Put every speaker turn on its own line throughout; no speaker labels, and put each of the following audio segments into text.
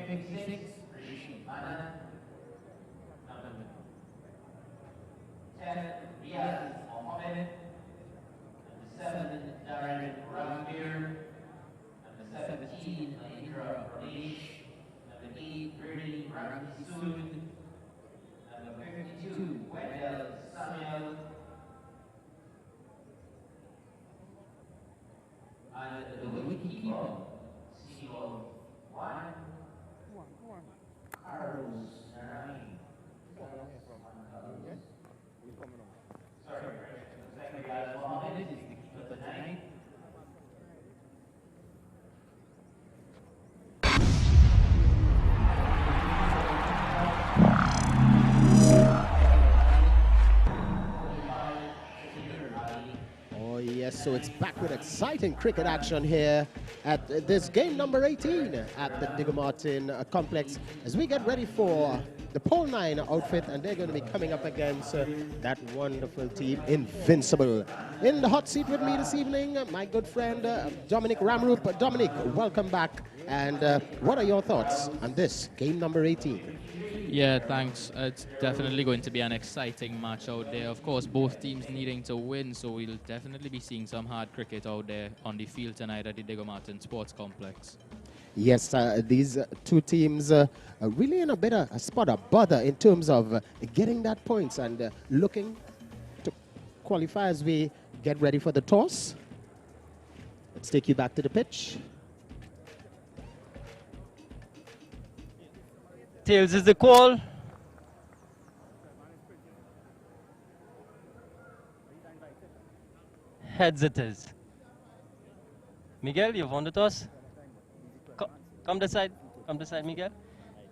56, Rishi Mana. Number 10, Riyaz Mohammed. Number 7, Darren Ranbir. Number 17, Alindra Ramesh. Number 8, Brittany Ramsud. Number 52, Wendell Samuel. And the wicketkeeper, Seal 1, Carlos Narain. Sorry, second guys, Mohammed is the keeper tonight.
Oh yes, so it's back with exciting cricket action here at this game number 18 at the Digger Martin complex as we get ready for the pole 9 outfit, and they're going to be coming up against that wonderful team Invincible. In the hot seat with me this evening, my good friend Dominic Ramroop. Dominic, welcome back, and what are your thoughts on this game number 18?
Yeah, thanks. It's definitely going to be an exciting match out there. Of course, both teams needing to win, so we'll definitely be seeing some hard cricket out there on the field tonight at the Digger Martin Sports Complex.
Yes, these two teams are really in a bit of a spot of bother in terms of getting that points and looking to qualify as we get ready for the toss. Let's take you back to the pitch.
Tails is the call. Heads it is. Miguel, you've won the toss. Come this side. Come this side, Miguel.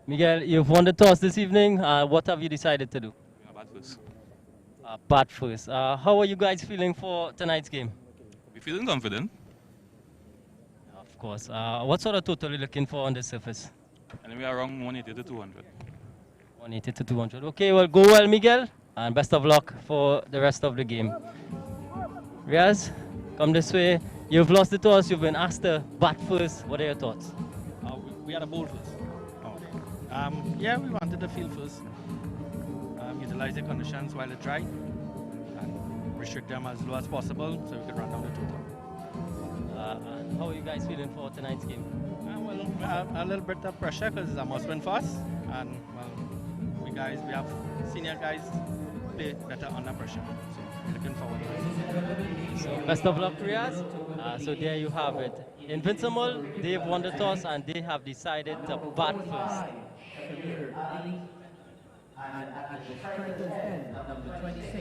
Miguel, you've won the toss this evening. What have you decided to do?
Bat first.
Bat first. How are you guys feeling for tonight's game?
We're feeling confident.
Of course. What sort of total are you looking for on the surface?
And we are around 180 to 200.
180 to 200. Okay, well, go well, Miguel. And best of luck for the rest of the game. Riaz, come this way. You've lost the toss. You've been asked to bat first. What are your thoughts?
We had a bowl first. Yeah, we wanted the field first. Utilize the conditions while it's dry and restrict them as low as possible so we could run down the total.
And how are you guys feeling for tonight's game?
Well, we have a little bit of pressure because it's a must-win for us, and well, we have senior guys play better under pressure, so we're looking forward to it.
So best of luck, Riaz. So there you have it. Invincible, they've won the toss and they have decided to bat first.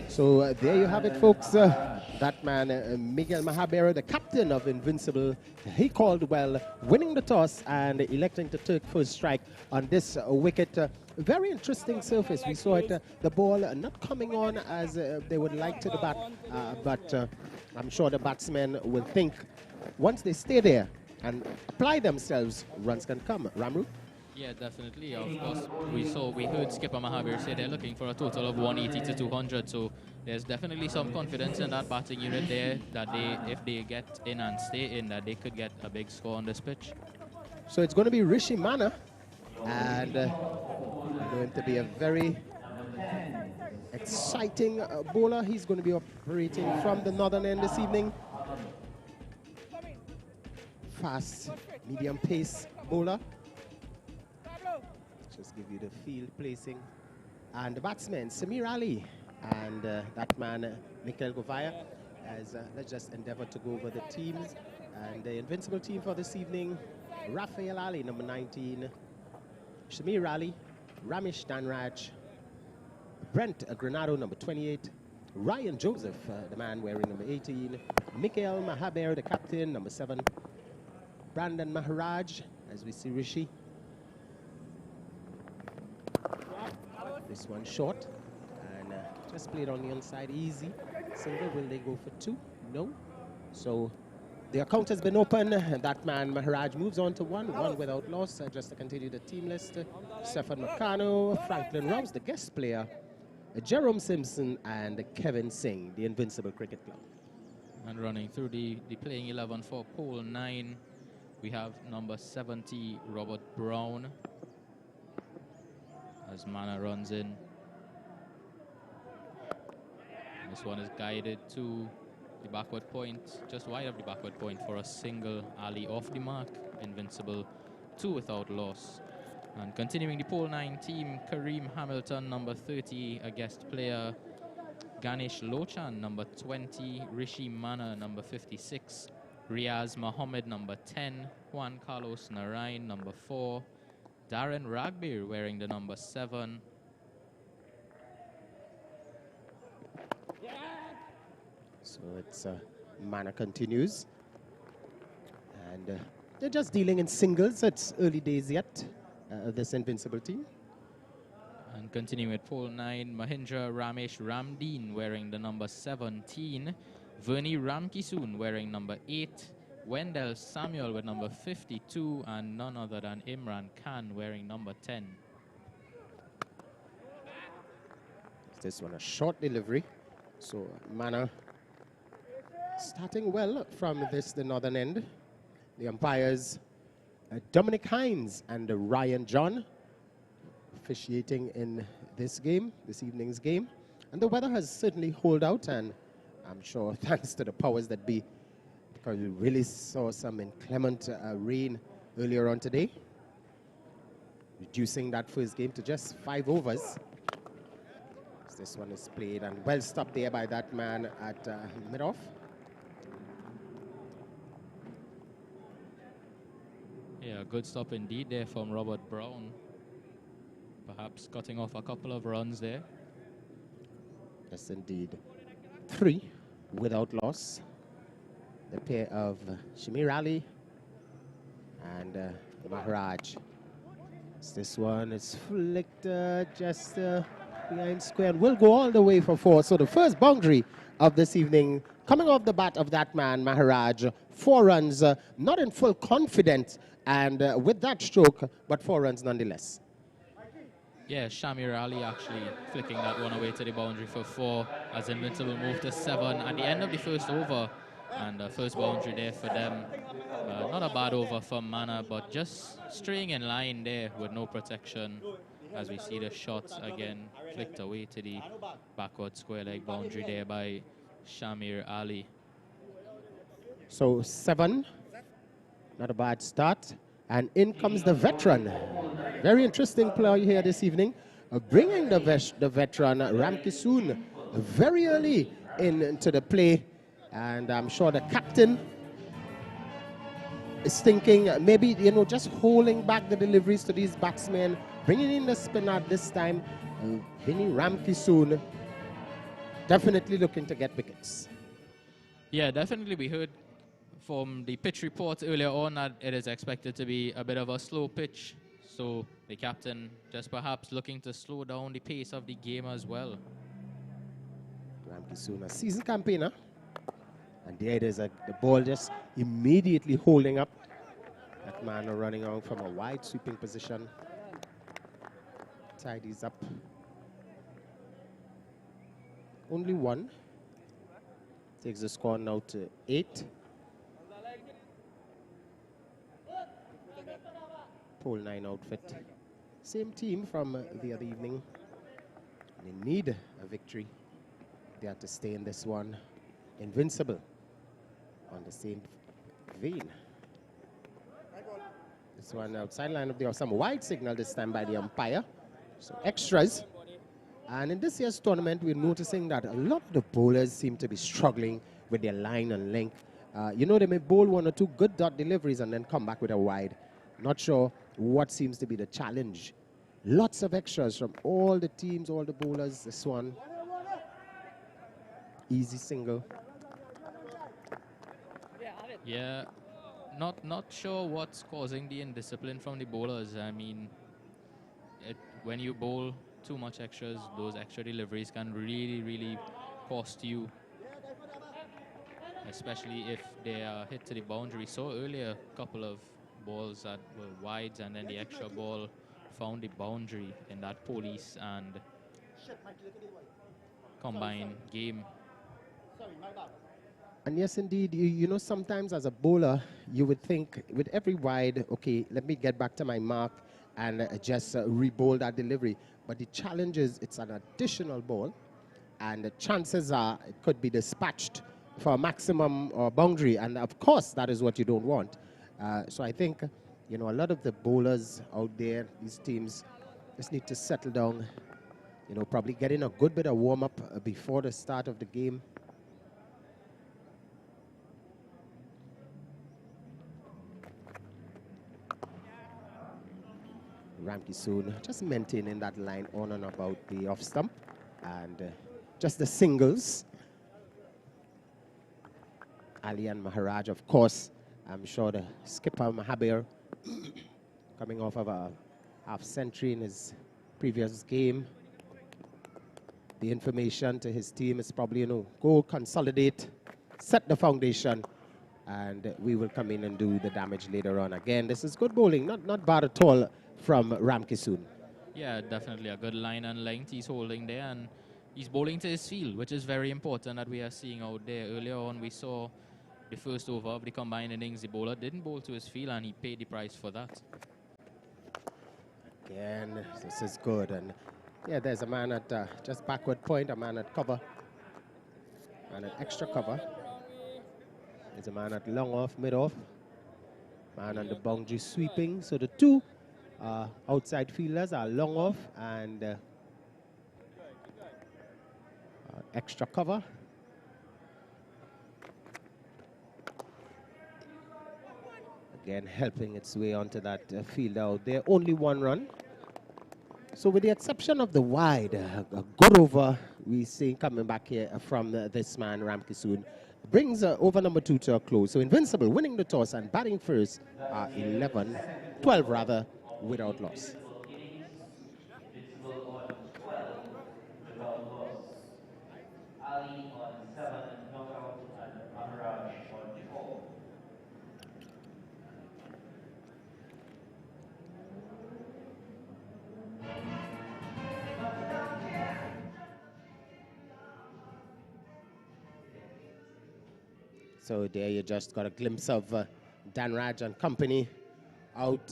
So there you have it, folks. That man, Miguel Mahabera, the captain of Invincible, he called well, winning the toss and electing to take first strike on this wicket. Very interesting surface. We saw it, the ball not coming on as they would like to the bat, but I'm sure the batsmen will think once they stay there and apply themselves, runs can come. Ramru?
Yeah, definitely. Of course, we heard Skipper Mahabir say they're looking for a total of 180 to 200. So there's definitely some confidence in that batting unit there that if they get in and stay in, that they could get a big score on this pitch.
So it's going to be Rishi Mana, and going to be a very exciting bowler. He's going to be operating from the northern end this evening. Fast, medium pace bowler. Just give you the field placing. And the batsman, Samir Ali, and that man, Mikhail Govaya, as let's just endeavor to go over the teams. And the Invincible team for this evening, Rafael Ali, number 19, Shamir Ali, Ramesh Danraj, Brent Granado, number 28, Ryan Joseph, the man wearing number 18, Mikhail Mahaber, the captain, number 7, Brandon Maharaj, as we see Rishi. This one short, and just played on the inside, easy. Single, will they go for 2? No. So the account has been open, and that man Maharaj moves on to 1 without loss. Just to continue the team list, Stefan Makano, Franklin Rouse, the guest player, Jerome Simpson, and Kevin Singh, the Invincible Cricket Club.
And running through the playing 11 for pole 9, we have number 70, Robert Brown. as Mana runs in. And this one is guided to the backward point, just wide of the backward point for a single. Ali off the mark. Invincible 2 without loss. And continuing the pole 9 team, Kareem Hamilton, number 30, a guest player. Ganesh Lochan, number 20. Rishi Mana, number 56. Riaz Mohammed, number 10. Juan Carlos Narain, number 4. Darren Ragbir wearing the number 7.
So it's Mana continues. And they're just dealing in singles. It's early days yet, this Invincible team.
And continuing with pole 9, Mahindra Ramesh Ramdeen wearing the number 17. Vernie Ramkisoon wearing number 8. Wendell Samuel with number 52. And none other than Imran Khan wearing number 10.
This one a short delivery. So Mana starting well from the northern end. The umpires, Dominic Hines and Ryan John, officiating in this evening's game. And the weather has certainly held out, and I'm sure thanks to the powers that be, because we really saw some inclement rain earlier on today, reducing that first game to just 5 overs. This one is played and well stopped there by that man at mid-off.
Yeah, good stop indeed there from Robert Brown. Perhaps cutting off a couple of runs there.
Yes, indeed. 3 without loss. The pair of Shamir Ali and Maharaj. This one is flicked just behind square and will go all the way for 4. So the first boundary of this evening coming off the bat of that man, Maharaj. 4 runs, not in full confidence and with that stroke, but 4 runs nonetheless.
Yeah, Shamir Ali actually flicking that one away to the boundary for 4 as Invincible moved to 7 at the end of the first over. And the first boundary there for them. Not a bad over for Mana, but just straying in line there with no protection. As we see the shot again flicked away to the backward square leg boundary there by Shamir Ali.
So 7, not a bad start. And in comes the veteran. Very interesting play here this evening. Bringing the veteran Ramkisoon very early into the play. And I'm sure the captain is thinking maybe, just holding back the deliveries to these batsmen, bringing in the spinner this time. Vinny Ramkisoon definitely looking to get wickets.
Yeah, definitely. We heard from the pitch report earlier on that it is expected to be a bit of a slow pitch. So the captain just perhaps looking to slow down the pace of the game as well.
Ramkisoon, a seasoned campaigner. And there it is, the ball just immediately holding up. That man running on from a wide sweeping position. Tidies up. Only 1. Takes the score now to 8. Pole 9 outfit. Same team from the other evening. They need a victory. They have to stay in this one. Invincible on the same vein. This one outside lineup, there was some wide signal this time by the umpire. So extras. And in this year's tournament, we're noticing that a lot of the bowlers seem to be struggling with their line and length. They may bowl 1 or 2 good dot deliveries and then come back with a wide. Not sure what seems to be the challenge. Lots of extras from all the teams, all the bowlers. This one, easy single.
Yeah, not sure what's causing the indiscipline from the bowlers. I mean, when you bowl too much extras, those extra deliveries can really cost you. Especially if they are hit to the boundary. So earlier, a couple of balls that were wides and then the extra ball found the boundary in that police and combined game.
And yes, indeed, sometimes as a bowler, you would think with every wide, okay, let me get back to my mark and just re-bowl that delivery. But the challenge is it's an additional ball, and the chances are it could be dispatched for a maximum boundary, and of course that is what you don't want. So I think, you know, a lot of the bowlers out there, these teams, just need to settle down, you know, probably get in a good bit of warm-up before the start of the game. Ramki soon just maintaining that line on and about the off stump, and just the singles. Ali and Maharaj, of course, I'm sure the skipper Mahabir, coming off of a half century in his previous game. The information to his team is probably, you know, go consolidate, set the foundation, and we will come in and do the damage later on. Again, this is good bowling, not bad at all from Ramkisoon.
Yeah, definitely a good line and length he's holding there, and he's bowling to his field, which is very important that we are seeing out there. Earlier on, we saw the first over of the combined innings, the bowler didn't bowl to his field, and he paid the price for that.
Again, this is good, and yeah, there's a man at just backward point, a man at cover, and an extra cover. There's a man at long off, mid off, man on the boundary sweeping. So the two outside fielders are long off and extra cover. Again, helping its way onto that field out there. Only one run. So with the exception of the wide, a good over we see coming back here from this man, Ramkisoon, brings over number 2 to a close. So Invincible winning the toss and batting first, 12 rather, without loss.
Invincible on 12 without loss. Ali on 7 knockout and Maharaj on 4.
So there you just got a glimpse of Dan Raj and company out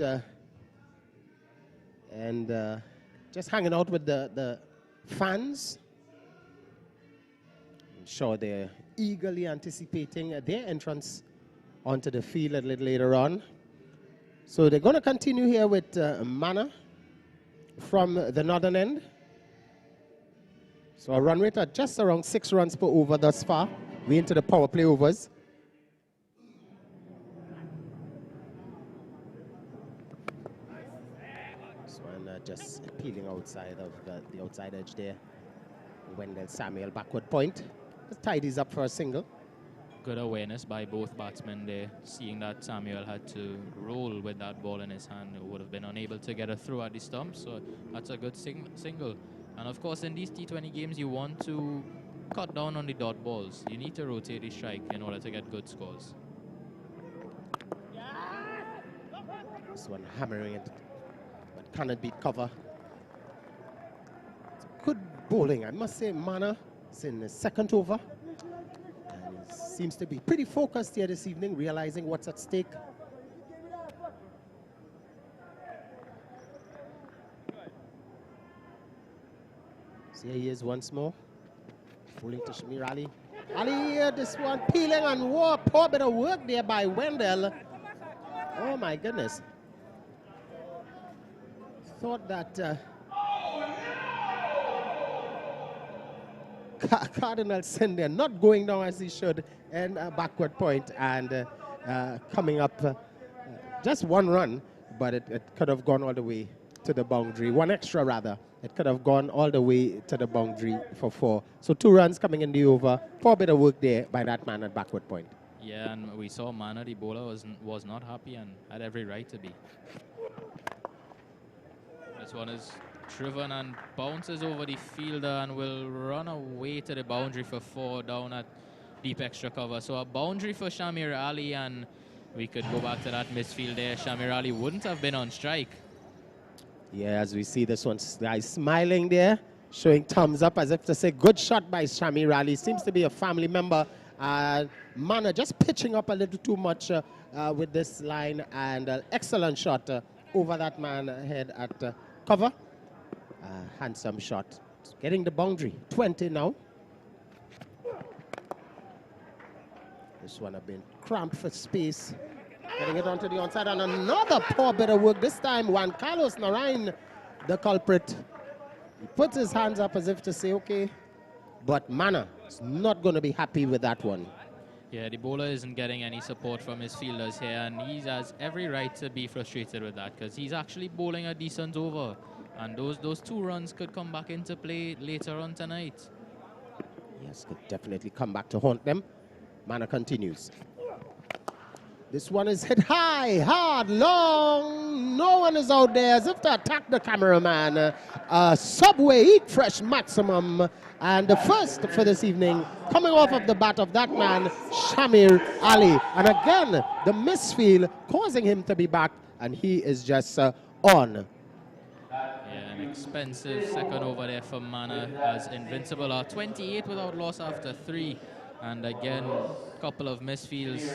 and just hanging out with the fans. I'm sure they're eagerly anticipating their entrance onto the field a little later on. So they're going to continue here with Mana from the northern end. So a run rate at just around 6 runs per over thus far. We're into the power play overs. Just peeling outside of the outside edge there. Wendell Samuel backward point. Just tidies up for a single.
Good awareness by both batsmen there, seeing that Samuel had to roll with that ball in his hand. He would have been unable to get a throw at the stump, so that's a good single. And of course, in these T20 games, you want to cut down on the dot balls. You need to rotate the strike in order to get good scores.
This one hammering it. Cannot beat cover. Good bowling, I must say. Mana is in the second over. And he seems to be pretty focused here this evening, realizing what's at stake. So here he is once more. Bowling to Shamir Ali. Ali, this one peeling and whoa, poor bit of work there by Wendell. Oh my goodness. Thought that Cardinal Sender not going down as he should, and a backward point and coming up just one run, but it could have gone all the way to the boundary. One extra rather. It could have gone all the way to the boundary for 4. So 2 runs coming in the over. Poor bit of work there by that man at backward point.
Yeah, and we saw Mana, the bowler, was not happy and had every right to be. This one is driven and bounces over the fielder and will run away to the boundary for 4 down at deep extra cover. So a boundary for Shamir Ali, and we could go back to that misfield there. Shamir Ali wouldn't have been on strike.
Yeah, as we see this one, guy smiling there, showing thumbs up as if to say, good shot by Shamir Ali. Seems to be a family member. Mana just pitching up a little too much with this line, and excellent shot over that man head at cover. Handsome shot. Getting the boundary. 20 now. This one have been cramped for space. Getting it onto the onside, and another poor bit of work. This time, Juan Carlos Narain, the culprit. He puts his hands up as if to say, okay, but Mana is not going to be happy with that one.
Yeah, the bowler isn't getting any support from his fielders here, and he has every right to be frustrated with that because he's actually bowling a decent over. And those 2 runs could come back into play later on tonight.
Yes, could definitely come back to haunt them. Mana continues. This one is hit high, hard, long. No one is out there as if to attack the cameraman. Subway Eat Fresh Maximum. And the first for this evening, coming off of the bat of that man, Shamir Ali. And again, the misfield causing him to be back, and he is just on.
Yeah, an expensive second over there for Mana as Invincible are 28 without loss after 3. And again, a couple of misfields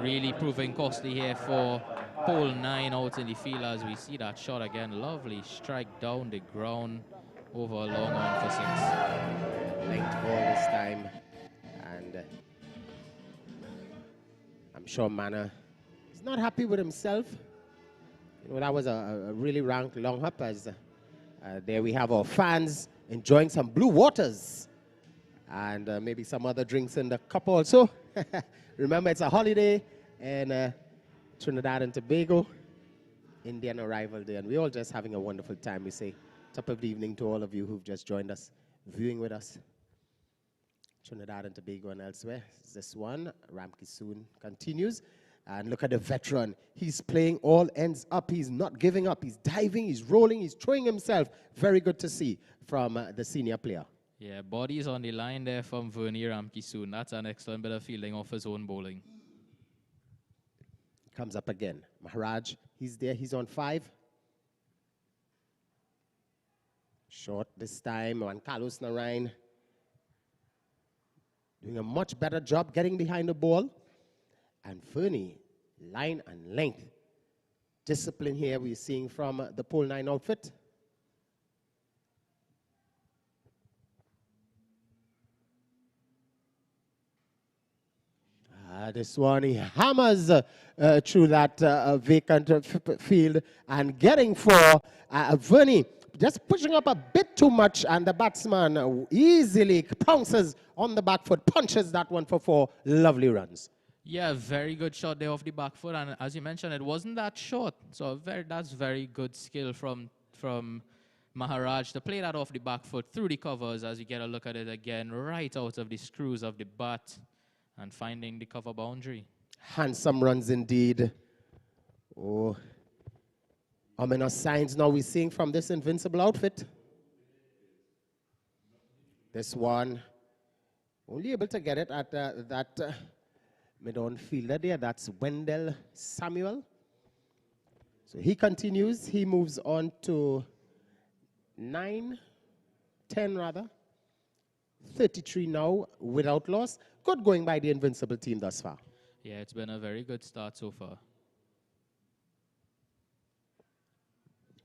really proving costly here for pole 9 out in the field as we see that shot again. Lovely strike down the ground over a long on for 6.
Length ball this time. And I'm sure Mana is not happy with himself. You know, that was a really ranked long hop as there we have our fans enjoying some blue waters. And maybe some other drinks in the cup also. Remember, it's a holiday in Trinidad and Tobago, Indian Arrival Day, and we're all just having a wonderful time. We say top of the evening to all of you who've just joined us, viewing with us. Trinidad and Tobago and elsewhere. This one, Ramki soon continues. And look at the veteran. He's playing all ends up. He's not giving up. He's diving, he's rolling, he's throwing himself. Very good to see from the senior player.
Yeah, bodies on the line there from Vernier Ramkisoon. That's an excellent bit of fielding off his own bowling.
Comes up again. Maharaj, he's there. He's on 5. Short this time. Juan Carlos Narain doing a much better job getting behind the ball. And Fernie, line and length. Discipline here we're seeing from the pole 9 outfit. This one, he hammers through that vacant field and getting for Vernie. Just pushing up a bit too much, and the batsman easily pounces on the back foot, punches that one for 4 lovely runs.
Yeah, very good shot there off the back foot, and as you mentioned, it wasn't that short. So that's very good skill from Maharaj to play that off the back foot through the covers as you get a look at it again, right out of the screws of the bat. And finding the cover boundary.
Handsome runs indeed. Oh, ominous signs now we're seeing from this Invincible outfit. This one, only able to get it at that mid-on fielder there. That's Wendell Samuel. So he continues. He moves on to 10 rather. 33 now without loss. Good going by the Invincible team thus far.
Yeah, it's been a very good start so far.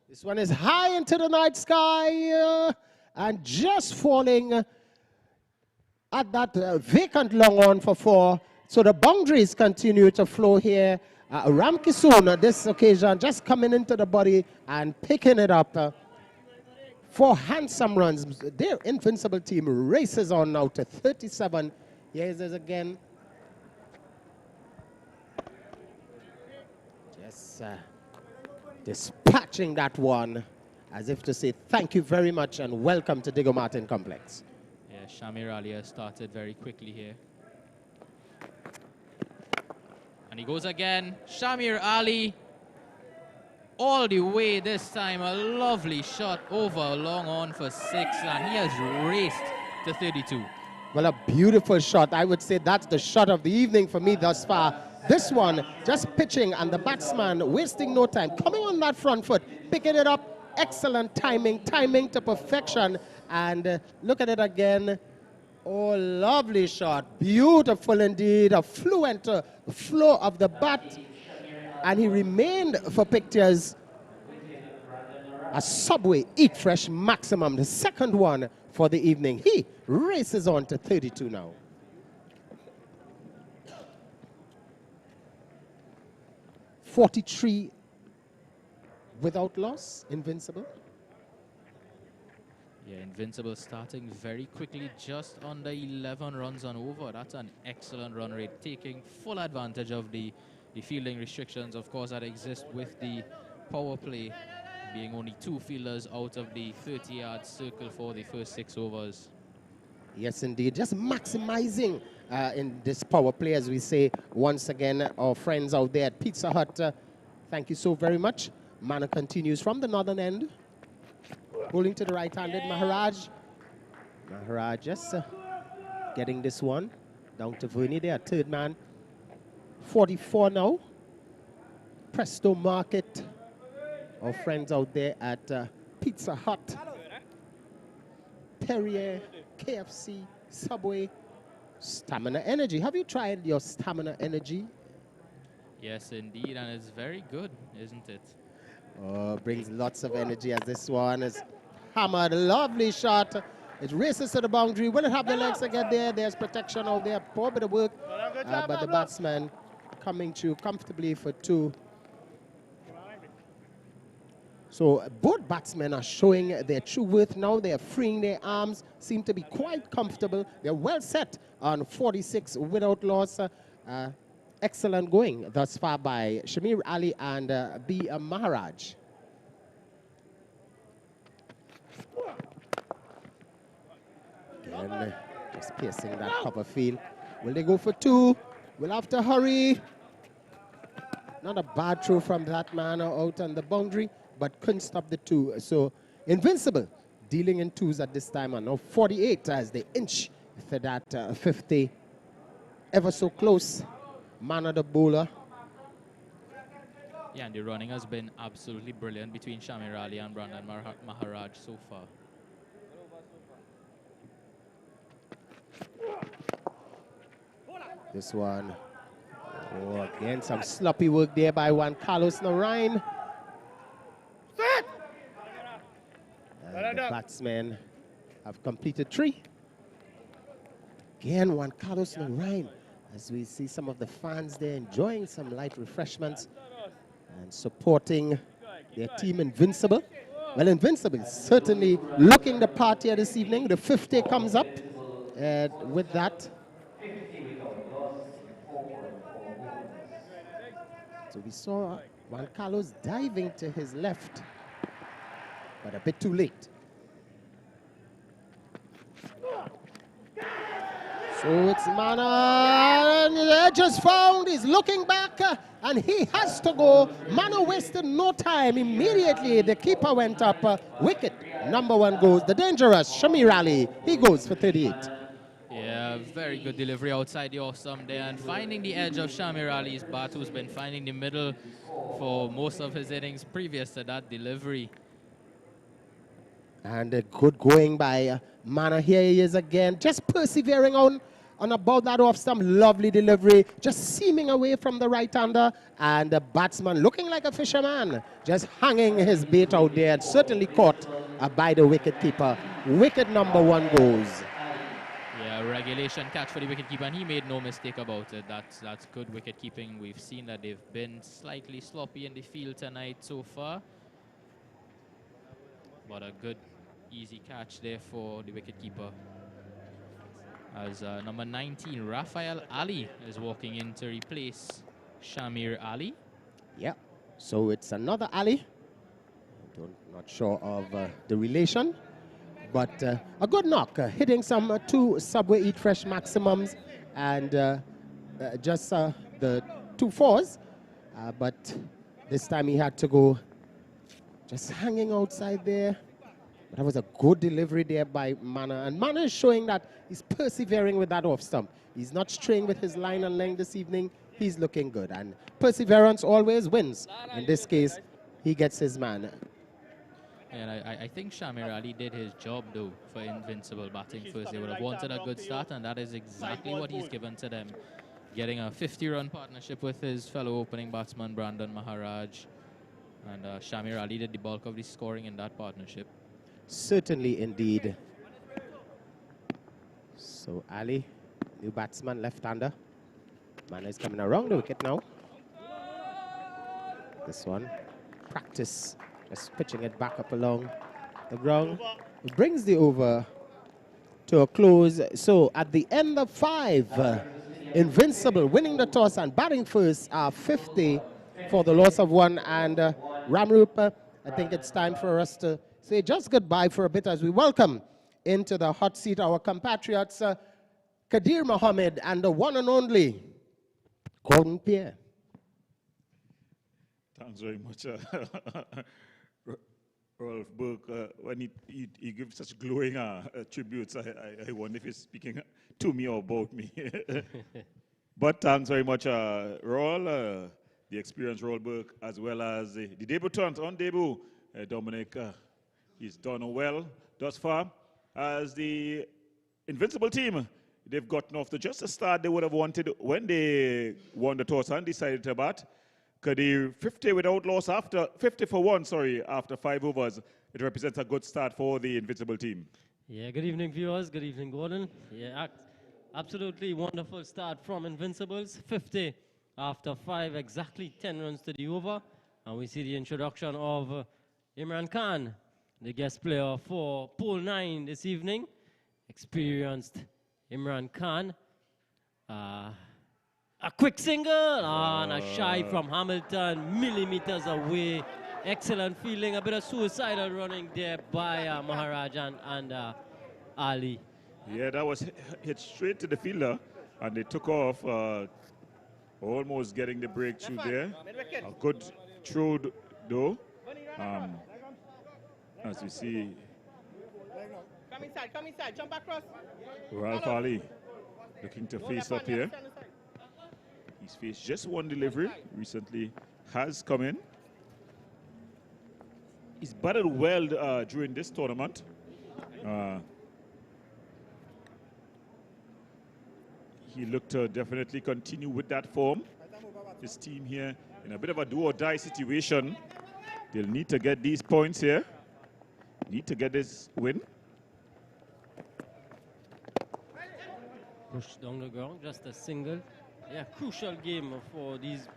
This one is high into the night sky and just falling at that vacant long on for 4. So the boundaries continue to flow here. Ramkisoon this occasion just coming into the body and picking it up. 4 handsome runs. Their Invincible team races on now to 37. Here it is again. Just dispatching that one as if to say thank you very much and welcome to Diego Martin Complex.
Yeah, Shamir Ali has started very quickly here. And he goes again. Shamir Ali all the way this time. A lovely shot over long on for 6, and he has raced to 32.
Well, a beautiful shot. I would say that's the shot of the evening for me thus far. This one, just pitching, and the batsman wasting no time. Coming on that front foot, picking it up. Excellent timing to perfection. And look at it again. Oh, lovely shot. Beautiful indeed. A fluent flow of the bat. And he remained for pictures. a Subway Eat Fresh Maximum, the second one for the evening. He races on to 32 now. $43 without loss, Invincible.
Yeah, Invincible starting very quickly, just under 11 runs on over. That's an excellent run rate, taking full advantage of the fielding restrictions, of course, that exist with the power play, being only 2 fielders out of the 30-yard circle for the first 6 overs.
Yes, indeed. Just maximizing in this power play, as we say. Once again, our friends out there at Pizza Hut, thank you so very much. Mana continues from the northern end. Bowling to the right-handed Maharaj. Maharaj just getting this one down to Vernie there, third man. 44 now. Presto Market. Our friends out there at Pizza Hut, Perrier, KFC, Subway, Stamina Energy. Have you tried your Stamina Energy?
Yes, indeed, and it's very good, isn't it?
Oh, brings lots of energy as this one is hammered. Lovely shot. It races to the boundary. Will it have the legs to get there? There's protection out there. Poor bit of work. But the batsman coming through comfortably for 2. So both batsmen are showing their true worth now. They are freeing their arms, seem to be quite comfortable. They're well set on 46 without loss. Excellent going thus far by Shamir Ali and B. Maharaj. Again, just piercing that cover field. Will they go for 2? We'll have to hurry. Not a bad throw from that man out on the boundary, but couldn't stop the 2. So Invincible dealing in 2s at this time, and now 48 as they inch for that 50. Ever so close. Mana the bowler.
Yeah, and the running has been absolutely brilliant between Shamir Ali and Brandon Maharaj so far.
This one. Oh, again, some sloppy work there by Juan Carlos Narain. And the batsmen have completed 3. Again, Juan Carlos Narain, as we see some of the fans there enjoying some light refreshments and supporting their team Invincible. Well, Invincible is certainly looking the part here this evening. The 50 comes up with that. So we saw Juan Carlos diving to his left, but a bit too late. So it's Mana, and the edge is found. He's looking back, and he has to go. Mana wasted no time. Immediately, the keeper went up. Wicket, number 1 goes. The dangerous Shamir Ali. He goes for 38.
Yeah, very good delivery outside the off-stump there, and finding the edge of Shamir Ali's bat, who's been finding the middle for most of his innings previous to that delivery.
And a good going by Mana. Here he is again, just persevering on about that off-stump. Lovely delivery, just seaming away from the right-hander. And the batsman looking like a fisherman, just hanging his bait out there. Certainly caught by the wicket-keeper. Wicket number 1 goes.
Yeah, regulation catch for the wicketkeeper, and he made no mistake about it. That's good wicket-keeping. We've seen that they've been slightly sloppy in the field tonight so far. But a good, easy catch there for the wicketkeeper. As number 19, Rafael Ali, is walking in to replace Shamir Ali.
Yeah, so it's another Ali. Not sure of the relation, but a good knock, hitting some 2 Subway Eat Fresh maximums and just the 2 4s. But this time he had to go just hanging outside there. But that was a good delivery there by Mana. And Mana is showing that he's persevering with that off stump. He's not straying with his line and length this evening. He's looking good. And perseverance always wins. In this case, he gets his man.
And I think Shamir Ali did his job, though, for Invincible batting first. They would have wanted a good start, and that is exactly what he's given to them. Getting a 50-run partnership with his fellow opening batsman, Brandon Maharaj. And Shamir Ali did the bulk of the scoring in that partnership.
Certainly, indeed. So Ali, new batsman, left-hander. Man is coming around the wicket now. This one, practice, just pitching it back up along the ground. It brings the over to a close. So at the end of 5, Invincible winning the toss and batting first are 50 for the loss of 1. And Ramrup, I think it's time for us to say just goodbye for a bit as we welcome into the hot seat our compatriots, Kadir Mohammed and the one and only Gordon Pierre.
Thanks very much, Rolf Burke. When he gives such glowing tributes, I wonder if he's speaking to me or about me. But thanks very much, Rolf, the experienced Rolf Burke, as well as the debutant on debut, Dominic. He's done well thus far. As the Invincible team, they've gotten off to just a start they would have wanted when they won the toss and decided to bat. Kadir 50 without loss after 50 for 1, sorry, after 5 overs. It represents a good start for the Invincible team.
Yeah, good evening, viewers. Good evening, Gordon. Yeah, absolutely wonderful start from Invincibles. 50 after 5, exactly 10 runs to the over. And we see the introduction of Imran Khan, the guest player for Pool 9 this evening. Experienced Imran Khan. A quick single and a shy from Hamilton, millimeters away. Excellent fielding, a bit of suicidal running there by Maharaj and Ali.
Yeah, that was hit straight to the fielder, and they took off, almost getting the breakthrough there. A good throw, though. As we see,
come inside, jump across.
Ralph Ali looking to face up here. He's faced just one delivery, recently has come in. He's batted well during this tournament. He looked to definitely continue with that form. His team here in a bit of a do-or-die situation. They'll need to get these points here. Need to get this win.
Push down the ground, just a single. Yeah, crucial game for these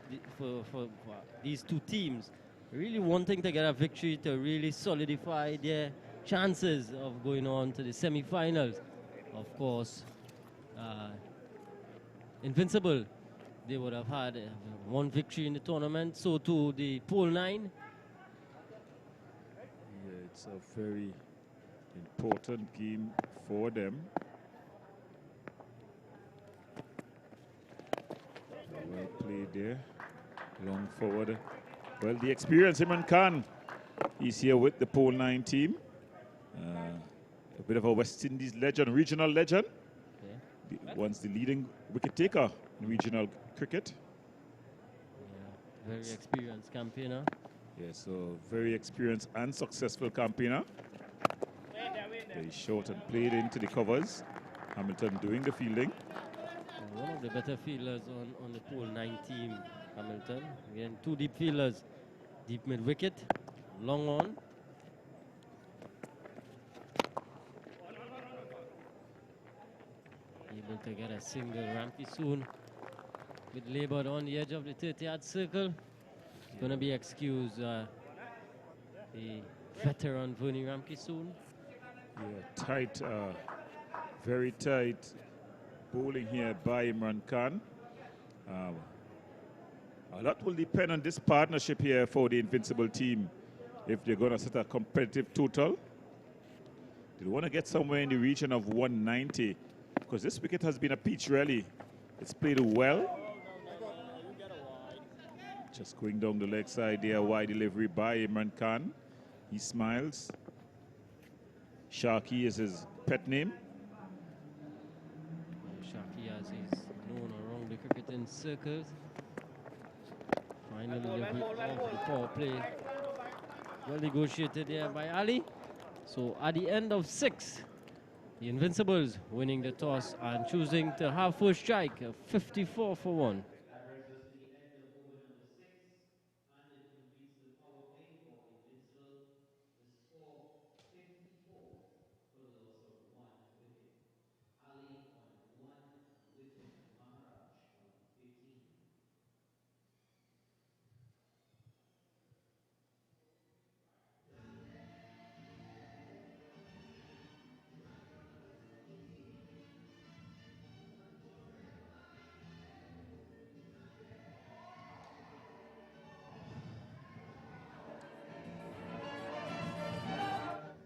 two teams. Really wanting to get a victory to really solidify their chances of going on to the semi-finals. Of course, Invincible, they would have had one victory in the tournament. So too the Pool 9.
Yeah, it's a very important game for them. Well played there, long forward. Well, the experienced Imran Khan, he's here with the Pool 9 team. A bit of a West Indies legend, regional legend. Okay. Once the leading wicket taker in regional cricket.
Yeah, very experienced campaigner.
Yeah, so very experienced and successful campaigner. Very short and played into the covers. Hamilton doing the fielding.
One of the better fielders on the Pool 9 team, Hamilton. Again, 2 deep fielders. Deep mid-wicket, long on. Able to get a single. Rampy soon with laboured on the edge of the 30-yard circle. It's going to be excused, the veteran Vernie Ramke soon.
Yeah, tight, very tight bowling here by Imran Khan. A lot will depend on this partnership here for the Invincible team. If they're going to set a competitive total, they want to get somewhere in the region of 190, because this wicket has been a peach rally. It's played well. Just going down the leg side there, wide delivery by Imran Khan. He smiles. Sharky is his pet name.
Sharky, as he's known around the cricketing circles. Final delivery of the power play. Well negotiated there by Ali. So at the end of 6, the Invincibles winning the toss and choosing to have first strike, 54 for 1.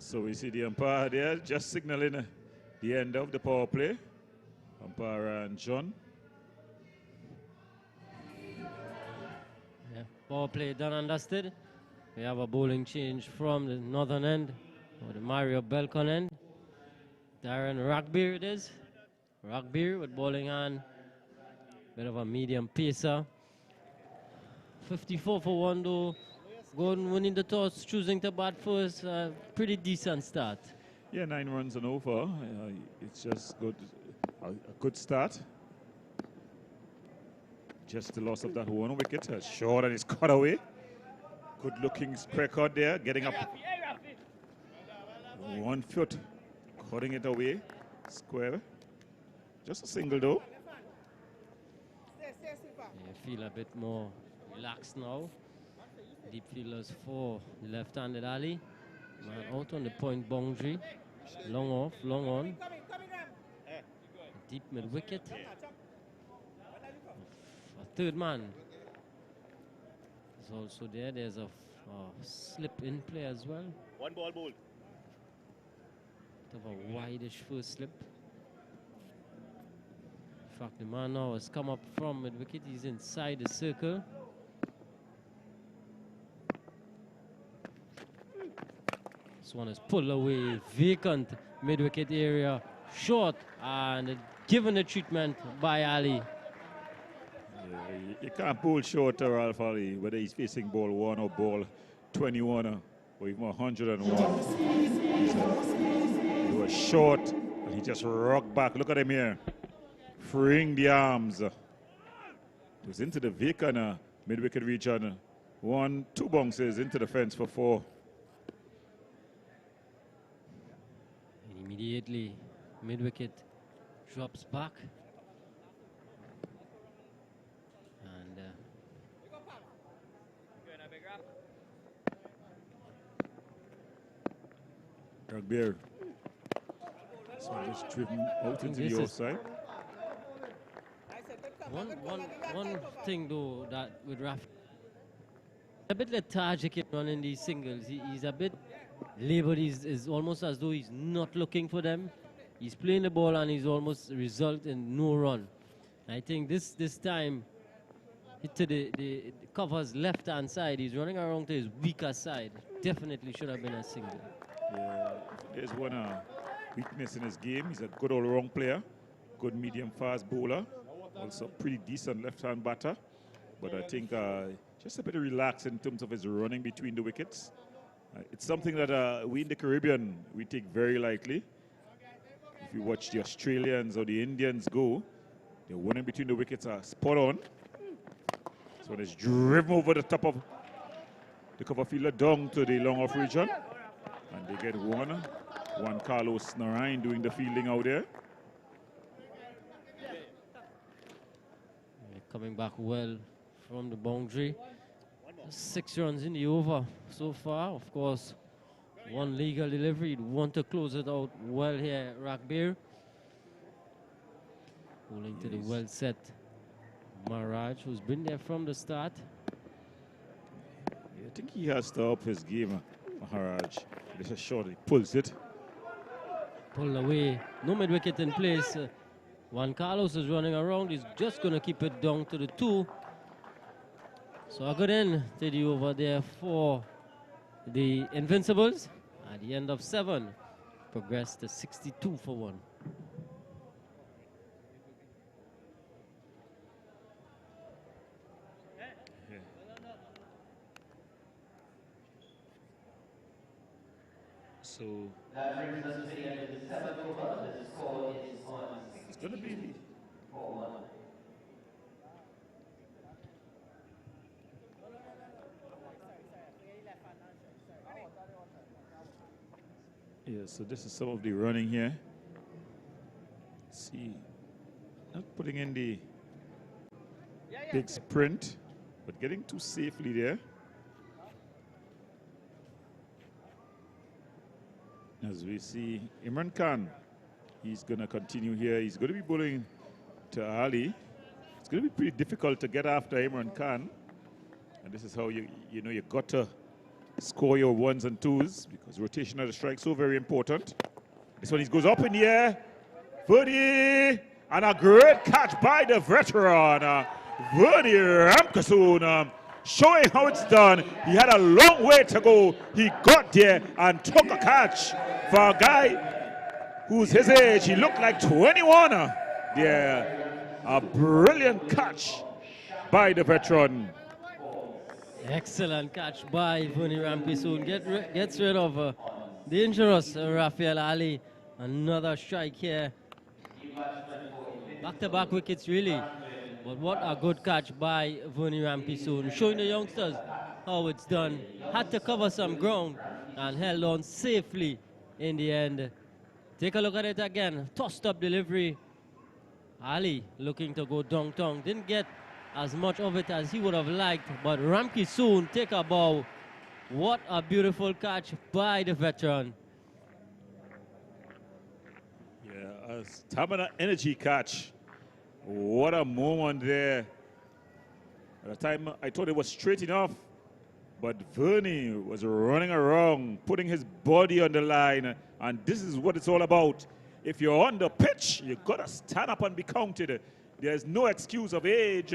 So we see the umpire there just signaling the end of the power play. Umpire and John.
Yeah, power play done and dusted. We have a bowling change from the northern end, or the Mario Belcon end. Darren Rockbeer it is. Rockbeer with bowling on. Bit of a medium pacer. 54 for 1 though. Gordon winning the toss, choosing to bat first. Pretty decent start.
Yeah, 9 runs and over. It's just good, a good start. Just the loss of that one wicket. Short and it's cut away. Good looking record there, getting up 1 foot, cutting it away. Square. Just a single though.
You feel a bit more relaxed now. Deep fielders for the left-handed alley. Man out on the point boundary. Long off, long on. Deep mid wicket. A third man is also there. There's a slip in play as well.
One ball bowled.
Bit of a wide-ish first slip. In fact, the man now has come up from mid wicket. He's inside the circle. This one is pulled away, vacant mid-wicket area, short, and given the treatment by Ali.
Yeah, you can't pull short to Ralph Ali, whether he's facing ball 1 or ball 21 or even 101. He was short, and he just rocked back. Look at him here, freeing the arms. It was into the vacant mid-wicket region. 1, 2 bounces into the fence for 4.
Immediately, mid-wicket drops back. And
Rugbear. So just driven out into the outside.
One thing though that with Raf, a bit lethargic in running these singles. He's a bit laboured. Is almost as though he's not looking for them. He's playing the ball and he's almost result in no run. I think this time hit to the cover's left hand side. He's running around to his weaker side. Definitely should have been a single.
Yeah, there's one weakness in his game. He's a good all-round player, good medium-fast bowler, also pretty decent left-hand batter. But I think just a bit relaxed in terms of his running between the wickets. It's something that we in the Caribbean, we take very lightly. If you watch the Australians or the Indians go, the running between the wickets are spot on. So it's driven over the top of the cover fielder down to the long off region. And they get one Carlos Narain doing the fielding out there.
Coming back well from the boundary. 6 runs in the over so far. Of course, 1 legal delivery. You'd want to close it out well here, Rockbeer. Bowling to the well set Maharaj, who's been there from the start.
Yeah, I think he has to up his game, Maharaj. This is short, he pulls it.
Pulled away. No mid wicket in place. Juan Carlos is running around. He's just going to keep it down to the 2. So a good end to the over there for the Invincibles. At the end of 7, progressed to 62 for 1.
So
that brings us to the end of the 7th over. The score is on
it's going to be
4-1.
yeah. So this is some of the running here. Let's see, not putting in the big sprint, but getting too safely there. As we see Imran Khan, he's going to continue here. He's going to be bowling to Ali. It's going to be pretty difficult to get after Imran Khan. And this is how you know you got to score your ones and twos because rotation of the strike so very important. This one he goes up in the air. Verdi, and a great catch by the veteran, Verdi Ramkasoon, showing how it's done. He had a long way to go. He got there and took a catch for a guy who's his age. He looked like 21. Yeah, a brilliant catch by the veteran.
Excellent catch by Vuni Ramkisoon. Gets rid of dangerous Rafael Ali. Another strike here. Back-to-back wickets, really. But what a good catch by Vuni Ramkisoon. Showing the youngsters how it's done. Had to cover some ground and held on safely in the end. Take a look at it again. Tossed up delivery. Ali looking to go dong-tong. Didn't get as much of it as he would have liked, but Ramkisoon take a bow. What a beautiful catch by the veteran.
Yeah, a stamina energy catch. What a moment there. At the time, I thought it was straight enough, but Vernie was running around, putting his body on the line, and this is what it's all about. If you're on the pitch, you got to stand up and be counted. There's no excuse of age.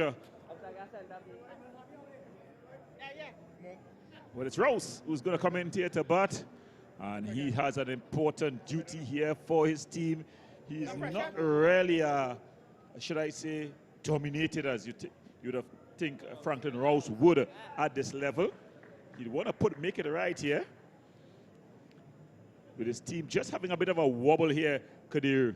Well, it's Rose who's going to come in here to bat, and he has an important duty here for his team. He's not really, should I say, dominated as you'd have think Franklin Rouse would at this level. He'd want to make it right here. With his team just having a bit of a wobble here, Kadir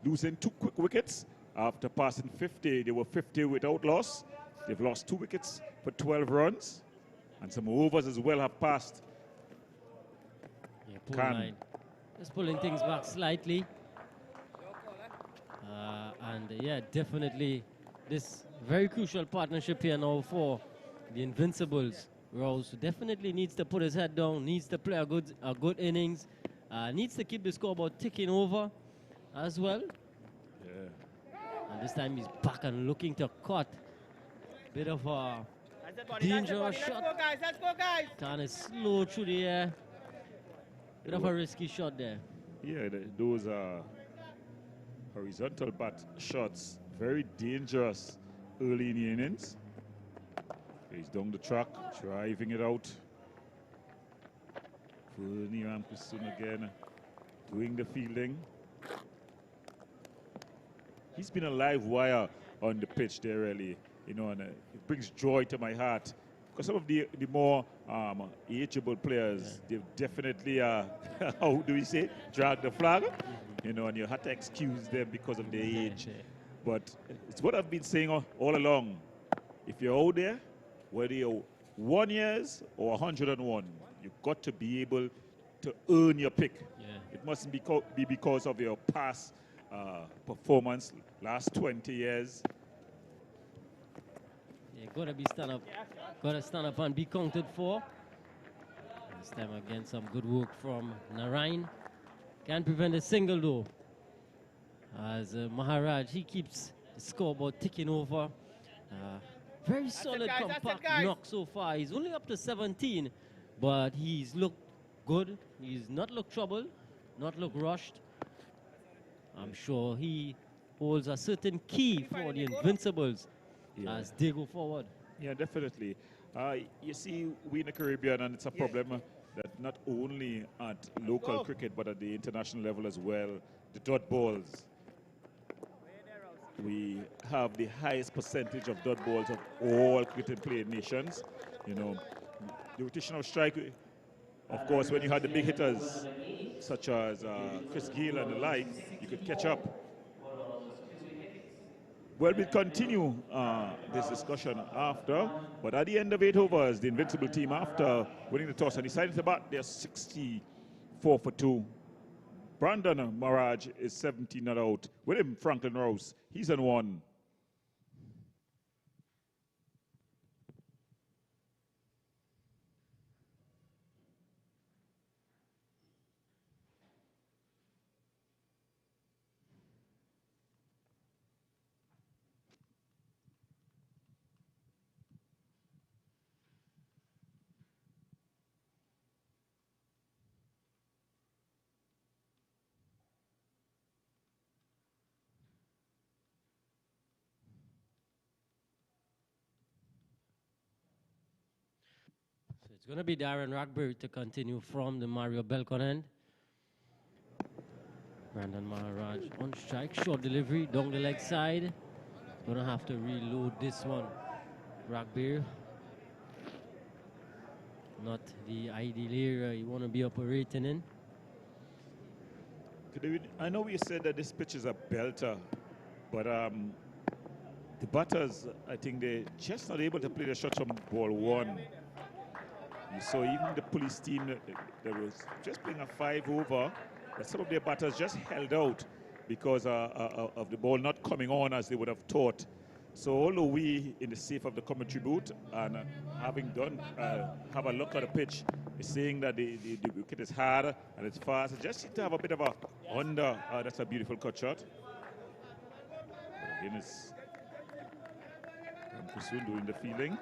losing 2 quick wickets after passing 50. They were 50 without loss. They've lost 2 wickets for 12 runs. And some overs as well have passed.
Yeah, pull line. Just pulling things back slightly. Yeah, definitely this very crucial partnership here now for the Invincibles. Rose definitely needs to put his head down, needs to play a good innings, needs to keep the scoreboard ticking over as well.
Yeah.
And this time he's back and looking to cut. Bit of a dangerous shot.
Let's go, guys.
Kind of slow through the air. Bit of a risky shot there.
Yeah, those are horizontal bat shots, very dangerous early in the innings. He's down the track, driving it out. Vernie Ramkisoon again, doing the fielding. He's been a live wire on the pitch there, really. You know, and it brings joy to my heart. Because some of the more ageable players, they've definitely, how do we say, dragged the flag. You know, and you had to excuse them because of their age. But it's what I've been saying all along. If you're out there, whether you're 1 year or 101, you've got to be able to earn your pick.
Yeah.
It mustn't be because of your past performance, last 20 years.
Yeah, gotta be stand up. Gotta stand up and be counted for. This time again, some good work from Narayan. Can't prevent a single though. As Maharaj, he keeps the scoreboard ticking over. Very solid, compact knock so far. He's only up to 17, but he's looked good. He's not looked troubled, not looked rushed. I'm sure he holds a certain key for the Invincibles as they go forward.
Yeah, definitely. You see, we in the Caribbean, and it's a problem that not only at local cricket, but at the international level as well, the dot balls. We have the highest percentage of dot balls of all cricket playing nations. You know, the rotational strike, of course, when you had the big hitters, such as Chris Gayle and the like, you could catch up. Well, we'll continue this discussion after, but at the end of 8 overs, the Invincible team, after winning the toss and deciding to bat, they're 64 for 2. Brandon Maraj is 17 not out. William Franklin Rouse, he's on 1.
going to be Darren Ragbird to continue from the Mario Belcon end. Brandon Maharaj on strike, short delivery, down the leg side. Going to have to reload this one. Ragbir, not the ideal area you want to be operating in.
I know you said that this pitch is a belter, but the batters, I think they're just not able to play the shots from ball one. You saw even the police team that was just playing a 5-over, but some of their batters just held out because of the ball not coming on as they would have thought. So although we, in the safe of the commentary booth, and having done have a look at the pitch, is saying that the wicket is hard and it's fast, it just seems to have a bit of a under. That's a beautiful cut shot. But again, it's soon doing the fielding.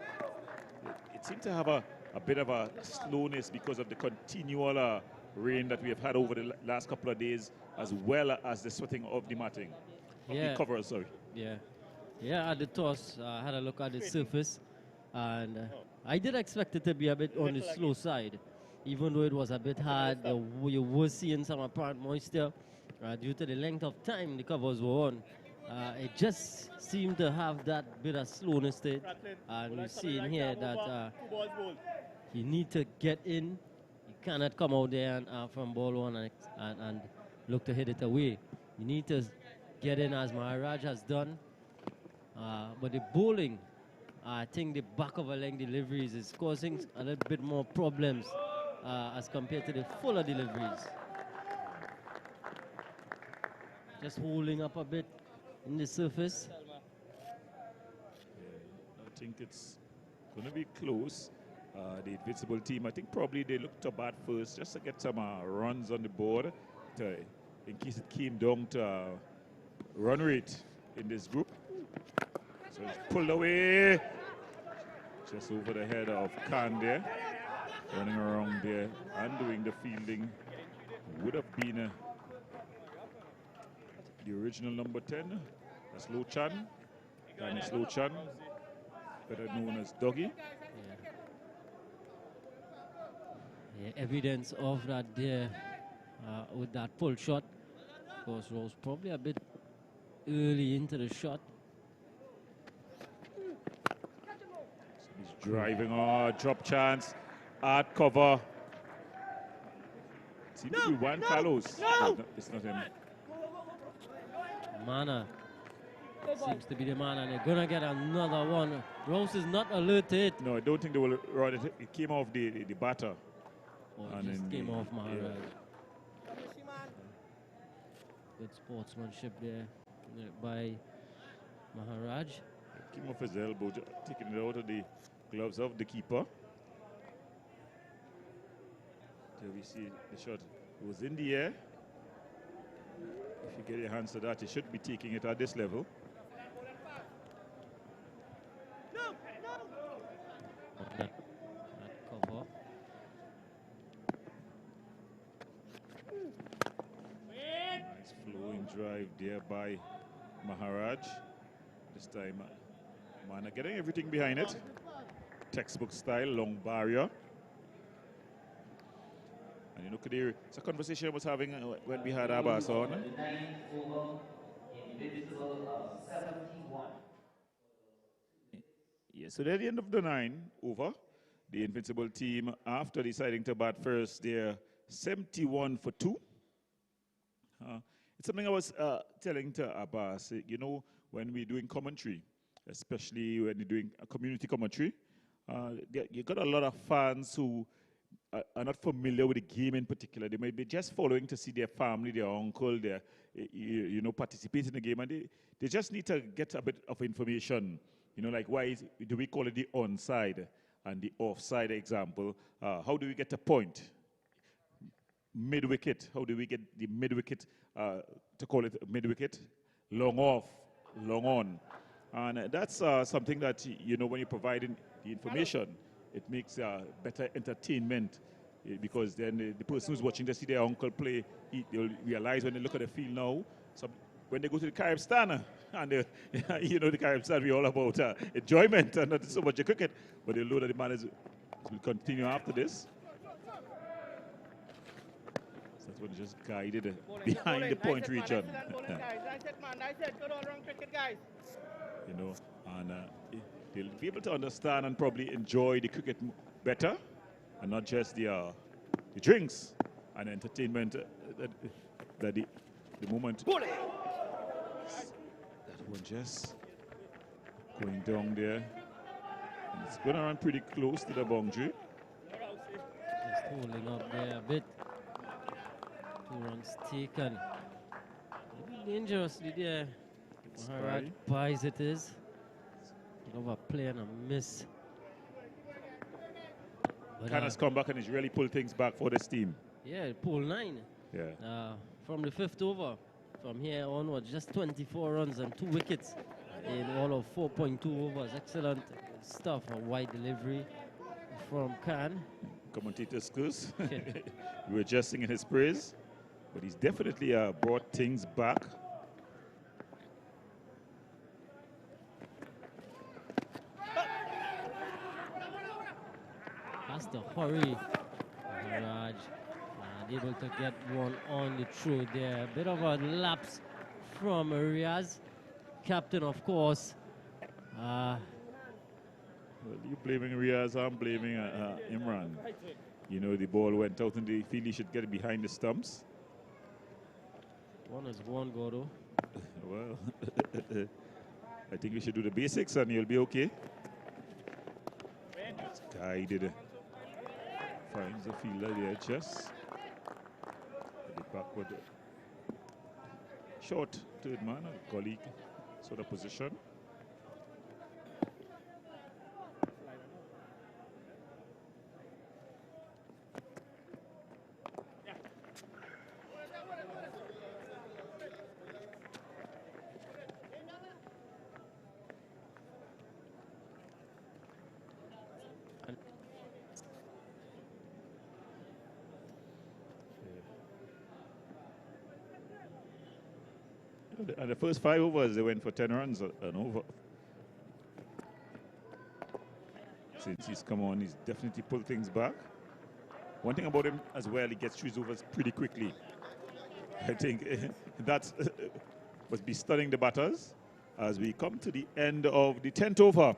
It seemed to have a bit of a slowness because of the continual rain that we have had over the last couple of days, as well as the sweating of the matting. Of the covers, sorry.
Yeah, at the toss, I had a look at the surface, and I did expect it to be a bit on the slow side, even though it was a bit hard. You were seeing some apparent moisture due to the length of time the covers were on. It just seemed to have that bit of slowness to it, and we're seeing here that you need to get in. You cannot come out there and, from ball one and look to hit it away. You need to get in as Maharaj has done. But the bowling, I think the back of a leg deliveries is causing a little bit more problems as compared to the fuller deliveries. Just holding up a bit in the surface.
I think it's going to be close. The Invincible team, I think probably they look to bat first just to get some runs on the board in case it came down to run rate in this group. So it's pulled away just over the head of Khan there, running around there and doing the fielding. Would have been the original number 10, that's Lo Chan, Dennis Lo Chan, better known as Doggy.
Yeah, evidence of that there with that pull shot. Of course, Rose probably a bit early into the shot.
So he's driving drop chance, hard cover. Seems to be Juan Carlos. No, it's not him.
Mana seems to be the man, and they're gonna get another one. Rose is not alert to it.
No, I don't think they will run it. It came off the batter.
Oh, it just came off Maharaj. Good sportsmanship there by Maharaj.
It came off his elbow, taking it out of the gloves of the keeper. There we see the shot. It was in the air. If you get your hands to that, you should be taking it at this level.
That cover.
Nice flowing drive there by Maharaj. This time, Mana getting everything behind it. Textbook style, long barrier. And you look at there, it's a conversation I was having when we had Abbas on.
The ninth over, Invincible of 71.
Yeah, so at the end of the 9 over, the Invincible team, after deciding to bat first, they're 71 for 2. It's something I was telling to Abbas, you know, when we're doing commentary, especially when you're doing a community commentary, you got a lot of fans who are not familiar with the game in particular. They may be just following to see their family, their uncle, their, you know, participate in the game, and they just need to get a bit of information. You know, like why do we call it the onside and the offside example? How do we get a point? Mid-wicket, how do we get the mid-wicket to call it mid-wicket? Long off, long on. And that's something that, you know, when you're providing the information, it makes better entertainment because then the person who's watching, they see their uncle play, they'll realize when they look at the field now, when they go to the Caribstan, and you know, the Caribstan, we're all about enjoyment and not so much cricket, but they know that the man is We'll continue after this. So that one just guided behind the point region. You know, and they'll be able to understand and probably enjoy the cricket better, and not just the drinks and entertainment that the moment. That one just going down there. And it's going to run pretty close to the boundary.
Just holding up there a bit. 2 runs taken. Maybe dangerously there. Maharaj buys it is. Of a play and a miss.
Khan has come back and he's really pulled things back for this team.
Yeah, pole 9.
Yeah.
From the 5th over, from here onwards, just 24 runs and 2 wickets in all of 4.2 overs. Excellent stuff. A wide delivery from Khan.
Commentator's curse. We were just singing his praise, but he's definitely brought things back.
Has to hurry. Maharaj able to get one on the throw there. A bit of a lapse from Riaz. Captain, of course.
Well, you're blaming Riaz, I'm blaming Imran. You know, the ball went out and they feel he should get it behind the stumps.
One is one, Gordo.
Well, I think we should do the basics and you'll be okay. It's guided. Finds the fielder there just. The backward. Short third man, a colleague sort of position. And the first 5 overs, they went for 10 runs and over. Since he's come on, he's definitely pulled things back. One thing about him as well, he gets through his overs pretty quickly. I think that must be stunning the batters as we come to the end of the 10th over.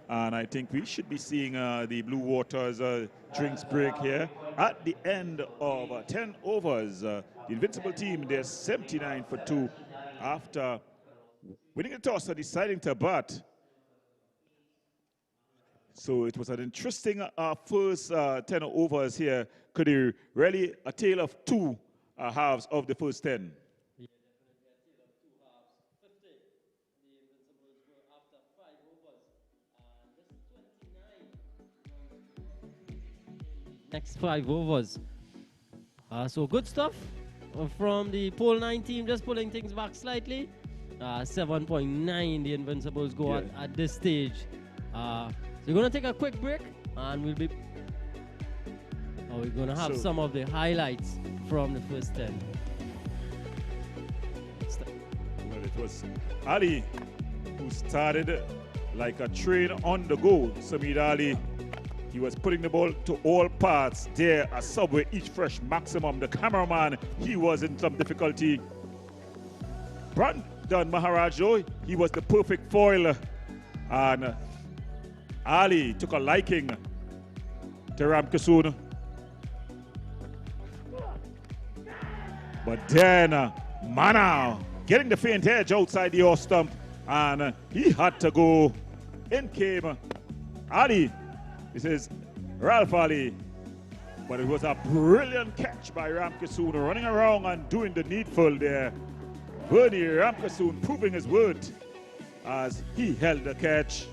And I think we should be seeing the Blue Waters drinks break here. At the end of 10 overs, the Invincible team, they're 79 for 2 after winning a toss and deciding to bat. So it was an interesting first 10 overs here. Could be really a tale of 2 halves of the first 10.
Yeah, definitely a tale of 2 halves. 50, the Invincibles were after 5 overs. And just 29 next 5 overs. So good stuff from the pole 9 team, just pulling things back slightly. 7.9 the Invincibles go at this stage. So we're going to take a quick break and we'll be we're going to have some of the highlights from the first 10.
Well, it was Ali who started like a train on the go. Samir Ali, he was putting the ball to all parts there at Subway, each fresh maximum. The cameraman, he was in some difficulty. Brandon Maharaj, he was the perfect foil. And Ali took a liking to Ramkasoon. But then Mana getting the faint edge outside the off stump, and he had to go. In came Ali. This is Ralph Ali. But it was a brilliant catch by Ramkasoon, running around and doing the needful there. Bernie Ramkasoon proving his worth as he held the catch.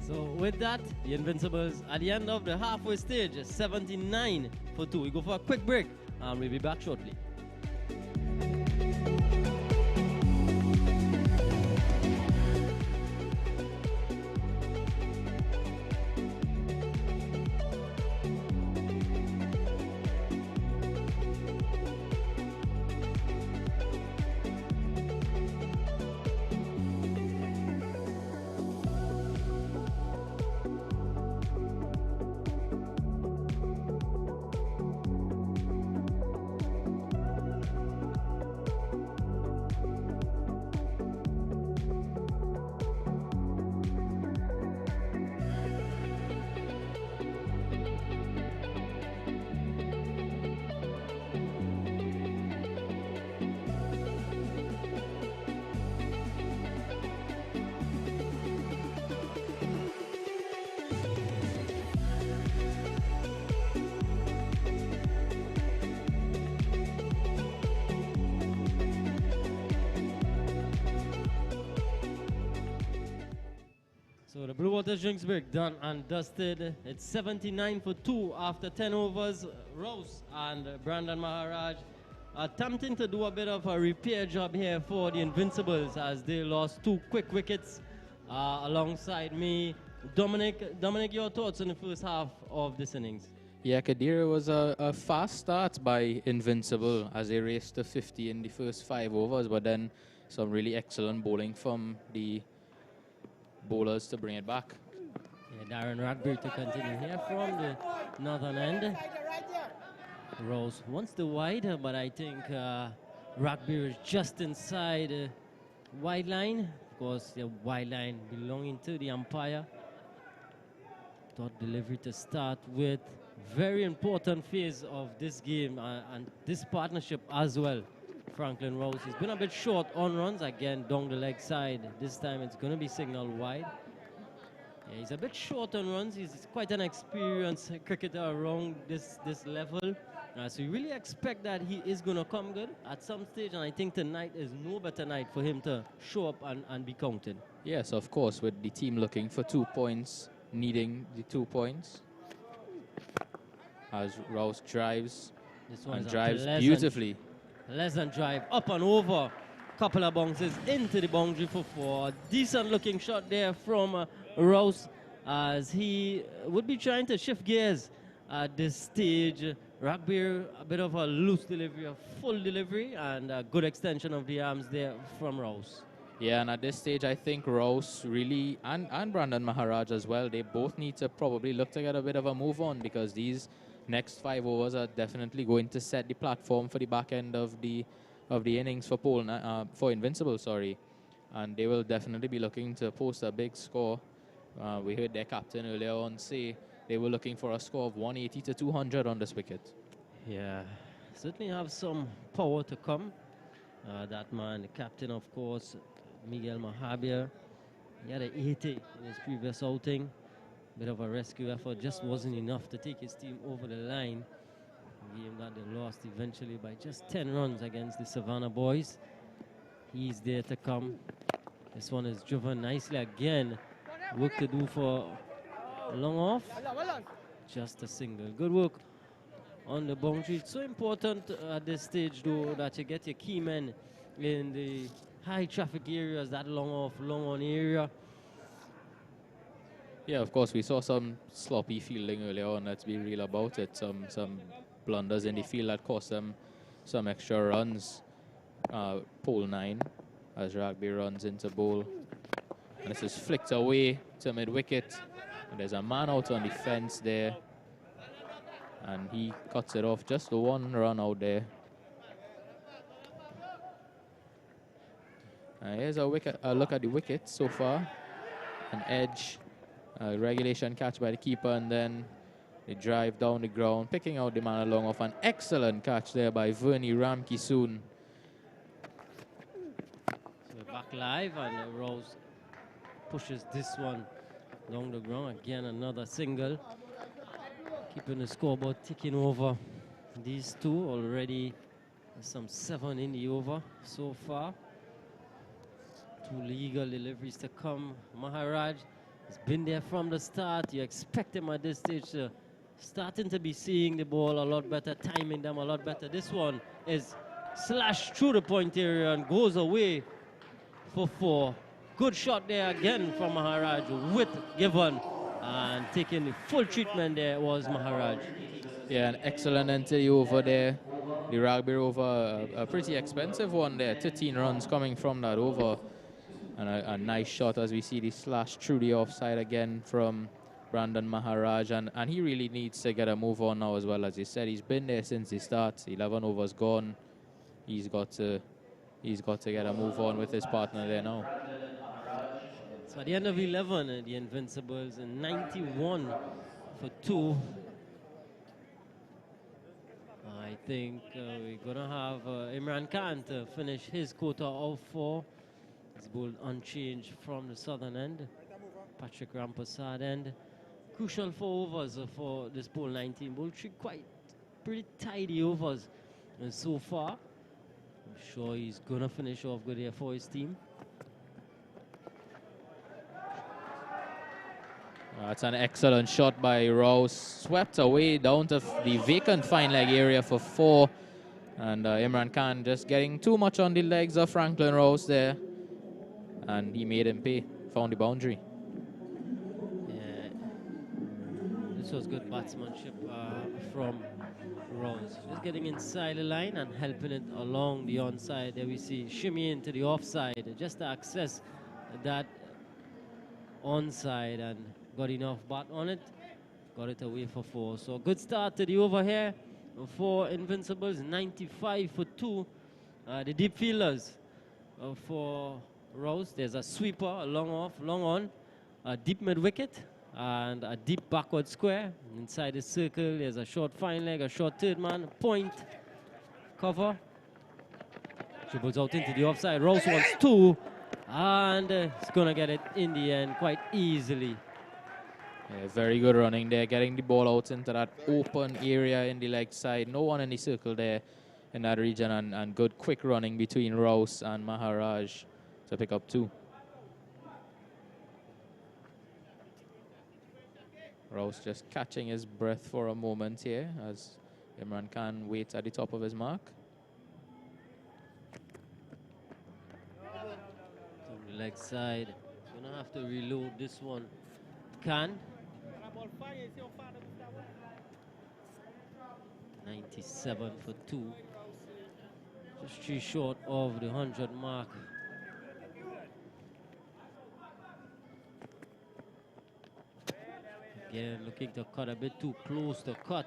So with that, the Invincibles at the end of the halfway stage, 79 for 2. We go for a quick break and we'll be back shortly. Supporters drinks break done and dusted. It's 79 for 2 after 10 overs. Rose and Brandon Maharaj attempting to do a bit of a repair job here for the Invincibles as they lost 2 quick wickets alongside me. Dominic, your thoughts on the first half of this innings?
Yeah, Kadira was a fast start by Invincible as they raced to 50 in the first 5 overs, but then some really excellent bowling from the bowlers to bring it back.
Yeah, Darren Radbury to continue here from the northern end. Rose wants the wide, but I think Radbury is just inside wide line. Of course, the wide line belonging to the umpire. Thought delivery to start with. Very important phase of this game and this partnership as well. Franklin Rose, he's been a bit short on runs again down the leg side. This time it's going to be signaled wide. Yeah, he's a bit short on runs. He's quite an experienced cricketer around this level. So you really expect that he is going to come good at some stage, and I think tonight is no better night for him to show up and be counted.
Yes, of course, with the team looking for 2 points, needing the 2 points. As Rouse drives and drives beautifully.
Pleasant drive up and over. Couple of bounces into the boundary for 4. Decent looking shot there from Rouse as he would be trying to shift gears at this stage. Rugby, a bit of a loose delivery, a full delivery, and a good extension of the arms there from Rouse.
Yeah, and at this stage, I think Rouse really, and Brandon Maharaj as well, they both need to probably look to get a bit of a move on because these next 5 overs are definitely going to set the platform for the back end of the innings for Invincible, sorry. And they will definitely be looking to post a big score. We heard their captain earlier on say they were looking for a score of 180 to 200 on this wicket.
Yeah, certainly have some power to come. That man, the captain, of course, Miguel Mahabir, he had an 80 in his previous outing. Bit of a rescue effort, just wasn't enough to take his team over the line. A game that they lost eventually by just 10 runs against the Savannah boys. He's there to come. This one is driven nicely again. Work to do for long off. Just a single. Good work on the boundary. It's so important at this stage, though, that you get your key men in the high traffic areas, that long off, long on area.
Yeah, of course, we saw some sloppy fielding earlier on, let's be real about it. Some blunders in the field that cost them some extra runs. Pole 9 as Rugby runs into bowl. And this is flicked away to mid-wicket. And there's a man out on the fence there. And he cuts it off, just the 1 run out there. Here's a look at the wicket so far. An edge. Regulation catch by the keeper, and then they drive down the ground, picking out the man along off. An excellent catch there by Vernie Ramkisoon.
So we're back live, and Rose pushes this one along the ground. Again, another single. Keeping the scoreboard ticking over. These two already some 7 in the over so far. 2 legal deliveries to come. Maharaj has been there from the start. You expect him at this stage to starting to be seeing the ball a lot better, timing them a lot better. This one is slashed through the point area and goes away for 4. Good shot there again from Maharaj with Given, and taking the full treatment there was Maharaj.
Yeah, an excellent entry over there. The Rugby over, a pretty expensive one there. 13 runs coming from that over. And a nice shot as we see the slash through the offside again from Brandon Maharaj. And he really needs to get a move on now as well. As you said, he's been there since the start. 11 overs gone. He's got to get a move on with his partner there now.
So at the end of 11, the Invincibles 91 for 2. I think we're going to have Imran Khan to finish his quota of 4. He's bowled unchanged from the southern end. Patrick Rampasad end. Crucial 4 overs for this bowl 19. Bowl 3 pretty tidy overs so far. I'm sure he's going to finish off good here for his team.
That's an excellent shot by Rouse. Swept away down to the vacant fine leg area for 4. And Imran Khan just getting too much on the legs of Franklin Rouse there. And he made him pay. Found the boundary.
Yeah, this was good batsmanship from Rose. Just getting inside the line and helping it along the onside. There we see shimmy into the offside just to access that onside and got enough bat on it. Got it away for 4. So good start to the over here for Invincibles. 95 for 2. The deep fielders for Rose. There's a sweeper, a long off, long on, a deep mid wicket, and a deep backward square. Inside the circle, there's a short fine leg, a short third man, point, cover. Dribbles out into the offside. Rose wants 2, and it's going to get it in the end quite easily.
Yeah, very good running there, getting the ball out into that open area in the leg side. No one in the circle there in that region, and good quick running between Rouse and Maharaj to pick up 2. Rouse just catching his breath for a moment here as Imran Khan waits at the top of his mark.
From the leg side, gonna have to reload this one. Khan. 97 for 2. Just 3 short of the 100 mark. Again, looking to cut a bit too close to cut.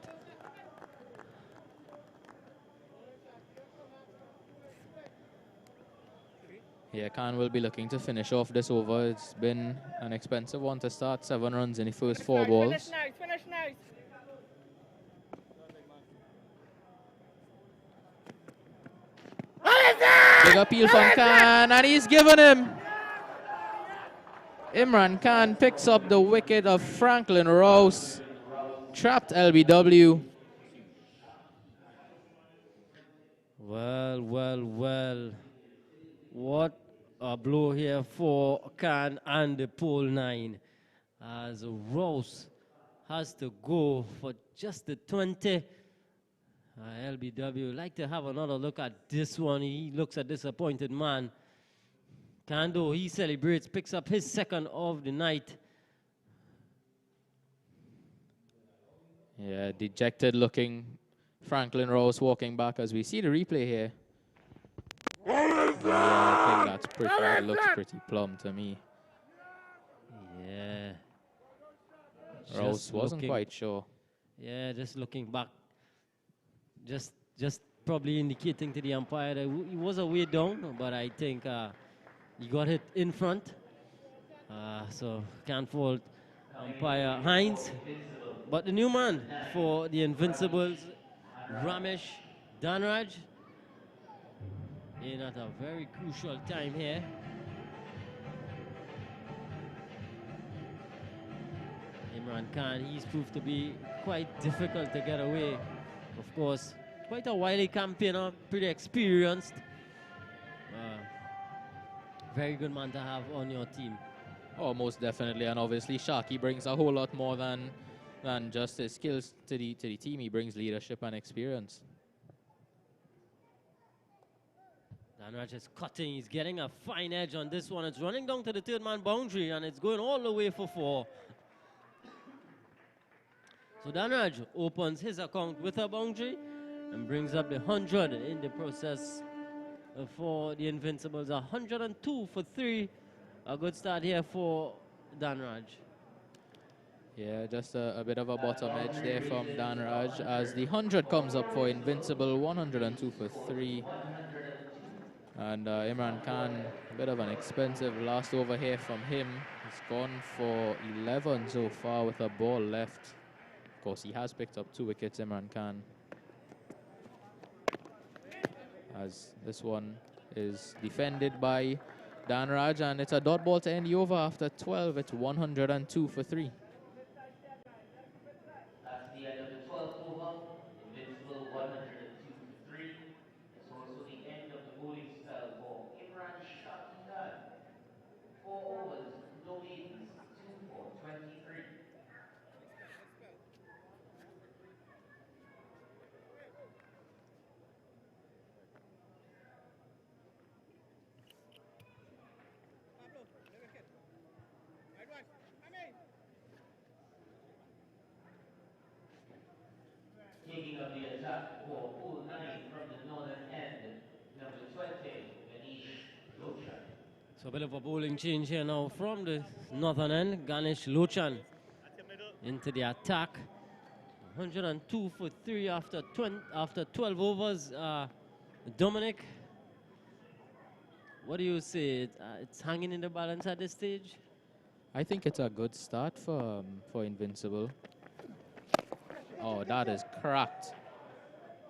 Yeah, Khan will be looking to finish off this over. It's been an expensive one to start. 7 runs in the first 4 balls.
Finish now.
Big appeal from Khan, and he's given him. Imran Khan picks up the wicket of Franklin Rouse. Trapped LBW.
Well, well, well. What a blow here for Khan and the pole 9. As Rouse has to go for just the 20. LBW like to have another look at this one. He looks a disappointed man. Kando, he celebrates, picks up his 2nd of the night.
Yeah, dejected looking Franklin Rouse walking back as we see the replay here. Yeah, I think that looks pretty plumb to me.
Yeah.
Rouse wasn't quite sure.
Yeah, just looking back. Just probably indicating to the umpire that he was a way down, but I think he got hit in front. So can't fault umpire Hines. But the new man for the Invincibles, Ramesh Dhanraj, in at a very crucial time here. Imran Khan, he's proved to be quite difficult to get away. Of course, quite a wily campaigner, pretty experienced. Very good man to have on your team.
Oh, most definitely, and obviously Sharky brings a whole lot more than just his skills to the team. He brings leadership and experience.
Dhanraj is cutting. He's getting a fine edge on this one. It's running down to the 3rd man boundary, and it's going all the way for 4. So Dhanraj opens his account with a boundary and brings up the 100 in the process for the Invincibles. 102 for 3. A good start here for Dhanraj.
Yeah, just a bit of a bottom edge there from Dhanraj as the 100 comes up for Invincible. 102 for 3. And Imran Khan, a bit of an expensive last over here from him. He's gone for 11 so far with a ball left. Of course, he has picked up 2 wickets, Imran Khan. As this one is defended by Dhanraj, and it's a dot ball to end the over after 12. It's 102 for 3.
That's the end of the 12th over. Invincible 102 for 3. It's also the end of the bowling spell for Imran Shaki Khan. 4 overs, no maidens, 2 for 23. bat for pool 9 from the northern end, number 20, Ganesh Lochan.
So a bit of a bowling change here now from the northern end. Ganesh Lochan into the attack. 102 for 3 after 12 overs. Dominic, what do you say? It's hanging in the balance at this stage?
I think it's a good start for Invincible. Oh, that is cracked.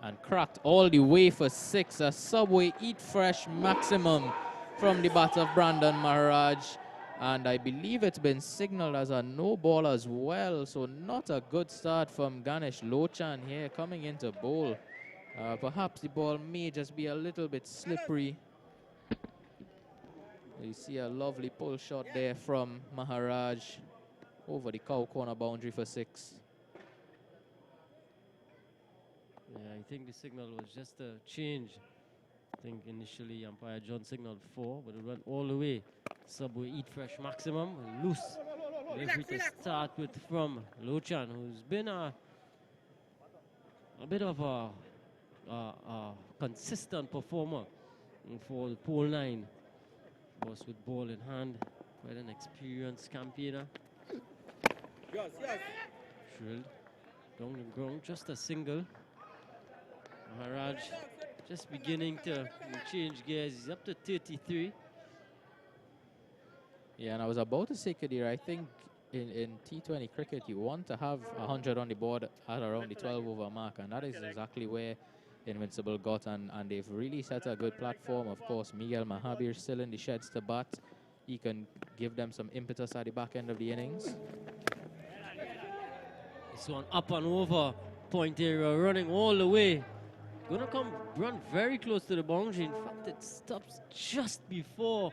And cracked all the way for 6. A Subway Eat Fresh maximum from the bat of Brandon Maharaj. And I believe it's been signaled as a no ball as well. So not a good start from Ganesh Lochan here coming into bowl. Perhaps the ball may just be a little bit slippery. You see a lovely pull shot there from Maharaj over the cow corner boundary for 6.
Yeah, I think the signal was just a change. I think initially umpire John signaled 4, but it went all the way. Subway Eat Fresh maximum, loose. Delivery to start with from Lochan, who's been a bit of a consistent performer for the pole 9. Boss with ball in hand, quite an experienced campaigner. Shrilled down the ground, just a single. Maharaj just beginning to change gears. He's up to 33.
Yeah, and I was about to say, Kadir, I think in T20 cricket, you want to have 100 on the board at around the 12 over mark, and that is exactly where Invincible got, and they've really set a good platform. Of course, Miguel Mahabir still in the sheds to bat. He can give them some impetus at the back end of the innings.
This one up and over, point area, running all the way. Gonna run very close to the boundary. In fact, it stops just before,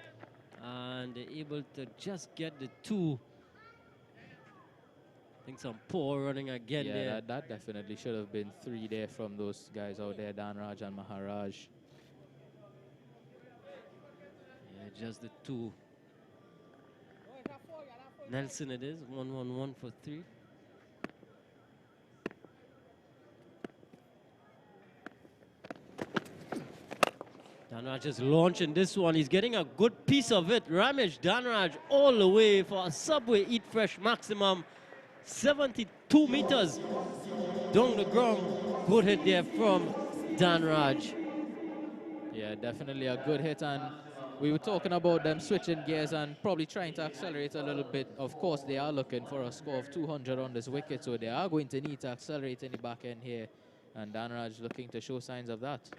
and they're able to just get the 2. I think some poor running again there.
Yeah, that definitely should have been 3 there from those guys out there, Danraj and Maharaj.
Yeah, just the 2. Nelson it is, 1-1-1 for 3. Danraj is launching this one. He's getting a good piece of it. Ramesh Danraj all the way for a Subway Eat Fresh maximum. 72 meters down the ground. Good hit there from Danraj.
Yeah, definitely a good hit, and we were talking about them switching gears and probably trying to accelerate a little bit. Of course, they are looking for a score of 200 on this wicket, so they are going to need to accelerate in the back end here, and Danraj looking to show signs of that.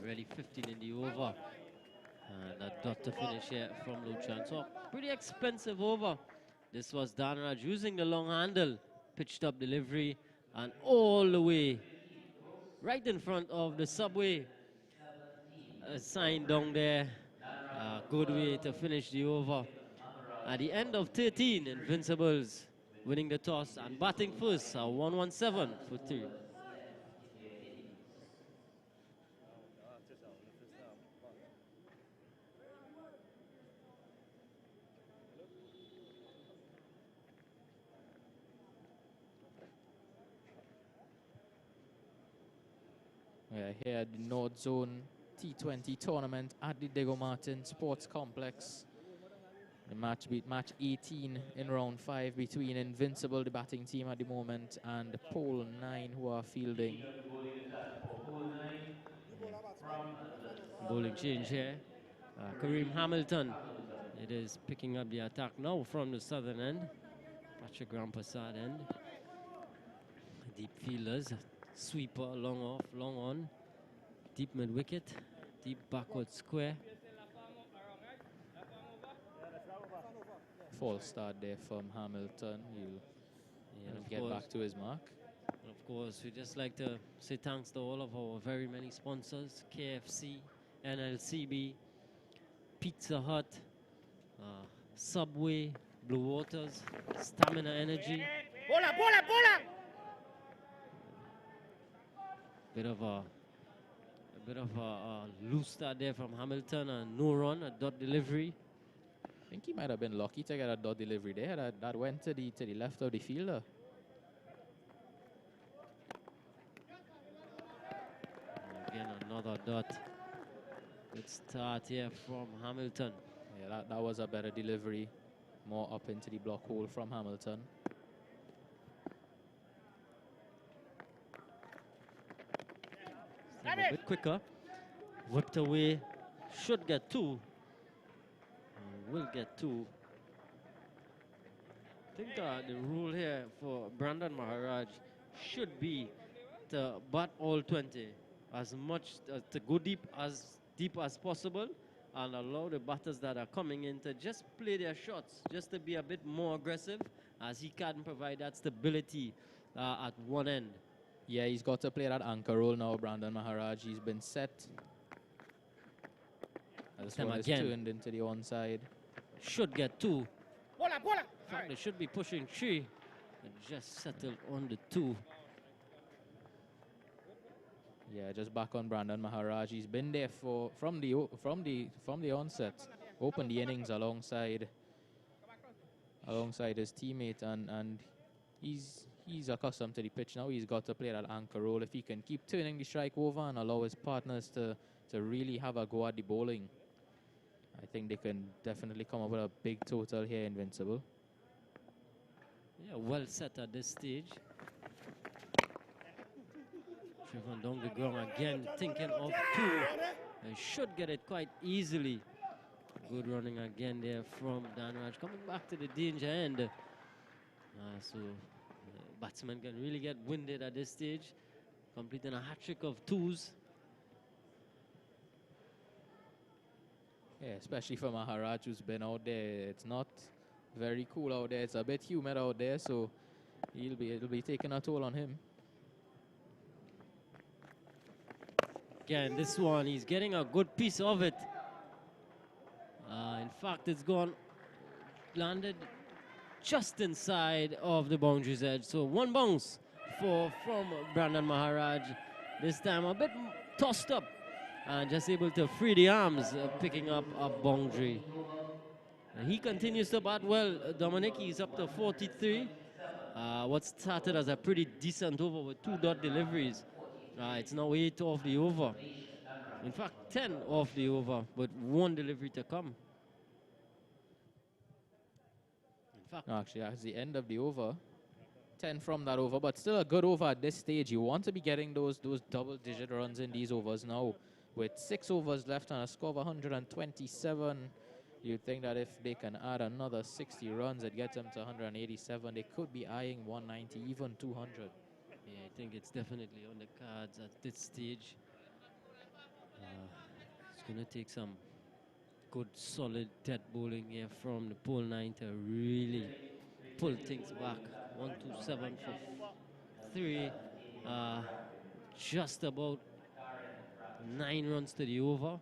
Already 15 in the over. And a dot to finish here from Lochan. So pretty expensive over. This was Danraj using the long handle, pitched up delivery, and all the way right in front of the Subway. A sign down there. Good way to finish the over. At the end of 13, Invincibles winning the toss and batting first. 117 for 3.
Yeah, here at the North Zone T20 tournament at the Diego Martin Sports Complex. The match 18 in round 5 between Invincible, the batting team at the moment, and Pole 9, who are fielding.
Bowling change here. Kareem Hamilton. It is picking up the attack now from the southern end. Patrick Rampasad end. Deep fielders. Sweeper, long off, long on. Deep mid wicket. Deep backward square.
False start there from Hamilton. He'll get back to his mark.
And of course, we just like to say thanks to all of our very many sponsors. KFC, NLCB, Pizza Hut, Subway, Blue Waters, Stamina Energy. Bit of a loose start there from Hamilton, and no run, a dot delivery.
I think he might have been lucky to get a dot delivery there. That went to the left of the fielder.
Another dot. Good start here from Hamilton.
Yeah, that was a better delivery. More up into the block hole from Hamilton.
A bit quicker. Whipped away. Should get two. Will get two. I think the rule here for Brandon Maharaj should be to bat all 20 as much to go deep as possible and allow the batters that are coming in to just play their shots, just to be a bit more aggressive, as he can provide that stability at one end.
Yeah, he's got to play that anchor role now, Brandon Maharaj. He's been set. This
Them
one is
again.
turned into the onside.
Should get two. In fact, they should be pushing three. And just settled on the two.
Yeah, just back on Brandon Maharaj. He's been there from the onset. Opened the innings alongside his teammate, and he's accustomed to the pitch now. He's got to play that anchor role. If he can keep turning the strike over and allow his partners to really have a go at the bowling, I think they can definitely come up with a big total here, Invincible.
Yeah, well set at this stage. Driven down the ground again, thinking of two. They should get it quite easily. Good running again there from Danraj. Coming back to the danger end. So batsman can really get winded at this stage. Completing a hat-trick of twos.
Yeah, especially for Maharaj, who's been out there. It's not very cool out there. It's a bit humid out there, so it'll be taking a toll on him.
Again, this one, he's getting a good piece of it. In fact, it's landed just inside of the boundary's edge. So one bounce from Brandon Maharaj. This time a bit tossed up and just able to free the arms, picking up a boundary. And he continues to bat well. Dominic, he's up to 43. What started as a pretty decent over with 2 dot deliveries. It's now 8 off the over. In fact, 10 off the over, but 1 delivery to come. In fact,
No, actually, that's the end of the over. 10 from that over, but still a good over at this stage. You want to be getting those double-digit runs in these overs now. With 6 overs left and a score of 127, you'd think that if they can add another 60 runs, it gets them to 187. They could be eyeing 190, even 200.
yeah, I think it's definitely on the cards at this stage. It's going to take some good, solid dead bowling here from the pole 9 to really pull things back. 127 for 3. Just about 9 runs to the over.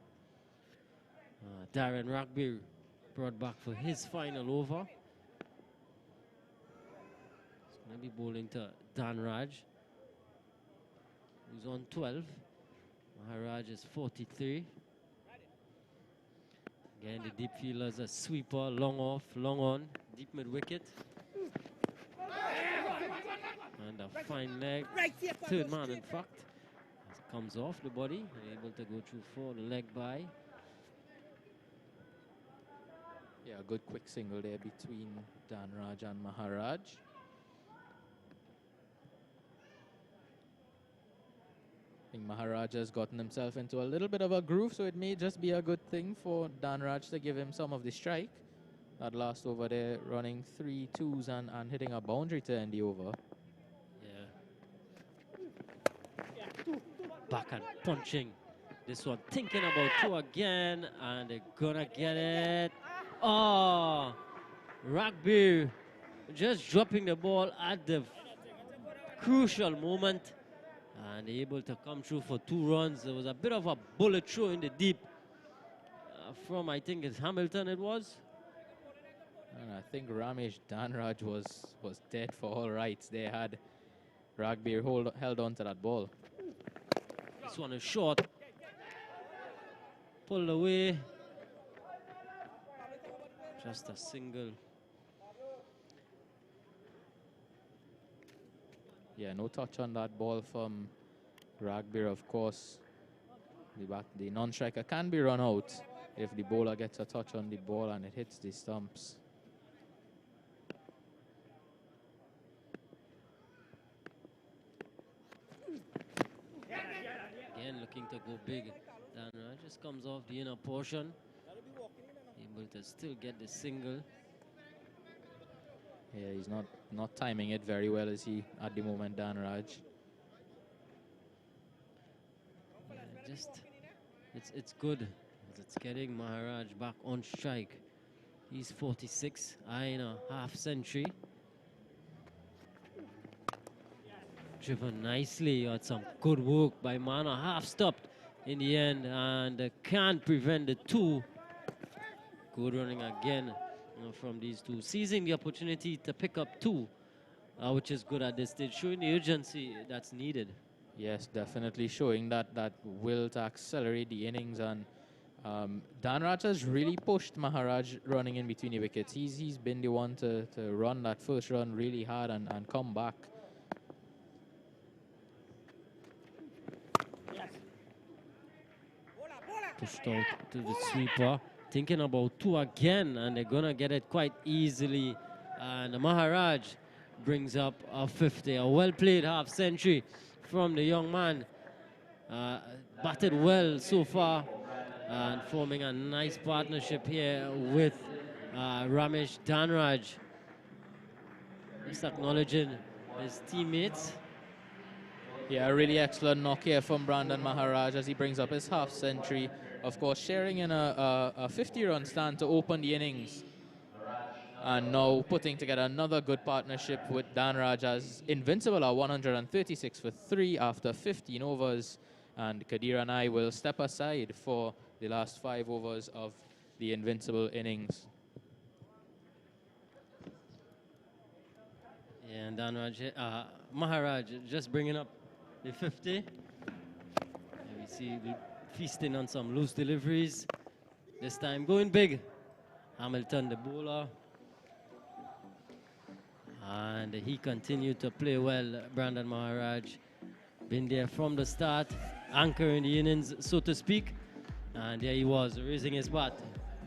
Darren Rugby brought back for his final over. He's going to be bowling to Dan Raj, who's on 12. Maharaj is 43. Again, the deep fielders a sweeper, long off, long on, deep mid wicket. And a fine leg, third man in fact. As it comes off the body, able to go through for the leg by.
Yeah, a good quick single there between Danraj and Maharaj. I think Maharaj has gotten himself into a little bit of a groove, so it may just be a good thing for Danraj to give him some of the strike. That last over there, running 3 twos and hitting a boundary to end the over.
Yeah. Back and punching. This one thinking about 2 again, and they're gonna get it. Oh, Rugby just dropping the ball at the crucial moment. And able to come through for 2 runs. There was a bit of a bullet throw in the deep from, I think it's Hamilton it was.
And I think Ramesh Danraj was dead for all rights. They had Rugby held on to that ball.
This one is short. Pulled away. Just a single.
Yeah, no touch on that ball from Rugby, of course. The non-striker can be run out if the bowler gets a touch on the ball and it hits the stumps.
Again, looking to go big. Danraj just comes off the inner portion. Able to still get the single.
Yeah, he's not timing it very well, is he, at the moment, Danraj?
It's good. It's getting Maharaj back on strike. He's 46, eyeing a half century. Driven nicely, had some good work by Mana. Half stopped in the end and can't prevent the two. Good running again from these two. Seizing the opportunity to pick up two, which is good at this stage, showing the urgency that's needed.
Yes, definitely showing that will to accelerate the innings, and Danraj has really pushed Maharaj running in between the wickets. He's been the one to run that first run really hard and come back.
Pushed out to the sweeper, thinking about two again, and they're gonna get it quite easily. And Maharaj brings up a 50, a well-played half century from the young man. Batted well so far and forming a nice partnership here with Ramesh Danraj. Just acknowledging his teammates.
Yeah, a really excellent knock here from Brandon Maharaj as he brings up his half century. Of course, sharing in a 50-run stand to open the innings. And now putting together another good partnership with Danraj as Invincible are 136 for 3 after 15 overs. And Kadir and I will step aside for the last 5 overs of the Invincible innings.
Yeah, and Danraj, Maharaj just bringing up the 50. And we see feasting on some loose deliveries. This time going big. Hamilton, the bowler. And he continued to play well, Brandon Maharaj. Been there from the start, anchoring the innings, so to speak. And there he was, raising his bat.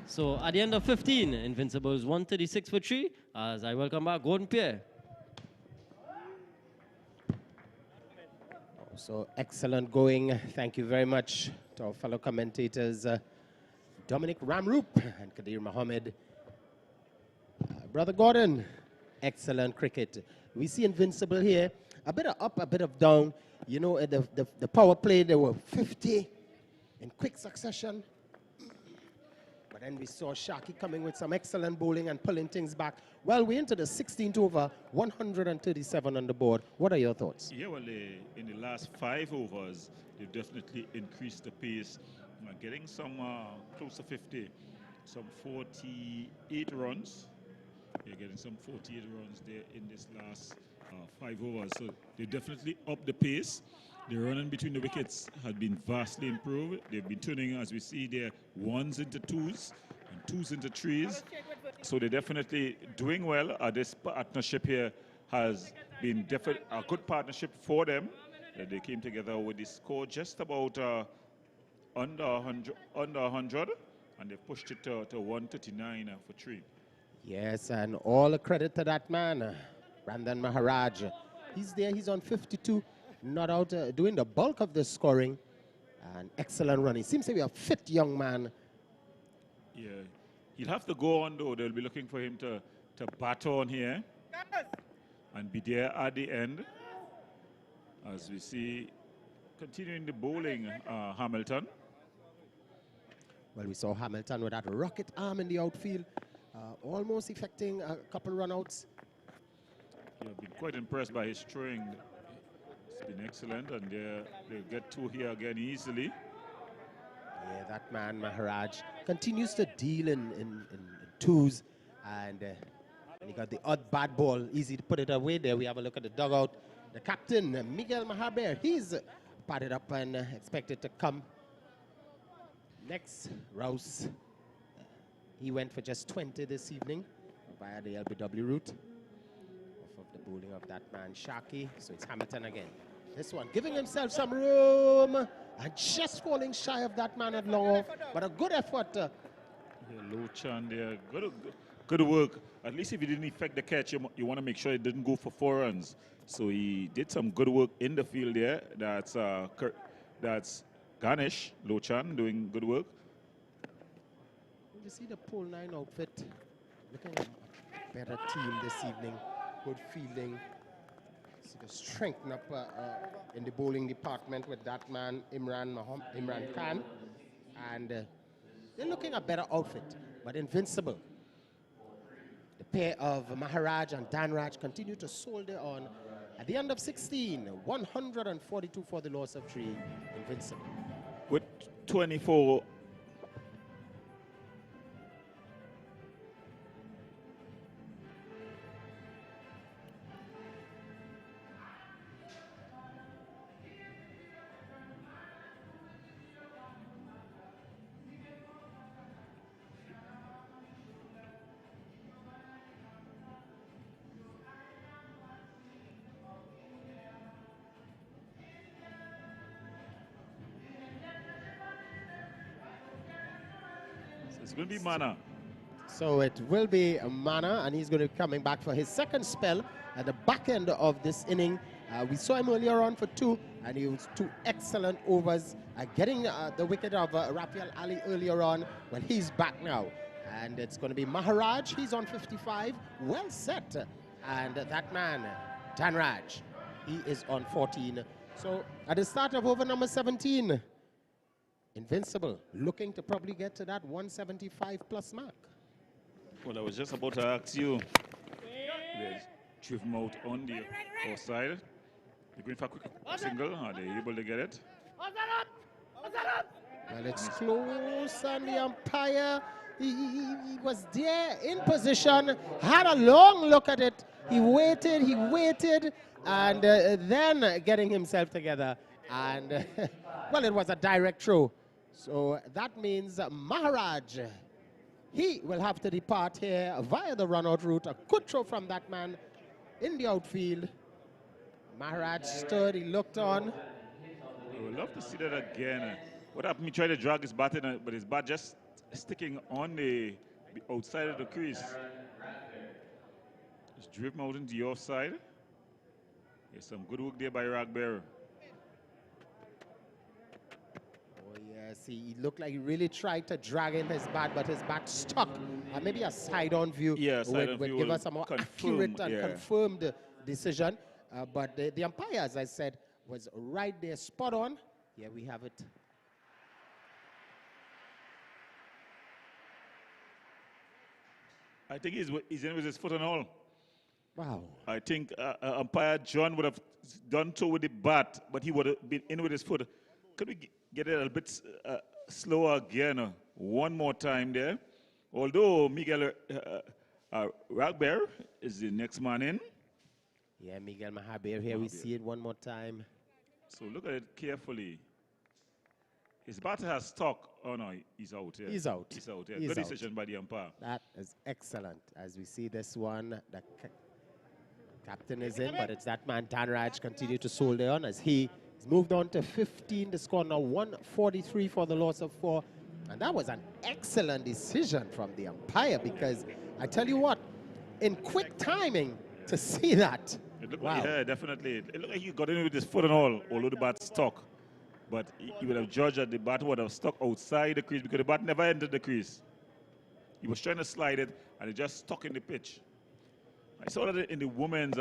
So at the end of 15, Invincible's 136 for 3, as I welcome back Gordon Pierre.
So excellent going. Thank you very much to our fellow commentators, Dominic Ramroop and Kadir Mohammed. Brother Gordon, excellent cricket. We see Invincible here, a bit of up, a bit of down. You know, the power play, there were 50 in quick succession. But then we saw Shaki coming with some excellent bowling and pulling things back. Well, we're into the 16th over, 137 on the board. What are your thoughts?
Yeah, well, in the last 5 overs, they've definitely increased the pace. Getting some close to 50, some 48 runs. They're getting some 48 runs there in this last 5 overs. So they definitely upped the pace. The running between the wickets had been vastly improved. They've been turning, as we see there, 1s into 2s and 2s into 3s. So they're definitely doing well. This partnership here has been a good partnership for them. They came together with the score just about under 100, and they pushed it to 139 for 3.
Yes, and all the credit to that man, Brandon Maharaj. He's there, he's on 52, not out doing the bulk of the scoring. And excellent running. Seems to be a fit young man.
Yeah, he'll have to go on though. They'll be looking for him to bat on here and be there at the end. As we see, continuing the bowling, Hamilton.
Well, we saw Hamilton with that rocket arm in the outfield, almost effecting a couple runouts.
Yeah, I've been quite impressed by his throwing. It's been excellent, and they'll get 2 here again easily.
Yeah, that man, Maharaj, continues to deal in 2s, and he got the odd bad ball, easy to put it away there. We have a look at the dugout. The captain, Miguel Mahaber, he's padded up and expected to come. Next, Rouse. He went for just 20 this evening via the LBW route. Off of the bowling of that man, Shaki. So it's Hamilton again. This one giving himself some room and just falling shy of that man at long off. But a good effort.
Yeah, low chan there. Good work. At least if he didn't effect the catch, you want to make sure it didn't go for 4 runs. So he did some good work in the field there. That's Ganesh Lochan doing good work.
You see the pole 9 outfit. Looking at a better team this evening. Good fielding. See the strengthen up in the bowling department with that man, Imran Khan. And they're looking a better outfit, but Invincible. The pair of Maharaj and Danraj continue to soldier on. At the end of 16, 142 for the loss of 3, Invincible.
With 24. It's going to be Mana.
So it will be Mana, and he's going to be coming back for his second spell at the back end of this inning. We saw him earlier on for 2, and he was 2 excellent overs. Getting the wicket of Rafael Ali earlier on. Well, he's back now. And it's going to be Maharaj. He's on 55. Well set. And that man, Danraj, he is on 14. So at the start of over number 17, Invincible looking to probably get to that 175 plus mark.
Well, I was just about to ask you. There's driven out on the outside. They're going for a quick single. Are they able to get it?
Well, it's close, and the umpire, he was there in position, had a long look at it. He waited, and then getting himself together. And, well, it was a direct throw. So that means Maharaj, he will have to depart here via the run-out route. A good throw from that man in the outfield. Maharaj stood, he looked on.
I would love to see that again. What happened? He tried to drag his bat in, but his bat just sticking on the outside of the crease. Just driven out into the offside. There's some good work there by Ragbearer.
Oh, yes, he looked like he really tried to drag in his bat, but his bat stuck. Maybe a side-on view would give us a more accurate and confirmed decision. But the umpire, as I said, was right there, spot on. Here we have it.
I think he's in with his foot and all.
Wow.
I think umpire John would have done so with the bat, but he would have been in with his foot. Could we get it a little bit slower again? One more time there. Although Miguel Ragbear is the next man in.
Yeah, Miguel Mahabir here. We see it one more time.
So look at it carefully. His bat has stuck. Oh, no, he's out. Yeah.
He's out.
He's out. Yeah.
He's
Good
out.
decision by the umpire.
That is excellent. As we see this one, the captain is in, but it's that man, Danraj, continue to soldier on as he's moved on to 15. The score now 143 for the loss of 4. And that was an excellent decision from the umpire, because I tell you what, in quick timing to see that.
It looked
wow.
like, yeah, definitely. It looked like he got in with his foot and all, although the bat stuck. But he would have judged that the bat would have stuck outside the crease because the bat never entered the crease. He was trying to slide it, and it just stuck in the pitch. I saw that in the women's,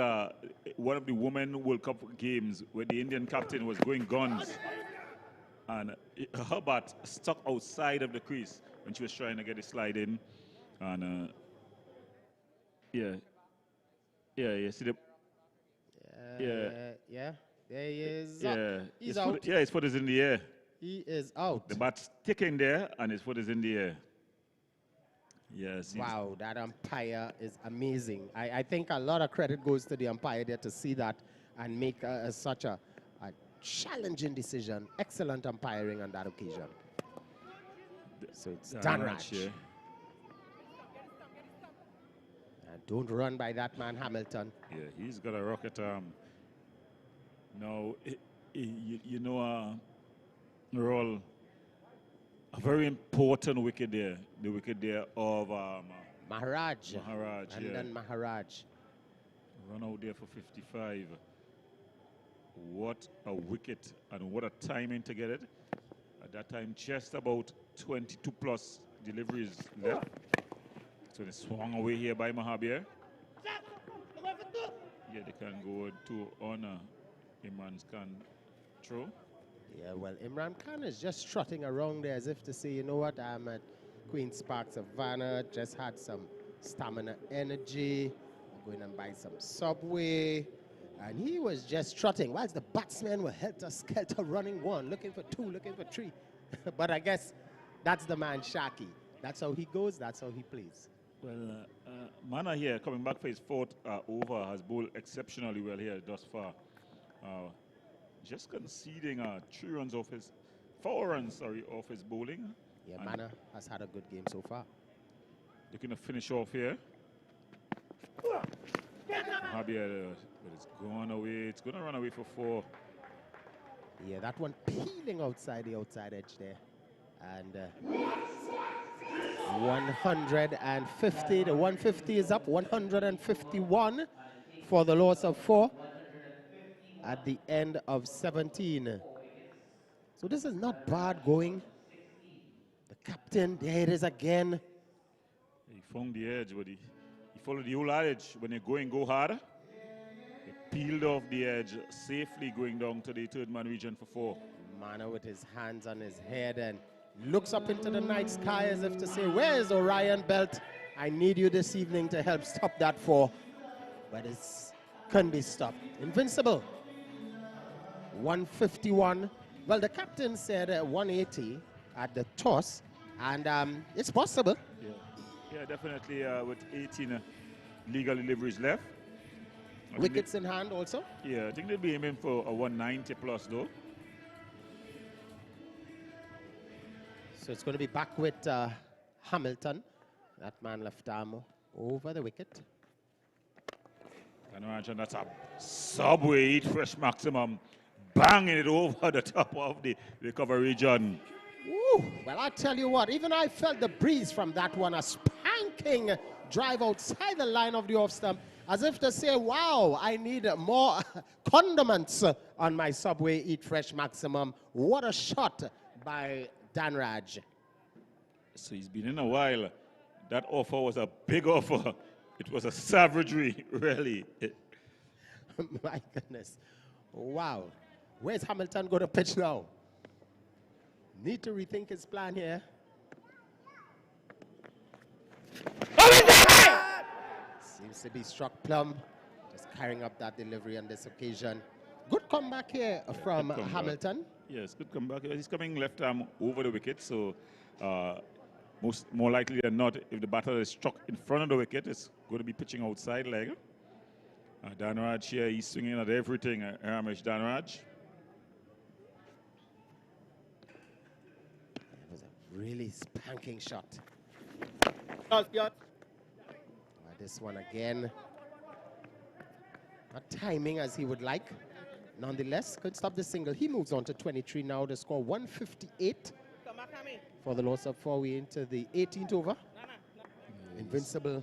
one of the Women World Cup games where the Indian captain was going guns. And her bat stuck outside of the crease when she was trying to get it slide in. And, yeah, see the...
Yeah, there he is.
Yeah,
he's out.
His foot is in the air.
He is out.
The bat's sticking there, and his foot is in the air. Yes.
Wow, that umpire is amazing. I think a lot of credit goes to the umpire there to see that and make such a challenging decision. Excellent umpiring on that occasion. So it's Danraj.
Yeah.
Don't run by that man, Hamilton.
Yeah, he's got a rocket arm. Now, you know, Roll, a very important wicket there. The wicket there of
Maharaj.
Maharaj.
And
Yeah.
then Maharaj.
Run out there for 55. What a wicket and what a timing to get it. At that time, just about 22 plus deliveries left. So they swung away here by Mahabir. Yeah, they can go to honor Imran Khan throw.
Yeah, well, Imran Khan is just trotting around there as if to say, you know what, I'm at Queen's Park Savannah, just had some stamina energy, I'm going and buy some Subway. And he was just trotting, whilst the batsmen were helter-skelter running one, looking for two, looking for three. But I guess that's the man, Shaki. That's how he goes, that's how he plays.
Well, Mana here, coming back for his fourth over, has bowled exceptionally well here thus far. Just conceding 3 runs off his, 4 runs, sorry, off his bowling.
Yeah,
And
Mana has had a good game so far.
looking to finish off here. Javier, but it's gone away. It's going to run away for 4.
Yeah, that one peeling outside the outside edge there. And 150, the 150 is up, 151 for the loss of 4 at the end of 17. So this is not bad going. The captain, there it is again.
He found the edge, but he followed the old adage. When you're going, go hard. He peeled off the edge, safely going down to the third man region for 4.
Mana with his hands on his head and looks up into the night sky as if to say, where's Orion Belt? I need you this evening to help stop that 4. But it couldn't be stopped. Invincible. 151. Well, the captain said 180 at the toss, and it's possible.
Yeah, definitely with 18 legal deliveries left.
Wickets in hand also.
Yeah, I think they'll be aiming for a 190 plus though.
So it's going to be back with Hamilton. That man left arm over the wicket.
Can you imagine that's a Subway Eat Fresh Maximum banging it over the top of the cover region.
Woo. Well, I tell you what, even I felt the breeze from that one, a spanking drive outside the line of the off stump, as if to say, wow, I need more condiments on my Subway Eat Fresh Maximum. What a shot by Danraj.
So he's been in a while. That offer was a big offer. It was a savagery, really.
My goodness. Wow. Where's Hamilton going to pitch now? Need to rethink his plan here. Seems to be struck plumb. Just carrying up that delivery on this occasion. Good comeback here from Hamilton.
Yes, good comeback. He's coming left arm over the wicket, so more likely than not, if the batter is struck in front of the wicket, it's going to be pitching outside leg. Danraj here, he's swinging at everything, Ramesh Danraj.
It was a really spanking shot. This one again. Not timing as he would like. Nonetheless, could stop the single. He moves on to 23 now. The score 158 for the loss of 4. We into the 18th over. Invincible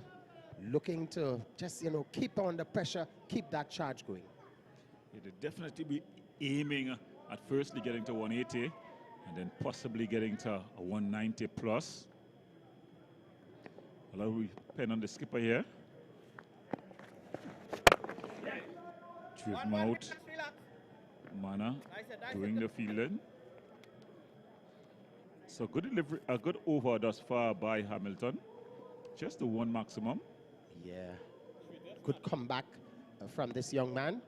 looking to just, keep under pressure, keep that charge going.
They'd definitely be aiming at firstly getting to 180 and then possibly getting to a 190 plus. A lot of pen on the skipper here. Driven out. Mana doing the fielding. So good delivery, a good over thus far by Hamilton. Just the 1 maximum.
Yeah. Good comeback from this young man.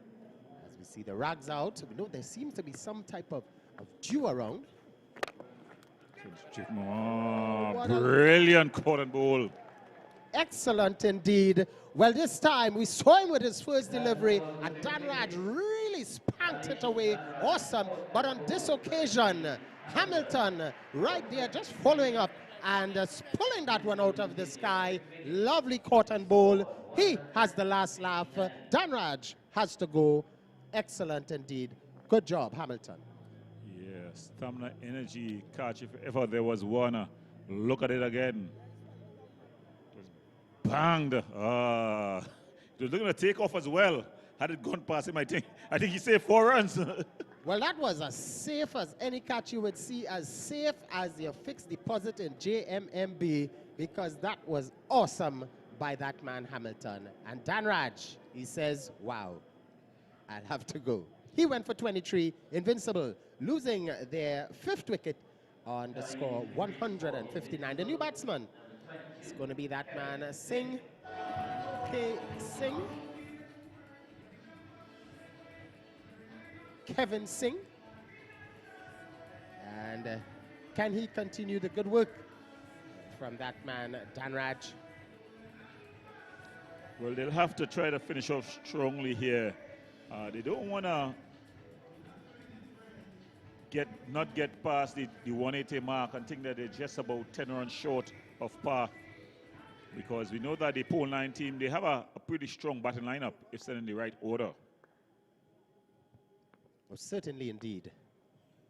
As we see the rags out, we know there seems to be some type of dew around.
Brilliant cotton ball.
Excellent indeed. Well, this time we saw him with his first delivery, and Danraj really spanked it away. Awesome. But on this occasion, Hamilton right there just following up and pulling that one out of the sky. Lovely cotton ball. He has the last laugh. Danraj has to go Excellent indeed. Good job, Hamilton.
Yeah, stamina, energy, catch if ever there was one. Look at it again. Just banged. Ah, it was looking to take off as well. Had it gone past him, I think he saved 4 runs.
Well, that was as safe as any catch you would see, as safe as your fixed deposit in JMMB, because that was awesome by that man Hamilton. And Dan Raj, he says, wow, I'll have to go. He went for 23, Invincible, losing their 5th wicket on the score 159. The new batsman is going to be that man, Singh, K. Singh. Kevin Singh. And can he continue the good work from that man, Dan Raj?
Well, they'll have to try to finish off strongly here. They don't want to not get past the 180 mark and think that they're just about 10 runs short of par. Because we know that the Pole 9 team, they have a pretty strong batting lineup if they're in the right order.
Oh, certainly indeed.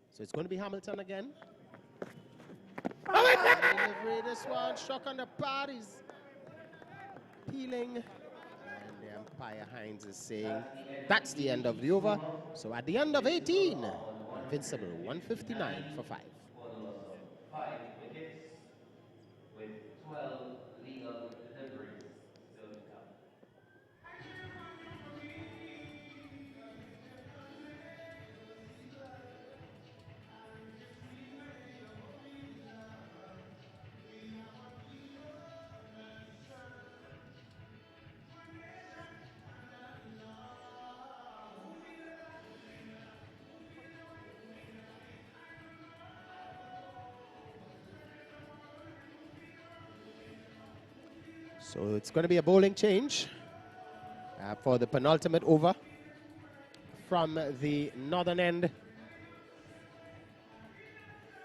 So it's going to be Hamilton again. Delivery, this one, struck on the pad, he's peeling. And the umpire Hines is saying that's the end of the over. So at the end of 18, Invincible 159 for 5.
5 wickets with 12 legal deliveries still to come.
So it's going to be a bowling change for the penultimate over from the northern end.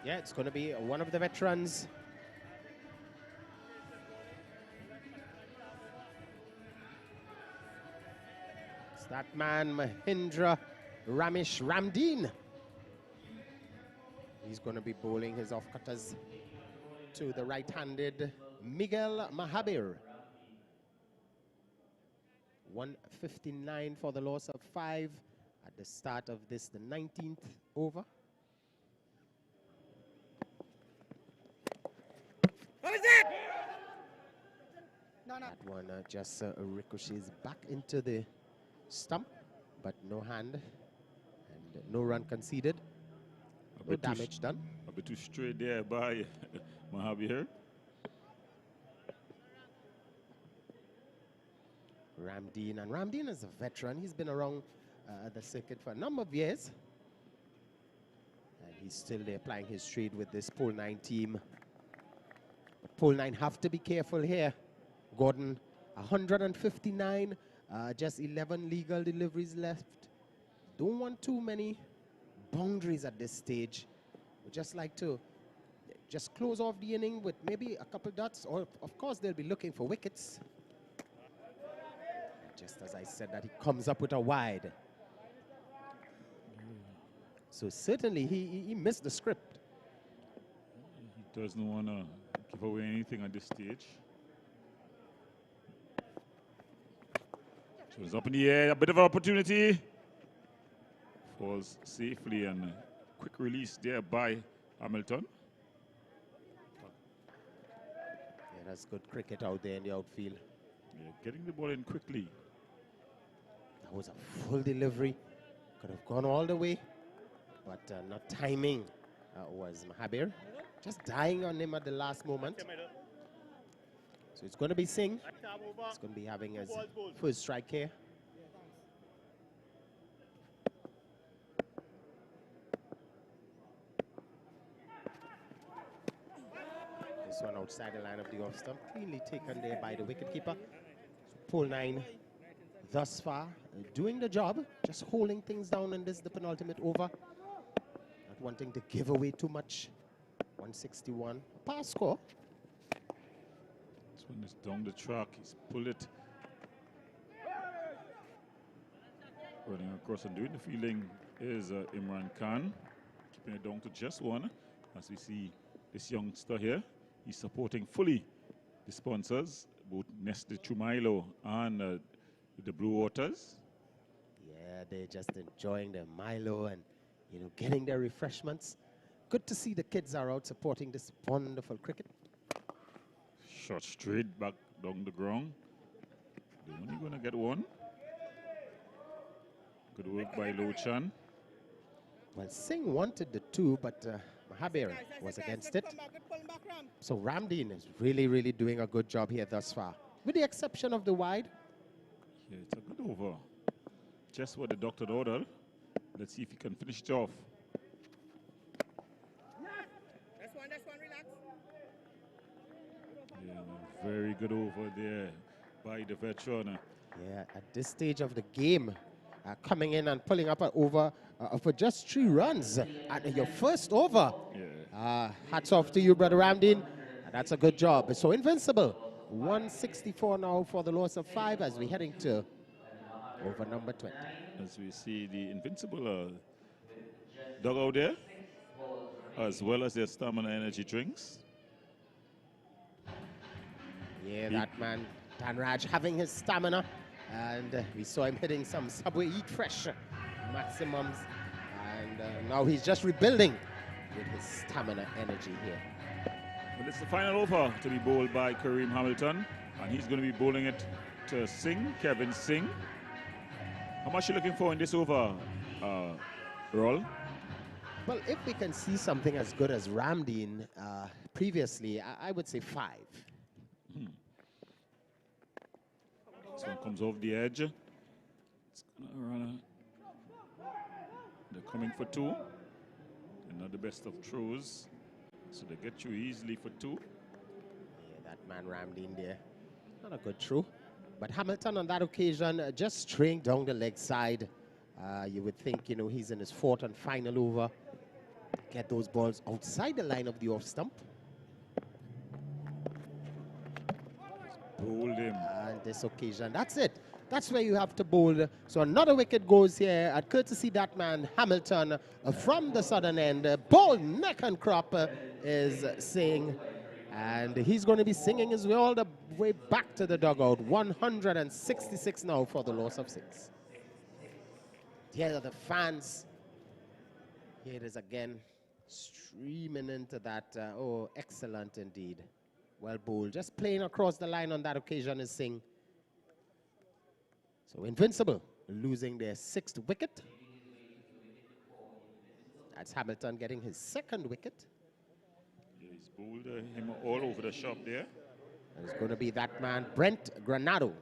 Yeah, it's going to be one of the veterans. It's that man, Mahindra Ramesh Ramdeen. He's going to be bowling his off-cutters to the right-handed Miguel Mahabir. 159 for the loss of 5 at the start of this, the 19th over.
What is it?
That one just ricochets back into the stump, but no hand and no run conceded. No damage done.
A bit too straight there by Mahabir.
Ramdeen, and Ramdeen is a veteran. He's been around the circuit for a number of years. And he's still there plying his trade with this Pole 9 team. But Pole 9 have to be careful here. Gordon, 159, just 11 legal deliveries left. Don't want too many boundaries at this stage. We just like to just close off the inning with maybe a couple dots, or of course they'll be looking for wickets. Just as I said that, he comes up with a wide. So certainly he missed the script.
He doesn't want to give away anything at this stage. So it's up in the air, a bit of an opportunity. Falls safely, and quick release there by Hamilton.
Yeah, that's good cricket out there in the outfield.
Yeah, getting the ball in quickly.
That was a full delivery. Could have gone all the way, but not timing was Mahabir. Just dying on him at the last moment. So it's going to be Singh. He's going to be having his first strike here. This one outside the line of the off stump, cleanly taken there by the wicketkeeper. So Pole 9 thus far doing the job, just holding things down in this, the penultimate over. Not wanting to give away too much. 161, a par score.
This one is down the track, he's pulled it. Running across and doing the fielding is Imran Khan, keeping it down to just one. As we see this youngster here, he's supporting fully the sponsors, both Nestle Chumailo and the Blue Waters.
Yeah, they're just enjoying their Milo and, you know, getting their refreshments. Good to see the kids are out supporting this wonderful cricket.
Shot straight back down the ground. They're only going to get one. Good work by Lochan.
Well, Singh wanted the two, but Mahabir was against it. So Ramdeen is really, really doing a good job here thus far, with the exception of the wide.
Yeah, it's a good over. Just what the doctor ordered. Let's see if he can finish it off.
That's one, relax.
Yeah, very good over there by the veteran.
Yeah, at this stage of the game, coming in and pulling up an over for just 3 runs at your first over.
Yeah.
Hats off to you, Brother Ramdeen. That's a good job. So Invincible, 164 now for the loss of 5 as we're heading to over number 20.
As we see the Invincible dugout there, as well as their stamina energy drinks.
Yeah, that man, Danraj, having his stamina. And we saw him hitting some Subway Eat Fresh maximums. And now he's just rebuilding with his stamina energy here.
Well, it's the final over to be bowled by Kareem Hamilton. And he's going to be bowling it to Singh, Kevin Singh. How much are you looking for in this over, Roll?
Well, if we can see something as good as Ramdeen previously, I would say 5.
This one comes off the edge. It's gonna run. They're coming for 2. They're not the best of throws, so they get you easily for 2.
Yeah, that man Ramdeen there, not a good throw. But Hamilton on that occasion just straying down the leg side. You would think, you know, he's in his 4th and final over. Get those balls outside the line of the off stump.
Bowled him.
And this occasion, that's it. That's where you have to bowl. So another wicket goes here at courtesy that man Hamilton from the southern end. Ball neck and crop is Singh. And he's going to be singing his way all the way back to the dugout. 166 now for the loss of 6. Here are the fans. Here it is again, streaming into that. Oh, excellent indeed. Well bowled. Just playing across the line on that occasion is Singh. So Invincible losing their 6th wicket. That's Hamilton getting his 2nd wicket.
Yeah, he's bowled him all over the shop there.
And it's going to be that man, Brent Granado.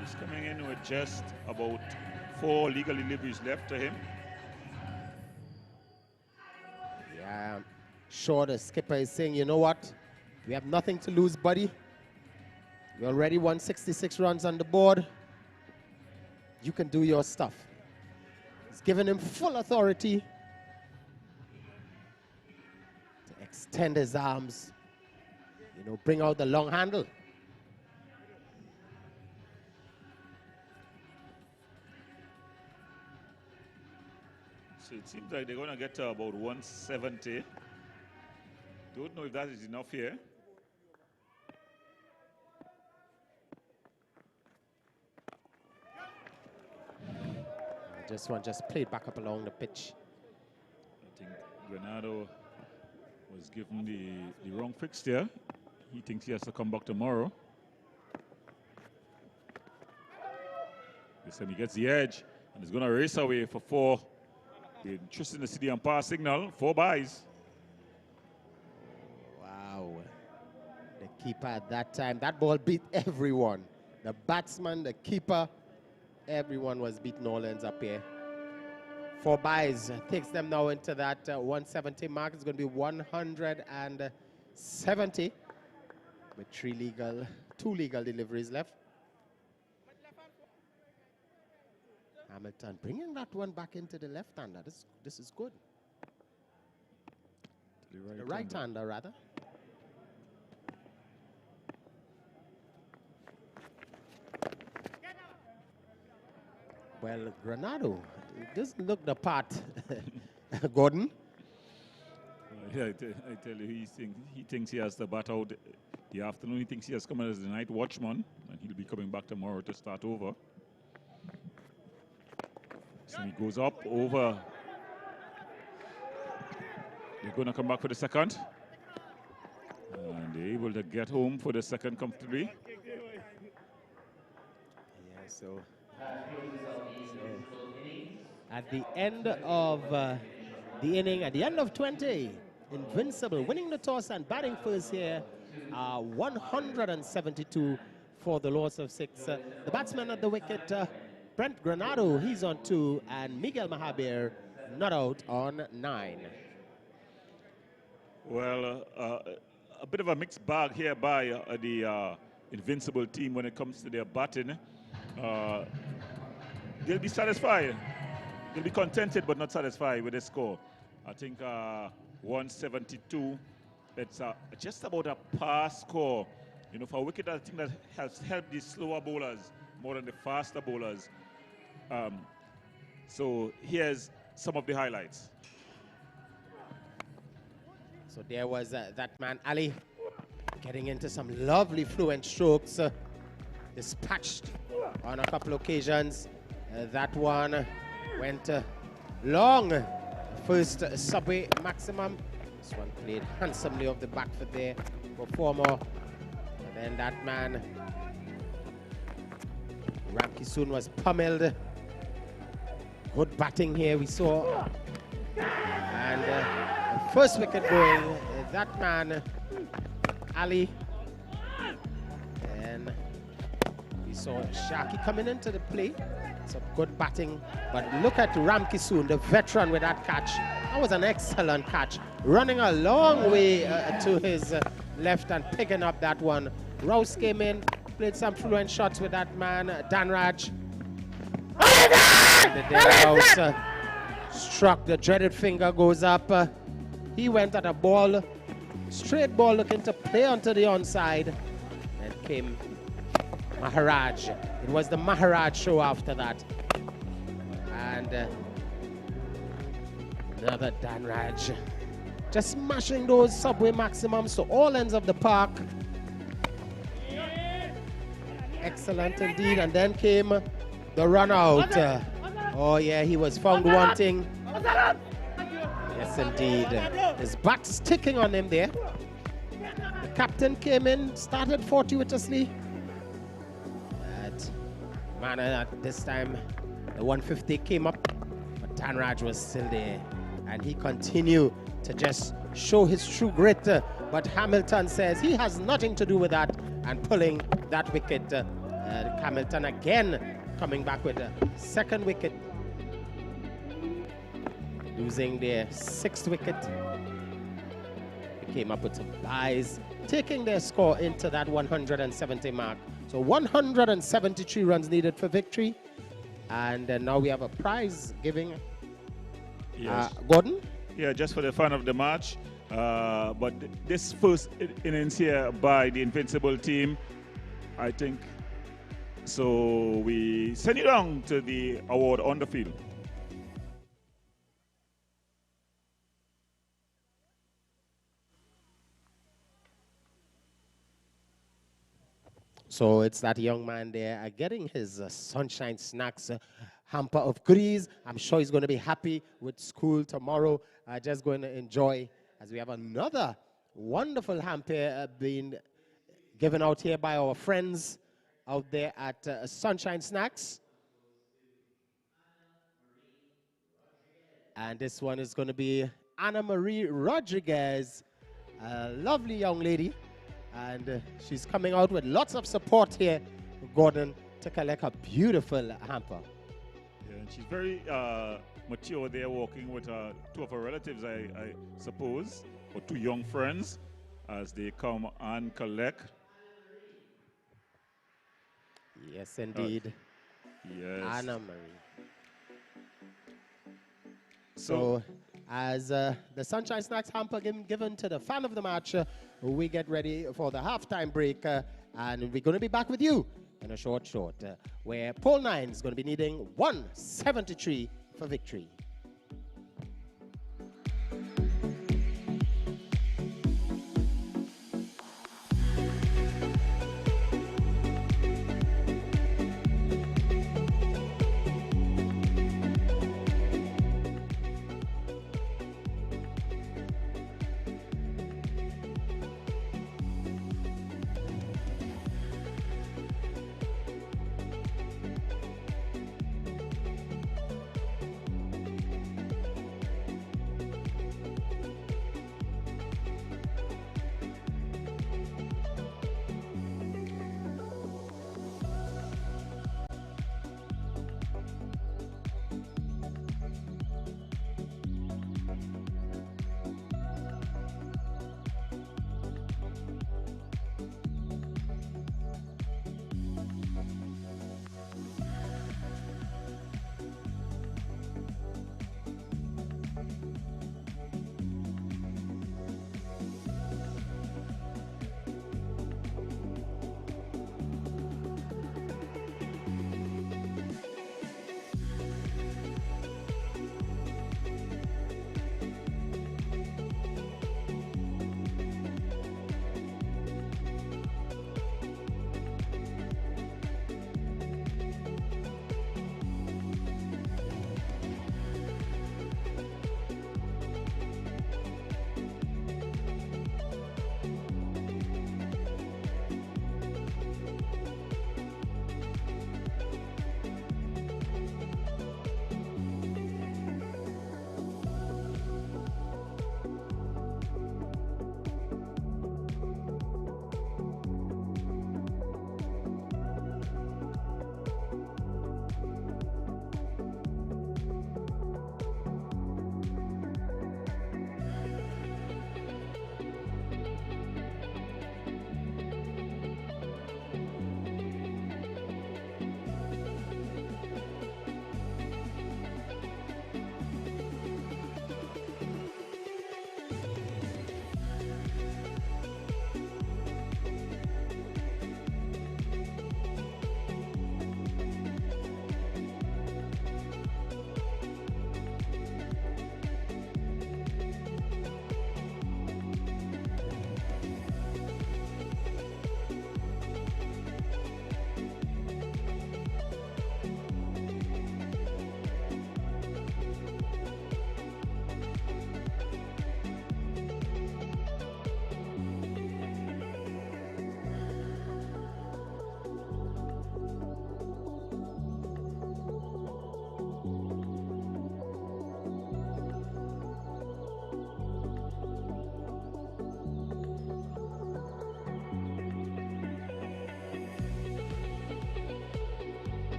He's coming in with just about 4 legal deliveries left to him.
Yeah, I'm sure the skipper is saying, you know what? We have nothing to lose, buddy. We already won 66 runs on the board. You can do your stuff. He's given him full authority to extend his arms, you know, bring out the long handle.
So it seems like they're going to get to about 170. Don't know if that is enough here.
This one just played back up along the pitch.
I think Granado was given the wrong fix there. He thinks he has to come back tomorrow. This time he gets the edge and he's going to race away for 4. The interest in the city umpire signal, 4 byes.
Wow. The keeper at that time, that ball beat everyone. The batsman, the keeper, everyone was beating all ends up here. 4 byes takes them now into that 170 mark. It's going to be 170 with 2 legal deliveries left. Hamilton bringing that one back into the left-hander. This is good.
The
right-hander, rather. Well, Granado doesn't look the part, Gordon.
Yeah, I tell you, he thinks he has the bat out the afternoon. He thinks he has come as the night watchman, and he'll be coming back tomorrow to start over. So he goes up, over. They're going to come back for the second. And they're able to get home for the second comfortably.
Yeah, so at the end of the inning, at the end of 20, Invincible winning the toss and batting first here, 172 for the loss of 6. The batsman at the wicket, Brent Granado, he's on 2, and Miguel Mahabir not out on 9.
Well, a bit of a mixed bag here by the Invincible team when it comes to their batting. They'll be satisfied. They'll be contented but not satisfied with the score. I think 172, it's just about a pass score. You know, for a wicket, I think that has helped the slower bowlers more than the faster bowlers. So here's some of the highlights.
So there was that man, Ali, getting into some lovely fluent strokes. Dispatched on a couple occasions. That one went long. First subway maximum. This one played handsomely off the back foot there for Former. And then that man, Ramki soon was pummeled. Good batting here we saw. And the first wicket going, that man, Ali. And we saw Shaki coming into the play. Some good batting. But look at Ram Kisoon, the veteran with that catch. That was an excellent catch. Running a long way to his left and picking up that one. Rouse came in, played some fluent shots with that man, Danraj. And the Rouse struck, the dreaded finger goes up. He went at a ball, straight ball looking to play onto the onside. And came Maharaj. It was the Maharaj show after that. And another Danraj. Just smashing those subway maximums to all ends of the park. Excellent indeed. And then came the run out. Oh yeah, he was found wanting. Yes indeed. His back sticking on him there. The captain came in, started fortuitously. Man, at this time, the 150 came up, but Danraj was still there. And he continued to just show his true grit. But Hamilton says he has nothing to do with that and pulling that wicket. Hamilton again coming back with a second wicket. Losing their 6th wicket. They came up with some buys, taking their score into that 170 mark. So 173 runs needed for victory. And now we have a prize giving.
Yes.
Gordon?
Yeah, just for the fun of the match. But this first innings here by the Invincible team, I think, so we send you down to the award on the field.
So it's that young man there getting his Sunshine Snacks hamper of goodies. I'm sure he's going to be happy with school tomorrow. Just going to enjoy as we have another wonderful hamper being given out here by our friends out there at Sunshine Snacks. And this one is going to be Anna Marie Rodriguez, a lovely young lady. And she's coming out with lots of support here, Gordon, to collect a beautiful hamper.
Yeah, and she's very mature there, walking with two of her relatives, I suppose, or two young friends, as they come and collect.
Yes, indeed.
Yes.
Anna Marie. So as the Sunshine Snacks hamper given to the fan of the match, we get ready for the halftime break, and we're going to be back with you in a short, where pole 9 is going to be needing 173 for victory.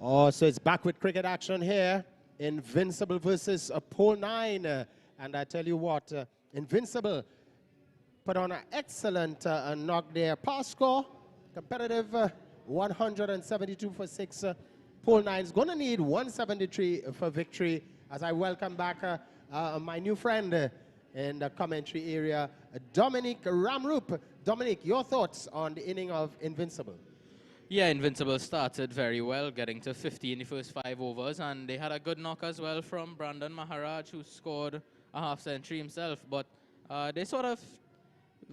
Oh, so it's back with cricket action here. Invincible versus pole 9. And I tell you what, Invincible put on an excellent knock there. Pass score, competitive 172 for 6. Pole 9 is going to need 173 for victory. As I welcome back my new friend, in the commentary area, Dominic Ramroop. Dominic, your thoughts on the inning of Invincible?
Yeah, Invincible started very well, getting to 50 in the first 5 overs, and they had a good knock as well from Brandon Maharaj, who scored a half-century himself. But they sort of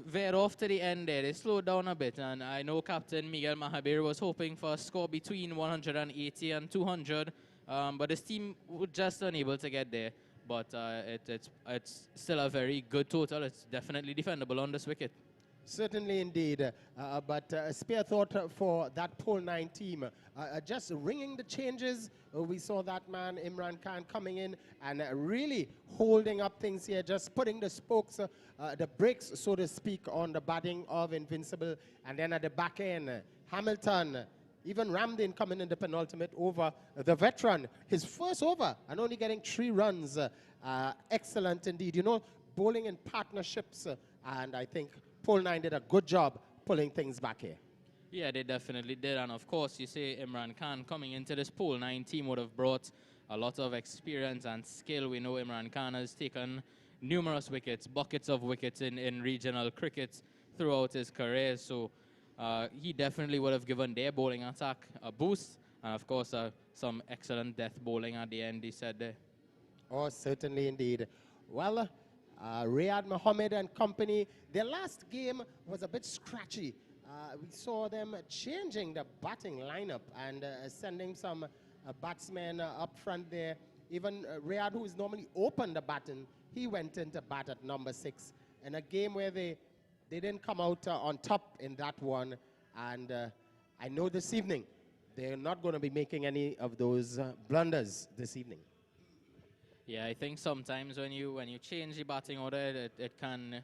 veered off to the end there. They slowed down a bit, and I know Captain Miguel Mahabir was hoping for a score between 180 and 200, but his team was just unable to get there. But it's still a very good total. It's definitely defendable on this wicket.
Certainly indeed, but a spare thought for that pole 9 team. Just ringing the changes, we saw that man Imran Khan coming in and really holding up things here, just putting the spokes, the brakes, so to speak, on the batting of Invincible. And then at the back end, Hamilton, even Ramdin coming in the penultimate over, the veteran, his first over and only getting 3 runs. Excellent indeed. You know, bowling in partnerships, and I think Pole 9 did a good job pulling things back here.
Yeah, they definitely did. And of course, you say Imran Khan coming into this Pole 9 team would have brought a lot of experience and skill. We know Imran Khan has taken numerous wickets, buckets of wickets in regional cricket throughout his career. So he definitely would have given their bowling attack a boost. And of course, some excellent death bowling at the end, he said there.
Oh, certainly indeed. Well, Riyad Mohammed and company, their last game was a bit scratchy. We saw them changing the batting lineup and sending some batsmen up front there. Even Riyad, who is normally open the baton, he went into bat at number 6. In a game where they didn't come out on top in that one. And I know this evening, they're not going to be making any of those blunders this evening.
Yeah, I think sometimes when you change the batting order, it can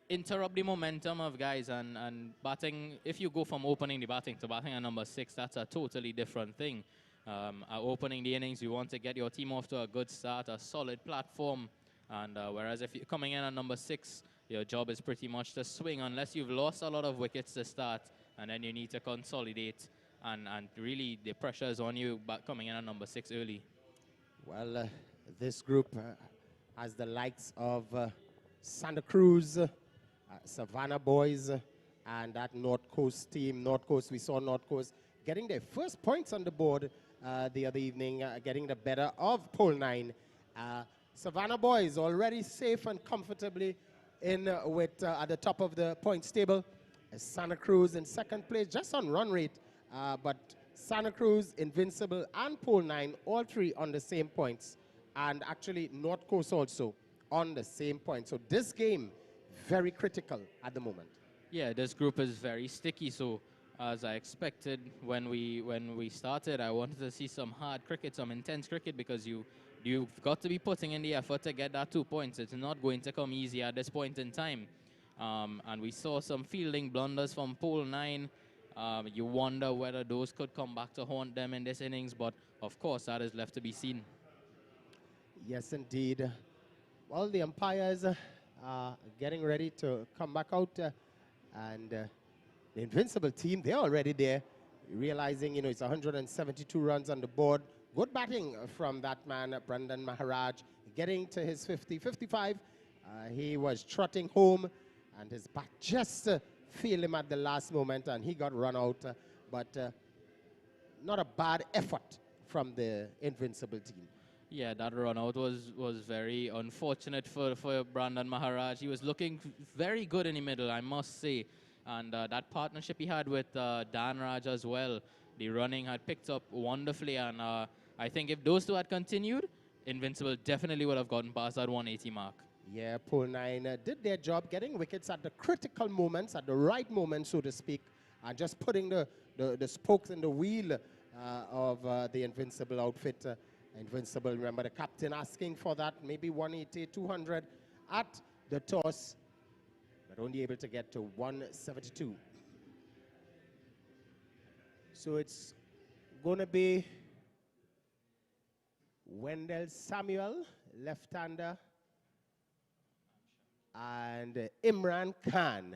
interrupt the momentum of guys, and batting, if you go from opening the batting to batting at number 6, that's a totally different thing. Opening the innings, you want to get your team off to a good start, a solid platform, and whereas if you're coming in at number 6, your job is pretty much to swing unless you've lost a lot of wickets to start, and then you need to consolidate, and really the pressure is on you coming in at number 6 early.
Well, this group has the likes of Santa Cruz, Savannah Boys, and that North Coast team. North Coast, we saw North Coast getting their first points on the board the other evening, getting the better of Pole 9. Savannah Boys already safe and comfortably in with at the top of the points table. Santa Cruz in second place, just on run rate, but Santa Cruz, Invincible, and Pole 9, all 3 on the same points. And actually, North Coast also on the same point. So this game, very critical at the moment.
Yeah, this group is very sticky. So as I expected when we started, I wanted to see some hard cricket, some intense cricket, because you've got to be putting in the effort to get that 2 points. It's not going to come easy at this point in time. And we saw some fielding blunders from Pole 9. You wonder whether those could come back to haunt them in this innings, but of course that is left to be seen.
Yes, indeed. Well, the umpires are getting ready to come back out, and the Invincible team, they're already there, realizing, you know, it's 172 runs on the board. Good batting from that man, Brandon Maharaj, getting to his 55. He was trotting home, and his bat just failed him at the last moment, and he got run out. But not a bad effort from the Invincible team.
Yeah, that run out was very unfortunate for Brandon Maharaj. He was looking very good in the middle, I must say. And that partnership he had with Dan Raj as well, the running had picked up wonderfully. And I think if those 2 had continued, Invincible definitely would have gotten past that 180 mark.
Yeah, Pole 9 did their job, getting wickets at the critical moments, at the right moment, so to speak, and just putting the spokes in the wheel of the Invincible outfit. Invincible, remember the captain asking for that, maybe 180, 200 at the toss, but only able to get to 172. So it's going to be Wendell Samuel, left-hander, and Imran Khan.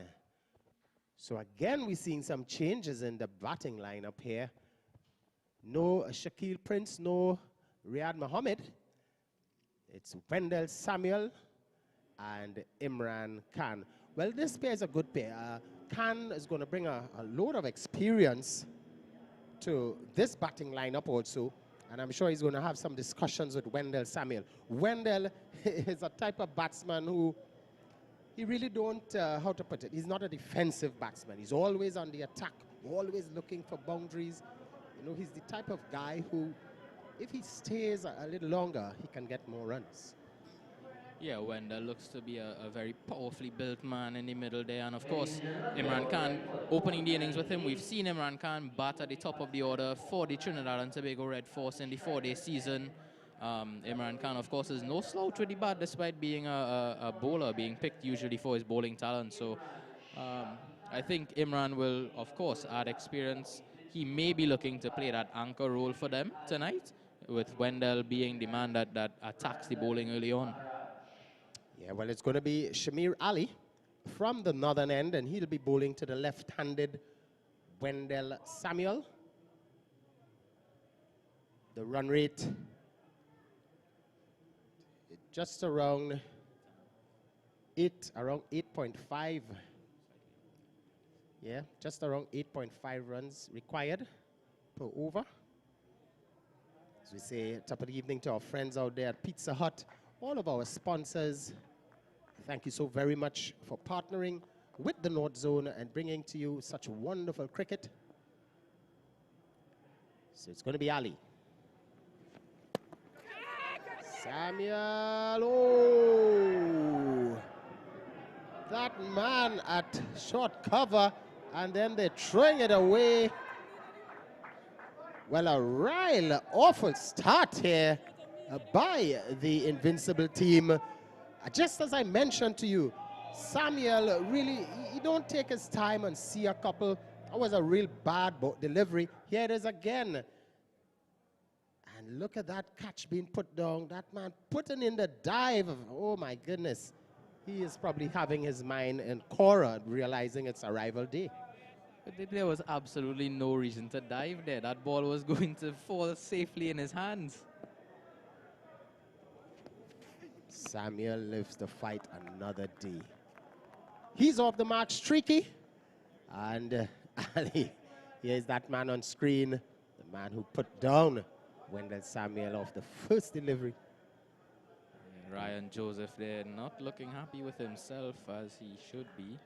So again, we're seeing some changes in the batting lineup here. No Shaquille Prince, no Riyad Mohammed. It's Wendell Samuel and Imran Khan. Well, this pair is a good pair. Khan is going to bring a load of experience to this batting lineup also, and I'm sure he's going to have some discussions with Wendell Samuel. Wendell is a type of batsman who he really don't, how to put it, he's not a defensive batsman. He's always on the attack, always looking for boundaries. You know, he's the type of guy who, if he stays a little longer, he can get more runs.
Yeah, Wendell looks to be a very powerfully built man in the middle there. And of course, Imran Khan opening the innings with him. We've seen Imran Khan bat at the top of the order for the Trinidad and Tobago Red Force in the 4-day season. Imran Khan, of course, is no slouch with the bat despite being a bowler, being picked usually for his bowling talent. So I think Imran will, of course, add experience. He may be looking to play that anchor role for them tonight, with Wendell being the man that attacks the bowling early on.
Yeah, well, it's going to be Shamir Ali from the northern end, and he'll be bowling to the left-handed Wendell Samuel. The run rate just around 8.5. Yeah, just around 8.5 runs required per over. As we say, top of the evening to our friends out there at Pizza Hut, all of our sponsors. Thank you so very much for partnering with the North Zone and bringing to you such wonderful cricket. So it's going to be Ali. Samuel, oh! That man at short cover, and then they're throwing it away. Well, a real awful start here by the Invincible team. Just as I mentioned to you, Samuel really, he don't take his time and see a couple. That was a real bad delivery. Here it is again. And look at that catch being put down. That man putting in the dive. Oh, my goodness. He is probably having his mind in Cora, realizing it's arrival day.
But there was absolutely no reason to dive there. That ball was going to fall safely in his hands.
Samuel lives to fight another day. He's off the mark, streaky. And Ali, here's that man on screen, the man who put down Wendell Samuel off the first delivery.
Ryan Joseph there not looking happy with himself as he should be.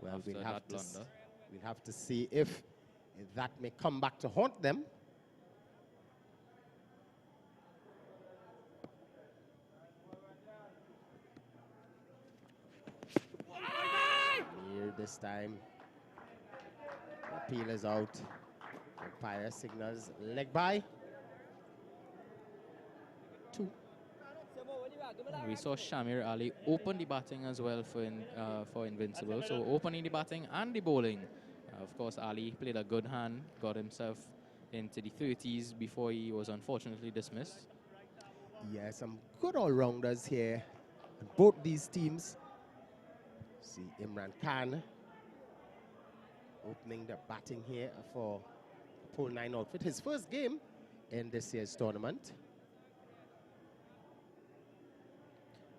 Well, we'll have to see if that may come back to haunt them. Here this time. Appeal is out. Umpire signals leg by. 2.
We saw Shamir Ali open the batting as well for Invincible. So opening the batting and the bowling. Of course, Ali played a good hand, got himself into the 30s before he was unfortunately dismissed.
Yeah, some good all-rounders here on both these teams. See Imran Khan opening the batting here for Pole 9 outfit. His first game in this year's tournament.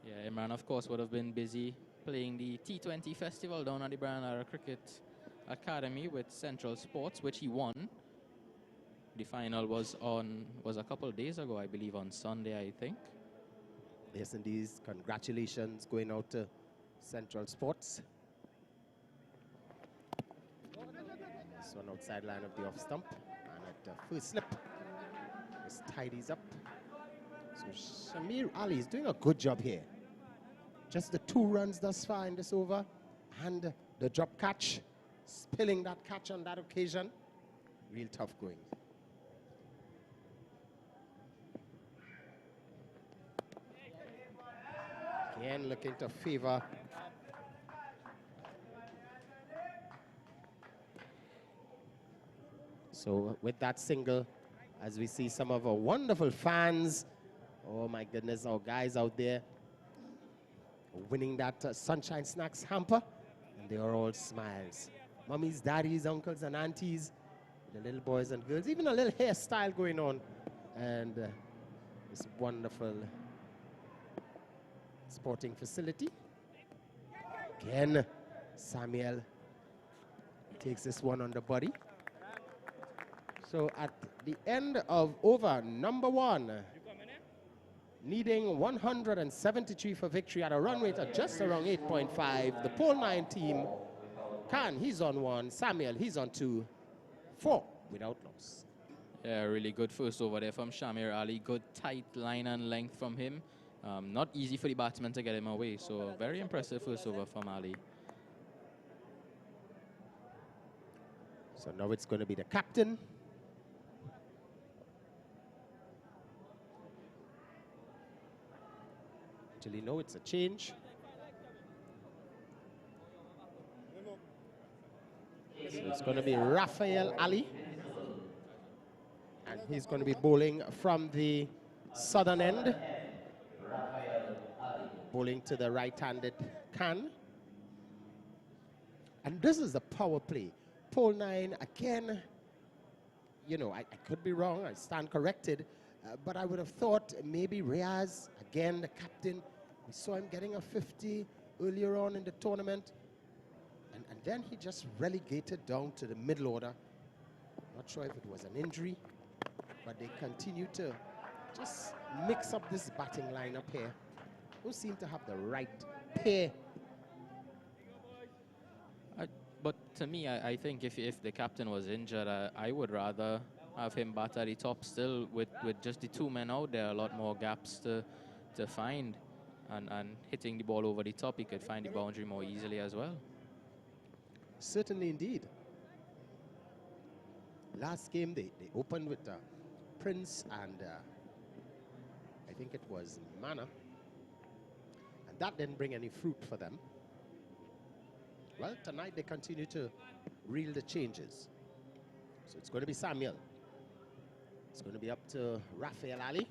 Yeah, Imran, of course, would have been busy playing the T20 festival down at the Brian Lara Cricket Academy with Central Sports, which he won. The final was a couple of days ago, I believe, on Sunday, I think.
Yes, indeed. Congratulations going out to Central Sports. This one outside line of the off stump. And at the first slip, just tidies up. So Shamir Ali is doing a good job here. Just the 2 runs thus far in this over. And the drop catch, spilling that catch on that occasion. Real tough going. Again, looking to favor so with that single, as we see some of our wonderful fans, oh my goodness, our guys out there winning that Sunshine Snacks hamper, and they are all smiles. Mummies, daddies, uncles, and aunties, the little boys and girls, even a little hairstyle going on, and this wonderful sporting facility. Again, Samuel takes this one on the body. So at the end of over number 1, needing 173 for victory at a run rate of just around 8.5, the pole 9 team, Khan, he's on 1, Samuel, he's on 2, 4 without loss.
Yeah, really good first over there from Shamir Ali. Good tight line and length from him. Not easy for the batsman to get him away, so very impressive first over from Ali.
So now it's going to be the captain. Actually, no, it's a change. So it's going to be Rafael Ali. And he's going to be bowling from the southern end. Bowling to the right-handed Khan. And this is the power play. Pole 9, again, you know, I could be wrong, I stand corrected, but I would have thought maybe Riaz, again, the captain, we saw him getting a 50 earlier on in the tournament, and then he just relegated down to the middle order. Not sure if it was an injury, but they continue to just mix up this batting lineup here. Who seem to have the right pair.
But to me, I think if the captain was injured, I would rather have him bat at the top still. With just the 2 men out there, a lot more gaps to find. And hitting the ball over the top, he could find the boundary more easily as well.
Certainly indeed. Last game, they opened with Prince and I think it was Mana. And that didn't bring any fruit for them. Well, tonight they continue to reel the changes. So it's going to be Samuel. It's going to be up to Rafael Ali.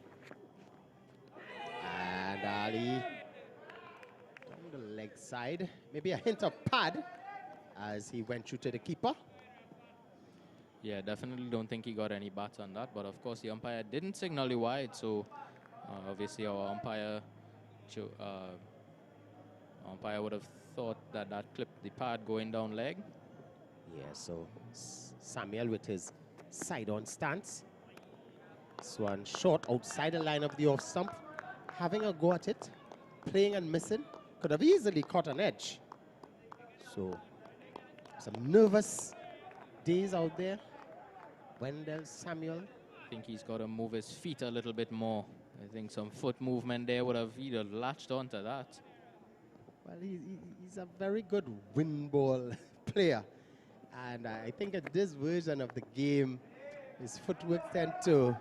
And Ali on the leg side. Maybe a hint of pad as he went through to the keeper.
Yeah, definitely don't think he got any bats on that. But of course, the umpire didn't signal the wide. So obviously our umpire would have thought that clipped the pad going down leg.
Yeah, so Samuel with his side-on stance. This one short outside the line of the off stump. Having a go at it, playing and missing. Could have easily caught an edge. So, some nervous days out there. Wendell Samuel.
I think he's got to move his feet a little bit more. I think some foot movement there would have either latched onto that.
Well, he's a very good wind ball player. And I think at this version of the game, his footwork tend to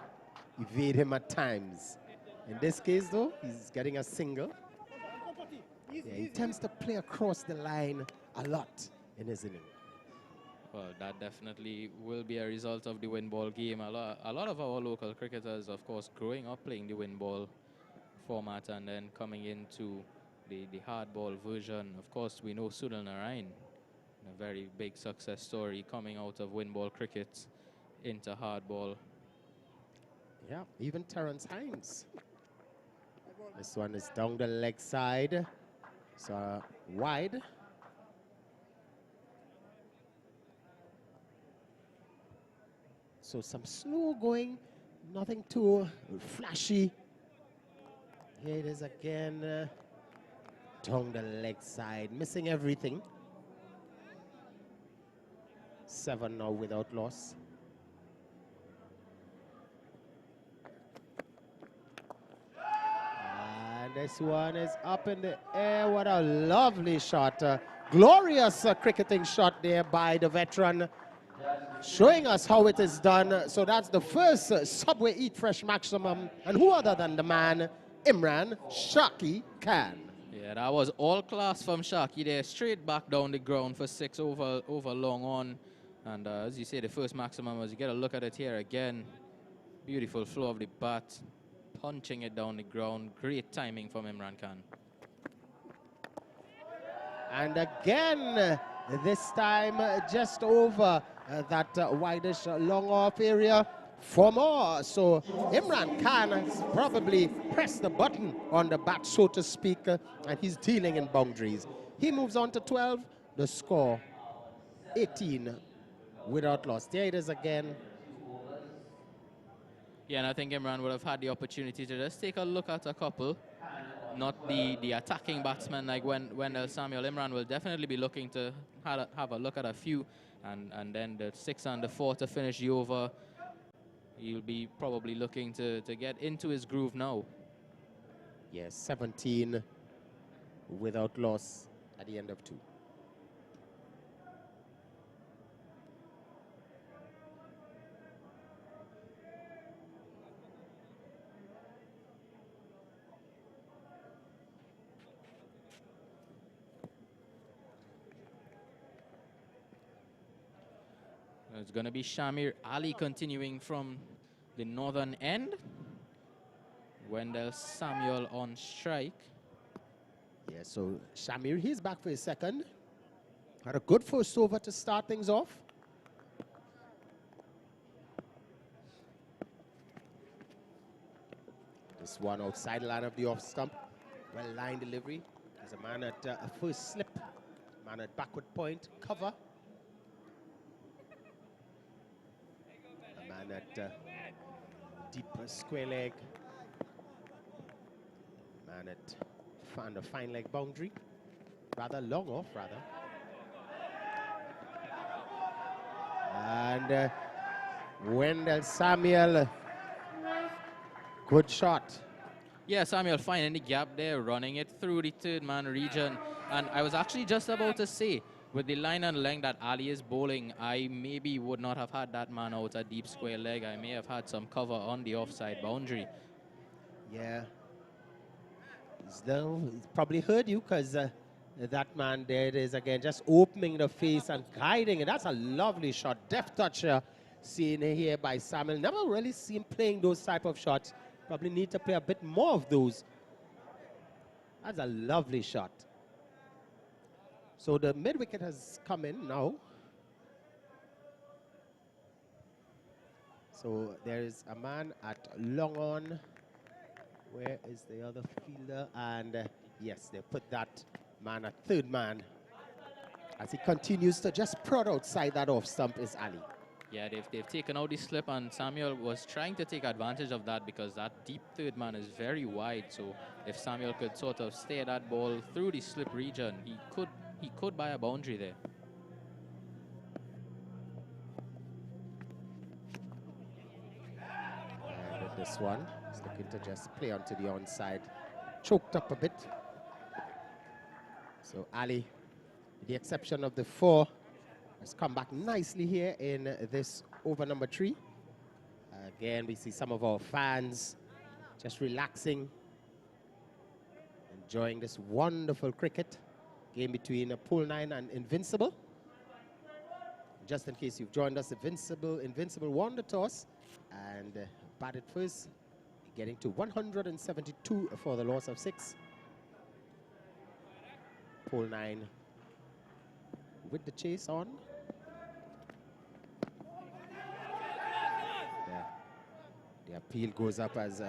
evade him at times. In this case, though, he's getting a single. Yeah, he tends to play across the line a lot in his inning.
Well, that definitely will be a result of the wind ball game. A lot of our local cricketers, of course, growing up playing the wind ball format and then coming into the hardball version. Of course, we know Sunil Narayan, a very big success story coming out of wind ball cricket into hardball.
Yeah, even Terence Hines. This one is down the leg side. So wide. So some slow going, nothing too flashy. Here it is again. Down the leg side, missing everything. 7 now without loss. And this one is up in the air. What a lovely shot. Glorious cricketing shot there by the veteran. Showing us how it is done. So that's the first Subway Eat Fresh Maximum. And who other than the man, Imran Shaki Khan.
Yeah, that was all class from Shaki there. Straight back down the ground for 6 over long on. And as you say, the first maximum, as you get a look at it here again. Beautiful flow of the bat. Punching it down the ground. Great timing from Imran Khan.
And again, this time just over that wideish long off area. 4 more. So Imran Khan has probably pressed the button on the bat, so to speak, and he's dealing in boundaries. He moves on to 12. The score, 18 without loss. There it is again.
Yeah, and I think Imran would have had the opportunity to just take a look at a couple, not the attacking batsman like Wendell Samuel. Imran will definitely be looking to have a look at a few, and then the 6 and the 4 to finish the over. He'll be probably looking to get into his groove now.
Yes, 17 without loss at the end of 2.
It's going to be Shamir Ali continuing from the northern end. Wendell Samuel on strike.
Yeah, so Shamir, he's back for his second. Had a good first over to start things off. This one outside the line of the off stump. Well line delivery. There's a man at a first slip. Man at backward point. Cover. A man at deep square leg. Man at on the fine leg boundary. Rather long off, rather. And Wendell Samuel, good shot.
Yeah, Samuel finding the gap there, running it through the third man region. And I was actually just about to say, with the line and length that Ali is bowling, I maybe would not have had that man out a deep square leg. I may have had some cover on the offside boundary.
Yeah. He's probably heard you because that man there it is again, just opening the face and guiding it. That's a lovely shot. Deft touch seen here by Samuel. Never really seen playing those type of shots. Probably need to play a bit more of those. That's a lovely shot. So the mid wicket has come in now. So there is a man at long on. Where is the other fielder? And yes, they put that man at third man. As he continues to just prod outside that off stump is Ali.
Yeah, they've taken out the slip, and Samuel was trying to take advantage of that because that deep third man is very wide. So if Samuel could sort of steer that ball through the slip region, he could buy a boundary there.
And with this one, he's looking to just play onto the onside. Choked up a bit. So Ali, with the exception of the 4, has come back nicely here in this over number 3. Again, we see some of our fans just relaxing, enjoying this wonderful cricket game between Pool 9 and Invincible. Just in case you've joined us, Invincible won the toss and batted first, getting to 172 for the loss of 6. Pool 9 with the chase on. The appeal goes up as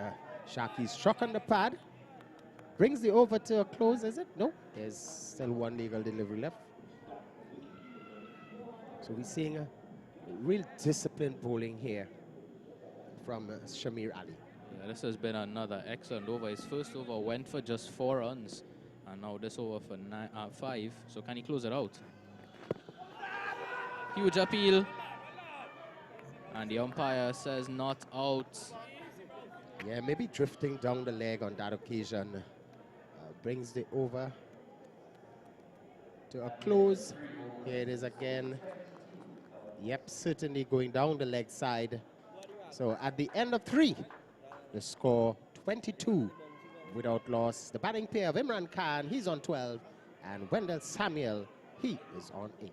Sharky struck on the pad. Brings the over to a close, is it? No, there's still one legal delivery left. So we're seeing a real disciplined bowling here from Shamir Ali.
Yeah, this has been another excellent over. His first over went for just 4 runs, and now this over for 5. So can he close it out? Huge appeal. And the umpire says not out.
Yeah, maybe drifting down the leg on that occasion. Brings the over to a close. Here it is again. Yep, certainly going down the leg side. So at the end of 3, the score 22 without loss. The batting pair of Imran Khan, he's on 12. And Wendell Samuel, he is on 8.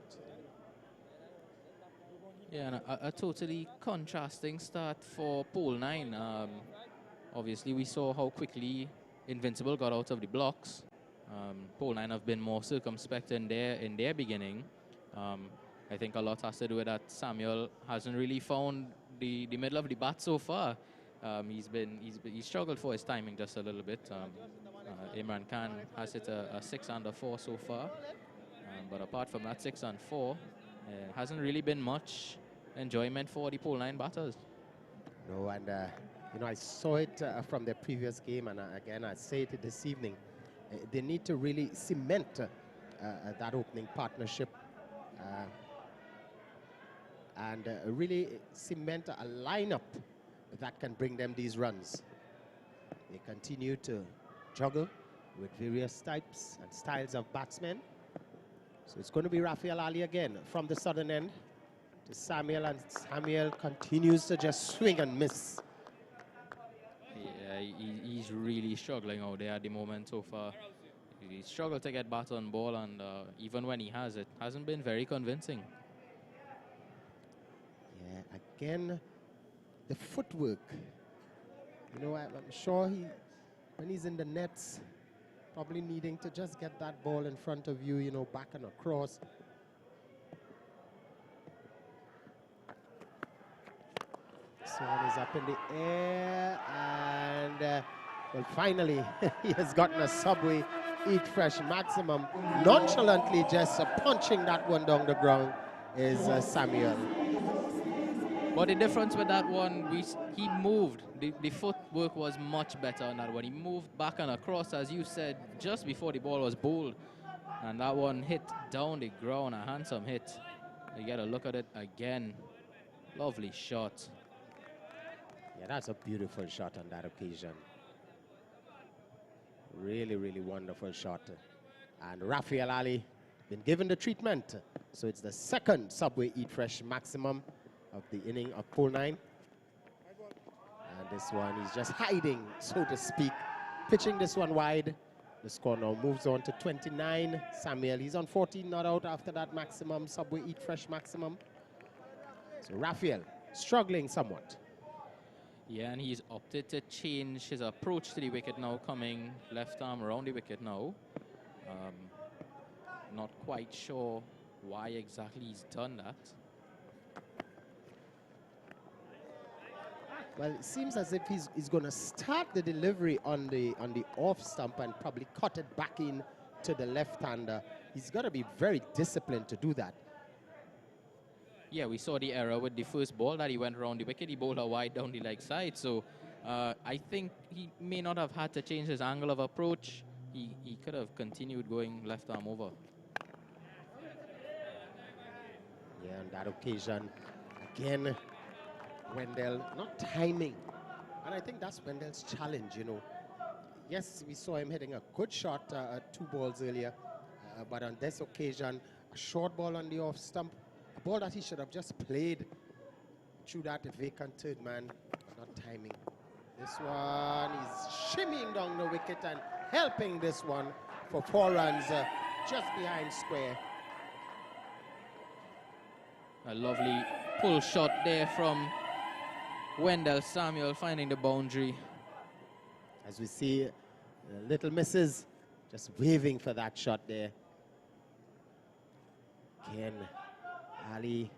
Yeah, and a totally contrasting start for Pool 9. Obviously, we saw how quickly Invincible got out of the blocks. Pool 9 have been more circumspect in their beginning. I think a lot has to do with that Samuel hasn't really found the middle of the bat so far. He's struggled for his timing just a little bit. Imran Khan has hit a 6 under 4 so far, but apart from that 6 and 4, hasn't really been much enjoyment for the pole 9 batters.
No, and you know, I saw it from their previous game, and again I say it this evening. They need to really cement that opening partnership and really cement a lineup that can bring them these runs. They continue to juggle with various types and styles of batsmen. So it's going to be Rafael Ali again from the southern end to Samuel, and Samuel continues to just swing and miss.
Yeah, he's really struggling out there at the moment so far. He struggled to get bat on ball, and even when he has it, hasn't been very convincing.
Yeah, again, the footwork. You know, I'm sure when he's in the nets, probably needing to just get that ball in front of you, you know, back and across. This one is up in the air, and well, finally, he has gotten a Subway Eat Fresh maximum. Nonchalantly just punching that one down the ground is Samuel.
But the difference with that one, he moved. The footwork was much better on that one. He moved back and across, as you said, just before the ball was bowled. And that one hit down the ground, a handsome hit. You got to look at it again. Lovely shot.
Yeah, that's a beautiful shot on that occasion. Really, really wonderful shot. And Rafael Ali been given the treatment. So it's the second Subway Eat Fresh maximum of the inning of pole 9. And this one, he's just hiding, so to speak. Pitching this one wide. The score now moves on to 29. Samuel, he's on 14 not out after that maximum, Subway Eat Fresh maximum. So Rafael struggling somewhat.
Yeah, and he's opted to change his approach to the wicket now, coming left arm around the wicket now. Not quite sure why exactly he's done that.
Well, it seems as if he's going to start the delivery on the off stump and probably cut it back in to the left-hander. He's got to be very disciplined to do that.
Yeah, we saw the error with the first ball that he went around the wicket. He bowled her wide down the leg side. So I think he may not have had to change his angle of approach. He could have continued going left arm over.
Yeah, on that occasion, again, Wendell not timing. And I think that's Wendell's challenge, you know. Yes, we saw him hitting a good shot 2 balls earlier. But on this occasion, a short ball on the off stump. A ball that he should have just played through that vacant third man. Not timing. This one is shimmying down the wicket and helping this one for 4 runs just behind square.
A lovely pull shot there from Wendell Samuel, finding the boundary.
As we see, little misses just waving for that shot there. Again, Ali.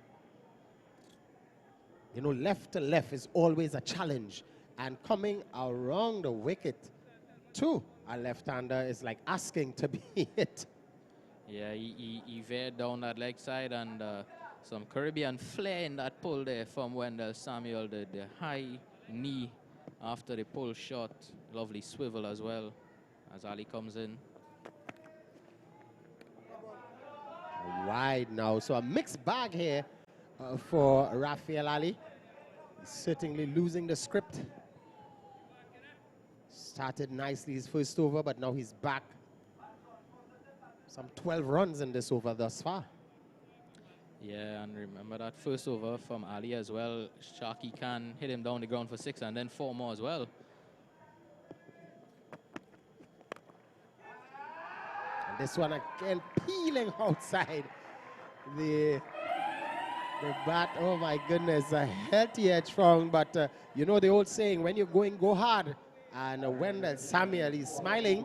You know, left to left is always a challenge. And coming around the wicket to a left-hander is like asking to be hit.
Yeah, he veered down that leg side, and some Caribbean flair in that pull there from Wendell Samuel. The high knee after the pull shot. Lovely swivel as well as Ali comes in.
Wide now. So a mixed bag here for Rafael Ali. He's certainly losing the script. Started nicely his first over, but now he's back. Some 12 runs in this over thus far.
Yeah, and remember that first over from Ali as well. Shaki Khan hit him down the ground for 6 and then 4 more as well.
And this one again peeling outside the bat. Oh my goodness, a healthy edge round. But you know the old saying, when you're going, go hard. And Wendell Samuel is smiling.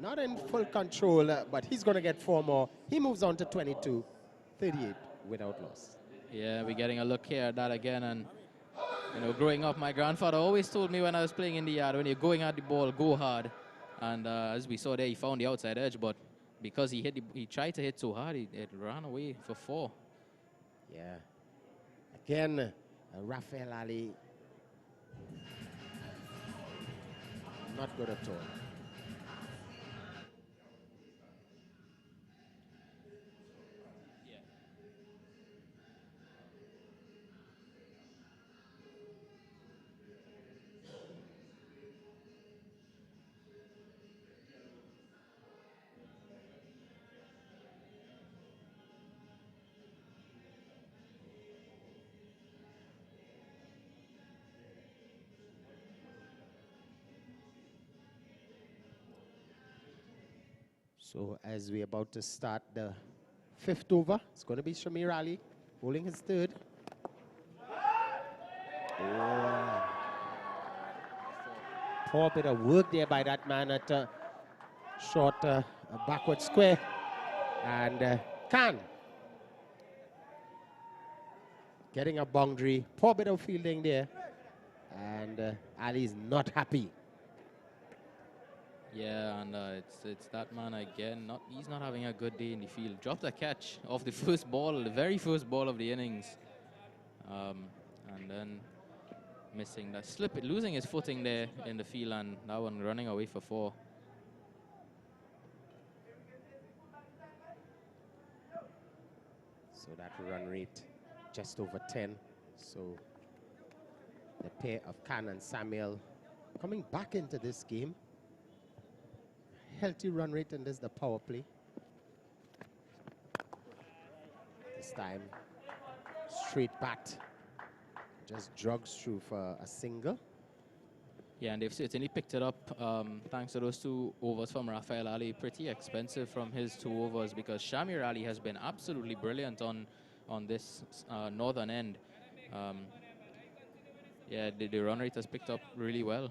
Not in full control, but he's going to get 4 more. He moves on to 22, 38 without loss.
Yeah, we're getting a look here at that again, and You know, growing up, my grandfather always told me when I was playing in the yard, when you're going at the ball, go hard. And as we saw there, he found the outside edge, but because he tried to hit so hard, it ran away for 4.
Yeah. Again, Rafael Ali, not good at all. So as we're about to start the 5th over, it's going to be Shamir Ali bowling his 3rd. Oh. Poor bit of work there by that man at short backward square. And Khan getting a boundary. Poor bit of fielding there. And Ali is not happy.
Yeah, and it's that man again. He's not having a good day in the field. Dropped a catch off the first ball, the very first ball of the innings, and then missing that slip, losing his footing there in the field, and that one running away for 4.
So that run rate just over 10. So the pair of Khan and Samuel coming back into this game. Healthy run rate, and this is the power play. This time, straight bat. Just jogs through for a single.
Yeah, and they've certainly picked it up thanks to those 2 overs from Rafael Ali. Pretty expensive from his 2 overs because Shamir Ali has been absolutely brilliant on this northern end. Yeah, the run rate has picked up really well.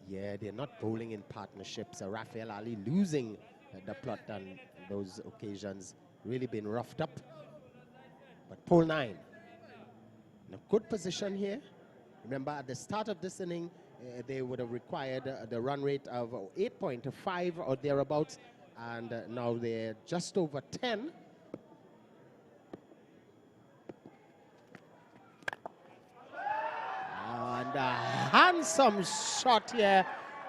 Yeah, they're not bowling in partnerships. Rafael Ali losing the plot on those occasions. Really been roughed up. But pole 9. In a good position here. Remember, at the start of this inning, they would have required the run rate of 8.5 or thereabouts. And now they're just over 10. And a handsome shot here.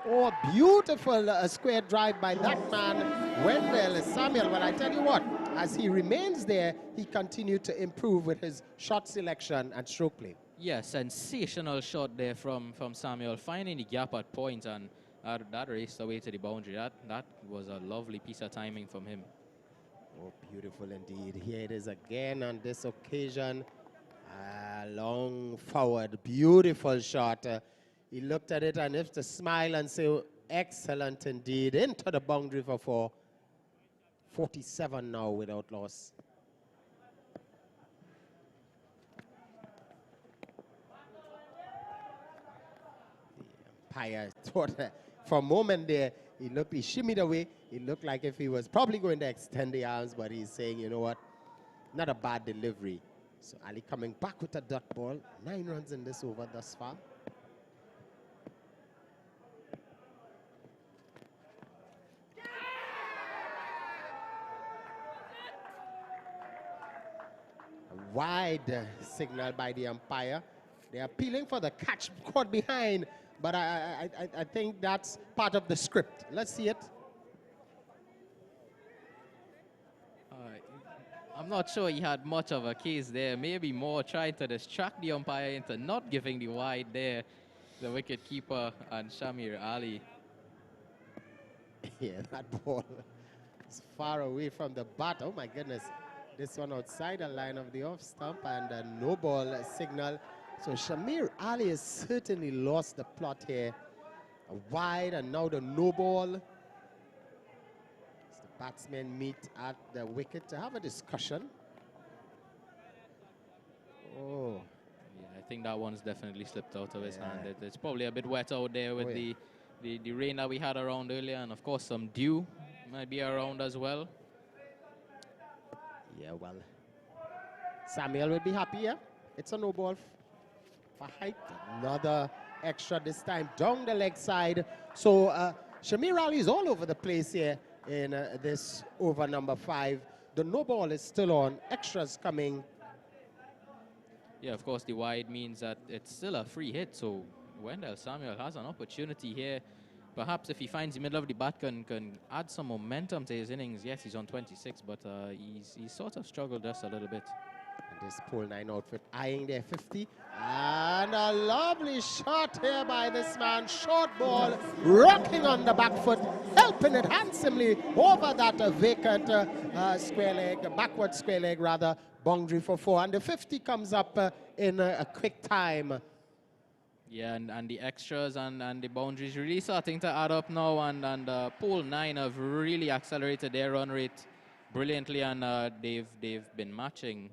Oh, beautiful square drive by that man, Wendell Samuel. Well, I tell you what, as he remains there, he continued to improve with his shot selection and stroke play.
Yeah, sensational shot there from Samuel, finding the gap at point, and that raced away to the boundary. That was a lovely piece of timing from him.
Oh, beautiful indeed. Here it is again on this occasion. Long forward, beautiful shot. He looked at it and if to smile and say, oh, excellent indeed. Into the boundary for 4. 47 now without loss. The umpire thought for a moment there, he shimmied away. It looked like if he was probably going to extend the arms, but he's saying, you know what, not a bad delivery. So Ali coming back with a dot ball. 9 runs in this over thus far. A wide signal by the umpire. They are appealing for the catch caught behind, but I think that's part of the script. Let's see it.
I'm not sure he had much of a case there. Maybe more trying to distract the umpire into not giving the wide there. The wicket keeper and Shamir Ali.
Yeah, that ball is far away from the bat. Oh my goodness. This one outside the line of the off stump and a no ball signal. So Shamir Ali has certainly lost the plot here. A wide and now the no ball. Batsmen meet at the wicket to have a discussion. Oh.
Yeah, I think that one's definitely slipped out of his hand. It's probably a bit wet out there with the rain that we had around earlier, and of course some dew might be around as well.
Yeah, well, Samuel will be happy, yeah? It's a no ball for height. Another extra this time down the leg side. So Shamir Ali is all over the place here in this over number 5. The no ball is still on. Extras coming.
Yeah, of course, the wide means that it's still a free hit. So Wendell Samuel has an opportunity here. Perhaps if he finds the middle of the bat, can add some momentum to his innings. Yes, he's on 26, but he's sort of struggled just a little bit.
And this pole 9 outfit eyeing their 50. And a lovely shot here by this man. Short ball, rocking on the back foot, helping it handsomely over that vacant square leg, backward square leg rather, boundary for 4. And the 50 comes up in a quick time.
Yeah, and the extras and the boundaries really starting to add up now. And pole 9 have really accelerated their run rate brilliantly, and they've been matching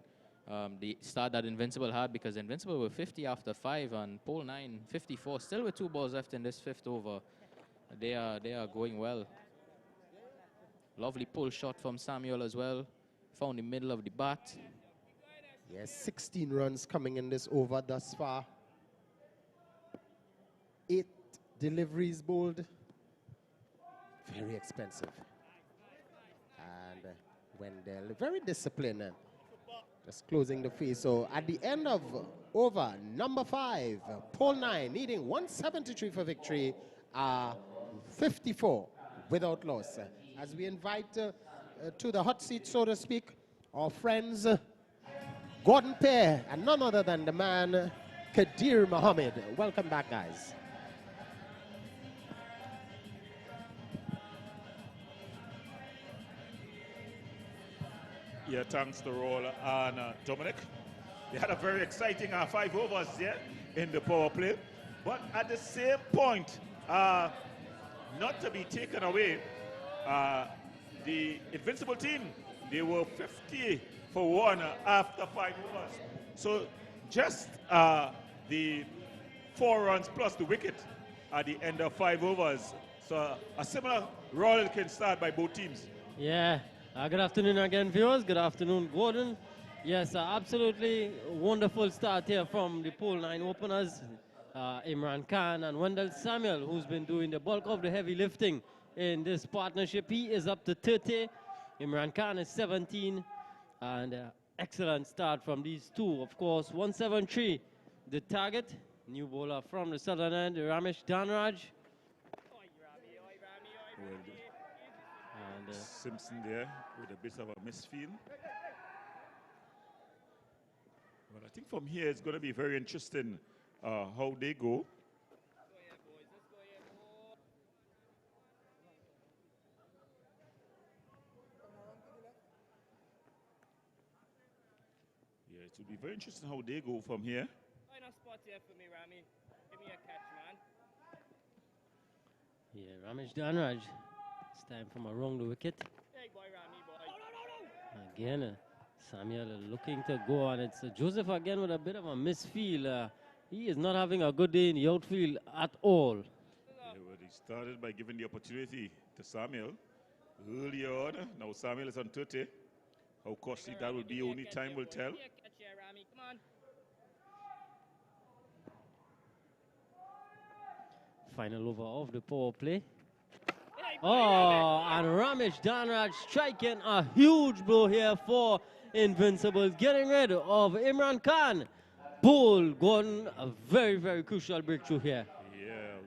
the start that Invincible had, because Invincible were 50 after 5 and pole 9 54, still with 2 balls left in this 5th over. They are going well. Lovely pull shot from Samuel as well. Found the middle of the bat.
Yes, 16 runs coming in this over thus far. 8 deliveries bowled. Very expensive. And Wendell, very disciplined. Just closing the face. So at the end of over number 5, pole 9 needing 173 for victory, 54 without loss. As we invite to the hot seat, so to speak, our friends Gordon Pear and none other than the man Kadir Mohammed. Welcome back, guys.
Yeah, thanks to Roll and Dominic. They had a very exciting 5 overs there in the power play. But at the same point, not to be taken away, the Invincible team, they were 50 for 1 after 5 overs. So just the 4 runs plus the wicket at the end of 5 overs. So a similar roll can start by both teams.
Yeah. Good afternoon again, viewers. Good afternoon, Gordon. Yes, absolutely wonderful start here from the pole 9 openers, Imran Khan and Wendell Samuel, who's been doing the bulk of the heavy lifting in this partnership. He is up to 30. Imran Khan is 17. And excellent start from these two. Of course, 173, the target. New bowler from the southern end, Ramesh Dhanraj. And
Simpson there with a bit of a misfield. Well, I think from here it's going to be very interesting how they go. Yeah, it will be very interesting how they go from here.
Find a spot here for me, Rami. Give me a catch, man.
yeah, Ramesh Dhanraj. It's time from around the wicket.
Hey, boy, Rami, boy.
Again, Samuel looking to go on. It's Joseph again with a bit of a misfield. He is not having a good day in the outfield at all.
Yeah, well, he started by giving the opportunity to Samuel early on. Now Samuel is on 30. How costly that will be, only time will tell.
Give me a catch here, Rami. Come on.
Final over of the power play. Oh, and Ramesh Dhanraj striking a huge blow here for Invincible, getting rid of Imran Khan. Bull Gordon, a very, very crucial breakthrough here.
Yeah,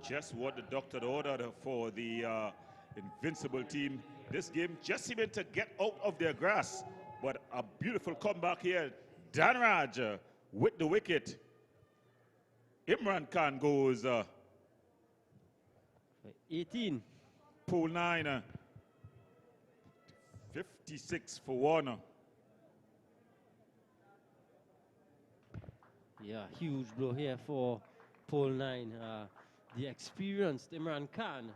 just what the doctor ordered for the Invincible team. This game just seeming to get out of their grasp, but a beautiful comeback here. Dhanraj with the wicket. Imran Khan goes
18.
Pool 9, 56 for 1.
Yeah, huge blow here for pole 9. The experienced Imran Khan.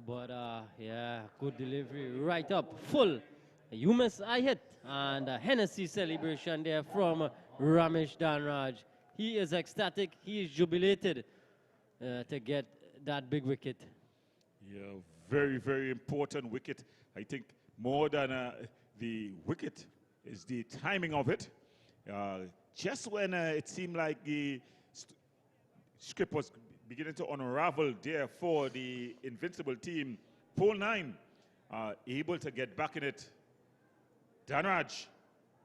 But yeah, good delivery right up, full. You miss, I hit. And a Hennessy celebration there from Ramesh Dhanraj. He is ecstatic, he is jubilated to get that big wicket.
Yeah, very, very important wicket. I think more than the wicket is the timing of it. just when it seemed like the script was beginning to unravel there for the Invincible team, pole 9 able to get back in it. Danraj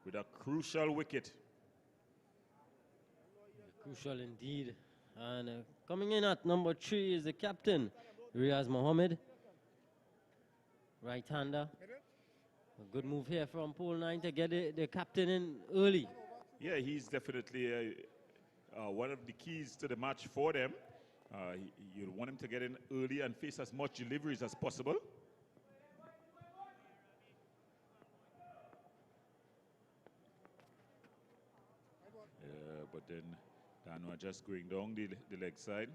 with a crucial wicket.
Crucial indeed. And coming in at number 3 is the captain, Riaz Mohammed. Right-hander. A good move here from pole 9 to get the captain in early.
Yeah, he's definitely one of the keys to the match for them. You'd want him to get in early and face as much deliveries as possible. But then Danwa just going down the leg side,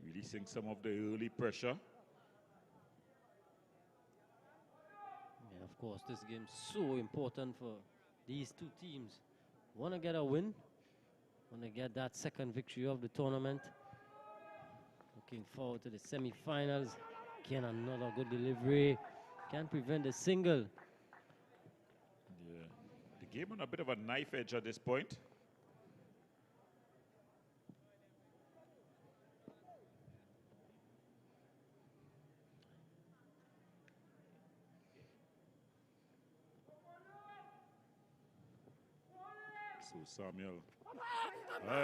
releasing some of the early pressure.
Yeah, of course, this game's so important for these two teams. Want to get a win, want to get that second victory of the tournament. Looking forward to the semi-finals. Again, another good delivery. Can't prevent a single.
Yeah, the game on a bit of a knife edge at this point. So Samuel,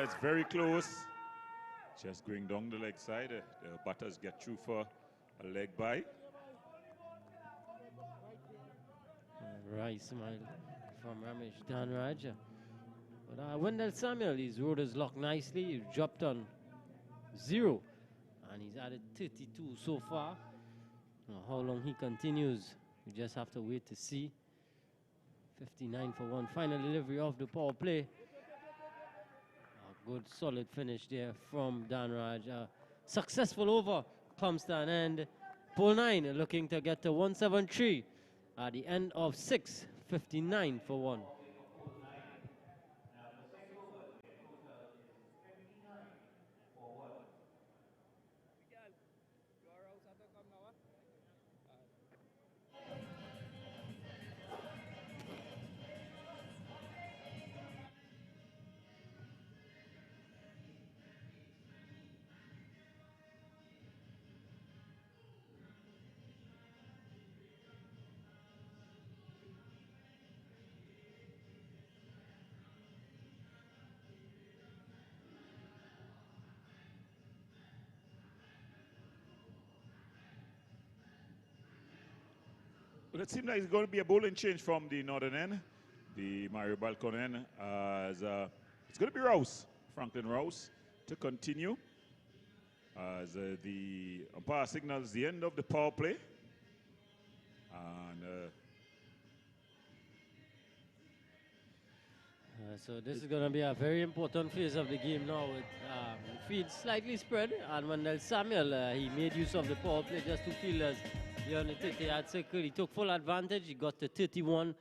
it's very close. Just going down the leg side. The batters get through for a leg by.
Right, smile from Ramesh Danraj. But Wendell Samuel, his rode his luck nicely. He dropped on 0. And he's added 32 so far. How long he continues, we just have to wait to see. 59 for 1. Final delivery of the power play. A good solid finish there from Danraj. Successful over comes to an end. Pole 9 looking to get to 173 at the end of 6. 59 for 1.
Well, it seems like it's going to be a bowling change from the northern end, the Mario Balcon end. As it's going to be Rouse, Franklin Rouse, to continue. As the umpire signals the end of the power play. And
so this is going to be a very important phase of the game now with the field slightly spread. And Wendell Samuel, he made use of the power play just to fielders here on the 30-yard circle. He took full advantage. He got to 31.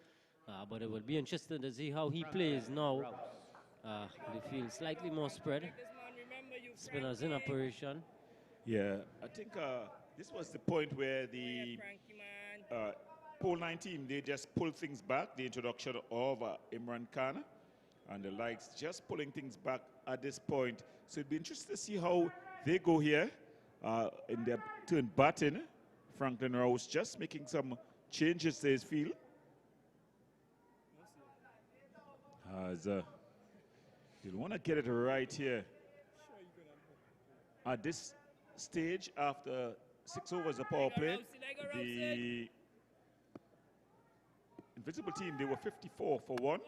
But it will be interesting to see how he plays now. The field slightly more spread. Spinners in operation.
yeah, I think this was the point where the pole 9 team, they just pulled things back. The introduction of Imran Khan and the likes, just pulling things back at this point. So it'd be interesting to see how they go here in their turn batting. Franklin Rouse just making some changes to his field. As you'll want to get it right here. At this stage, after 6 overs of power play, the Invincible team, they were 54 for 1.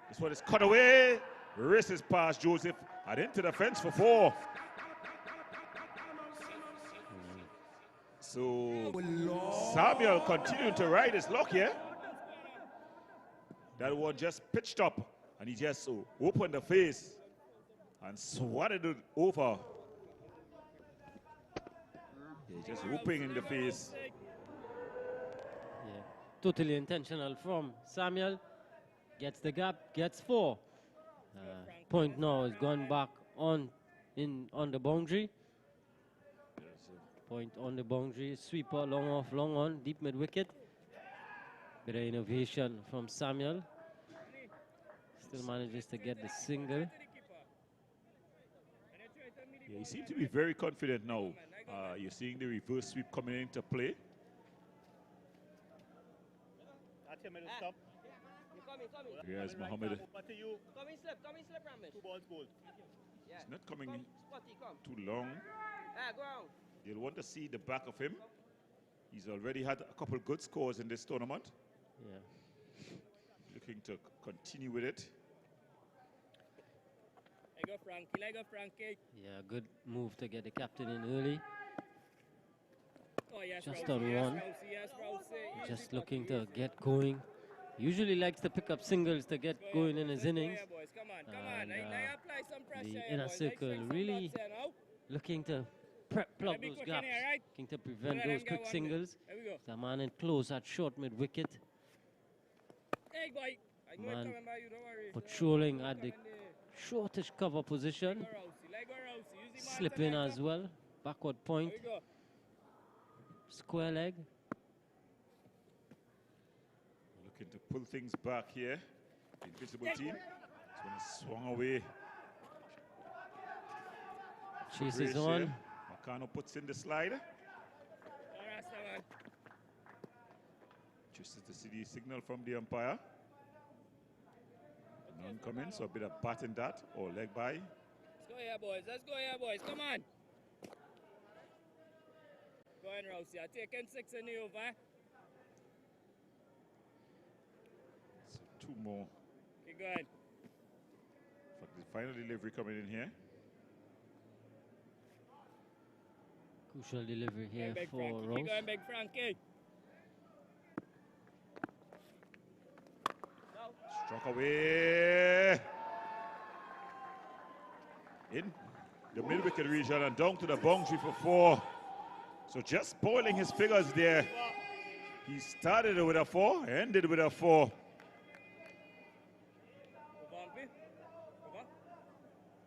This one is cut away. Races past Joseph and into the fence for 4. So Samuel continuing to ride his luck here. That one just pitched up and he just opened the face and swatted it over. Yeah, just whooping in the face.
Yeah, totally intentional from Samuel. Gets the gap, gets 4. Point now is gone back on the boundary. Point on the boundary, sweeper, long off, long on, deep mid wicket. Bit of innovation from Samuel. Still manages to get the single.
Yeah, he seems to be very confident now. You're seeing the reverse sweep coming into play.
That's your middle stop.
Here's Mohammed.
Come in slip, Ramesh. 2 balls goal.
He's not coming too long. You'll want to see the back of him. He's already had a couple good scores in this tournament.
Yeah.
Looking to continue with it.
Leg of Frankie.
Yeah, good move to get the captain in early.
Oh, yes,
Just
Rousey,
on
yes,
one.
Rousey, yes, Rousey.
Just looking to get going. Usually likes to pick up singles to get going in his innings. And the inner circle really looking to plug those gaps, looking to prevent those quick singles. The man in close at short mid wicket. Man patrolling at the shortish cover position. Slipping as well. Backward point. Square leg.
Looking to pull things back here. The Invincible team. This one is swung away.
Chases
Brace
on.
here. Marcano puts in the slide. Just as the city signal from the umpire. None coming, so a bit of bat in that or leg by.
Let's go here, boys. Let's go here, boys. Come on. Go on, Rousey. I'm taking 6 in the over.
So 2 more.
Keep going.
For the final delivery coming in here.
Crucial delivery here
Big
for
Frankie.
Rose.
Keep going, Big Frankie.
Struck away. In the mid-wicket region and down to the boundary for 4. So just spoiling his figures there. He started with a 4, ended with a 4.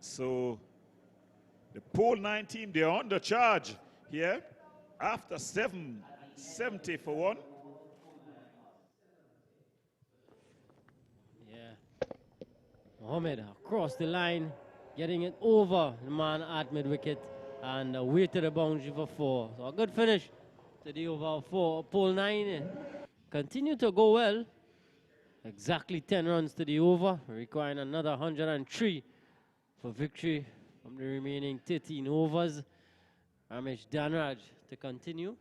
So the pole 9 team, they're on the charge here after 770 for 1.
Yeah. Mohammed across the line, getting it over the man at mid-wicket and away to the boundary for 4. So a good finish to the over 4. Pole 9 continue to go well. Exactly 10 runs to the over, requiring another 103 for victory from the remaining 13 overs. Ramesh Dhanraj to continue.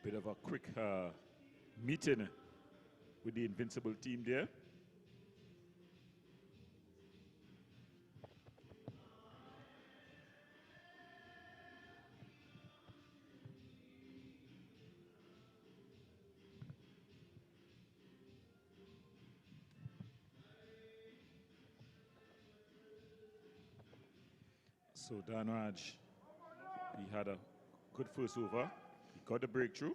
Bit of a quick meeting with the Invincible team there. So Dhanraj, he had a good first over. He got the breakthrough.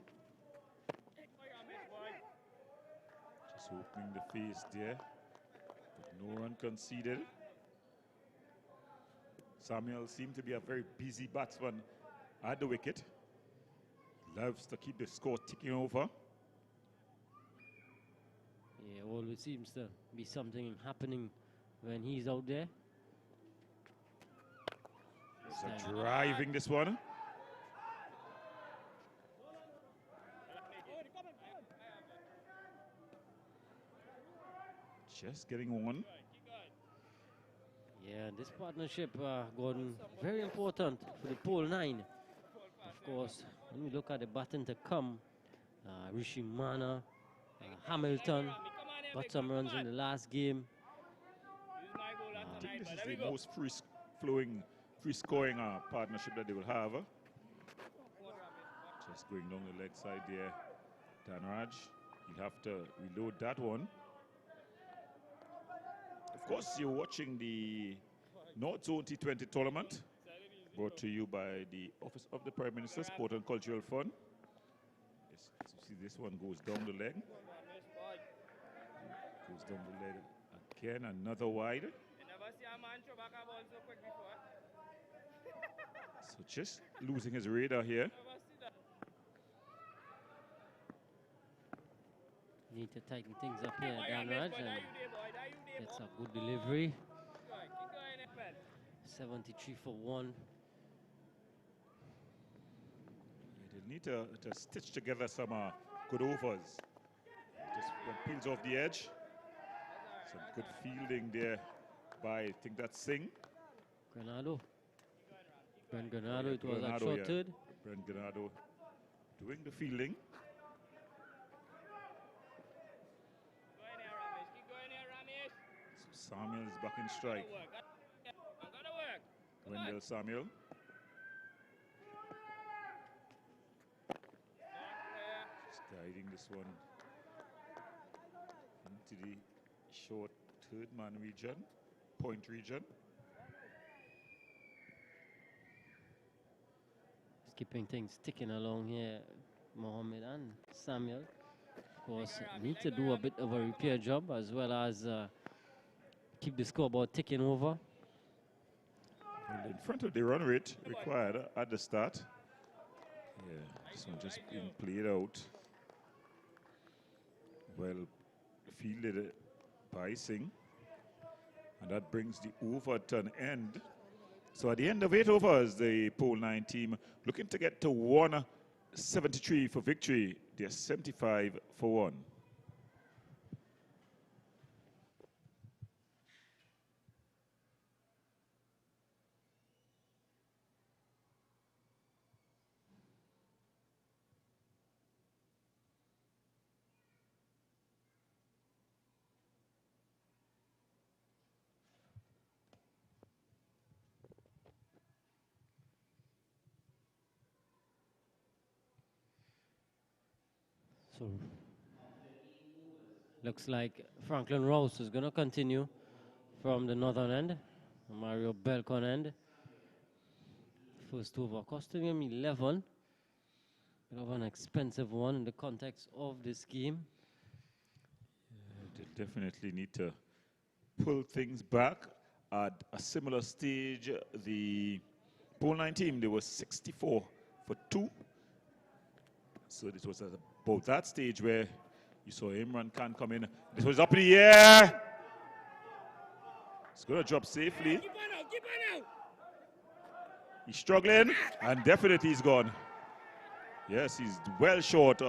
Just opening the face there, but no run conceded. Samuel seemed to be a very busy batsman at the wicket. Loves to keep the score ticking over.
Yeah, always seems to be something happening when he's out there.
So driving this one. Just getting one.
Yeah, this partnership, Gordon, very important for the pole 9. Of course, when we look at the button to come, Rishi Mana, Hamilton, got some runs in the last game.
I think this is the most free-scoring partnership that they will have. Just going down the leg side there. Dhanraj, he'll have to reload that one. Of course, you're watching the North Zone T20 tournament, brought to you by the Office of the Prime Minister, Sport and Cultural Fund. Yes, as you see, this one goes down the leg. Goes down the leg again, another wide. So just losing his radar here.
Need to tighten things up here, Dan Raj, and gets a good delivery. 73 for 1.
They need to stitch together some good overs. Just peels off the edge. Some good fielding there by, I think that's Singh.
Granado. Brent Granado,
Yeah,
it was
Granado,
at short
yeah.
third.
Brent Granado doing the fielding. So Samuel is back in strike. Wendell Samuel. Just guiding this one into the short third man region, point region.
Just keeping things ticking along here, Mohammed and Samuel. Of course, need to do a bit of a repair job as well as keep the scoreboard ticking over.
And in front of the run rate required at the start. Yeah, this one just being played out. Well fielded by Singh. And that brings the over to an end. So at the end of 8 overs, the Pole 9 team looking to get to 173 for victory. They're 75 for 1.
So looks like Franklin Rouse is going to continue from the northern end. Mario Belcon end. First over costing him 11. Bit of an expensive one in the context of this game.
They definitely need to pull things back. At a similar stage, the Pole 9 team, they were 64 for 2. So this was at about that stage where you saw Imran Khan come in. This was up in the air. It's going to drop safely.
Keep on out, keep on out.
He's struggling, and definitely he's gone. Yes, he's well short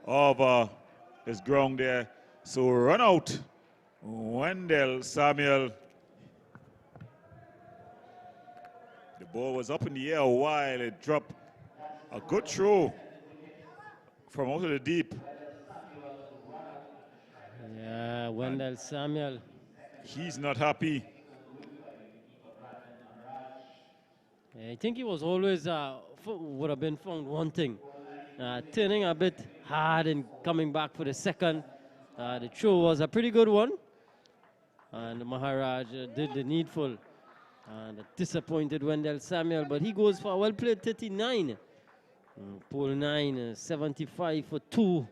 of his ground there. So run out, Wendell Samuel. The ball was up in the air a while. It dropped a good throw from out of the deep.
Yeah, Wendell Samuel.
He's not happy.
I think he was always would have been found wanting. Turning a bit hard and coming back for the second. The throw was a pretty good one. And Maharaj did the needful. And disappointed Wendell Samuel, but he goes for a well-played 39. Pole 9, 75 for 2.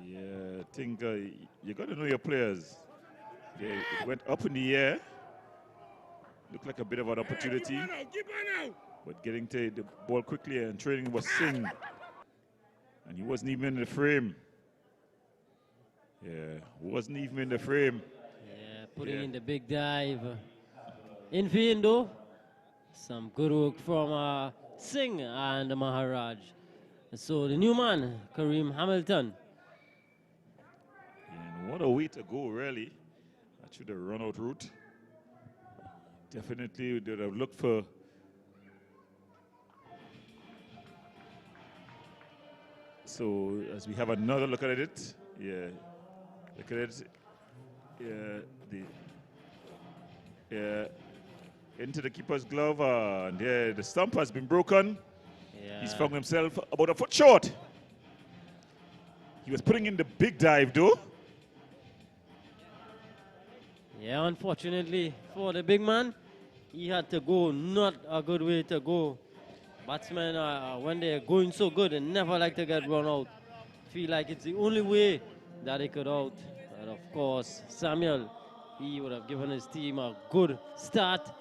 Yeah, I think you got to know your players. It went up in the air. Looked like a bit of an opportunity.
Keep on out.
But getting to the ball quickly and training was Singh. And he wasn't even in the frame. Yeah, wasn't even in the frame.
Yeah, putting in the big dive. In field though, some good work from Singh and Maharaj. So the new man, Kareem Hamilton.
And what a way to go, really. That should have run out route. Definitely would have looked for so as we have another look at it. Yeah. Look at it. Yeah, into the keeper's glove, and yeah, the stump has been broken.
Yeah.
He's found himself about a foot short. He was putting in the big dive, though.
Yeah, unfortunately for the big man, he had to go. Not a good way to go. Batsmen, when they're going so good, they never like to get run out. Feel like it's the only way that they could out. And of course, Samuel, he would have given his team a good start.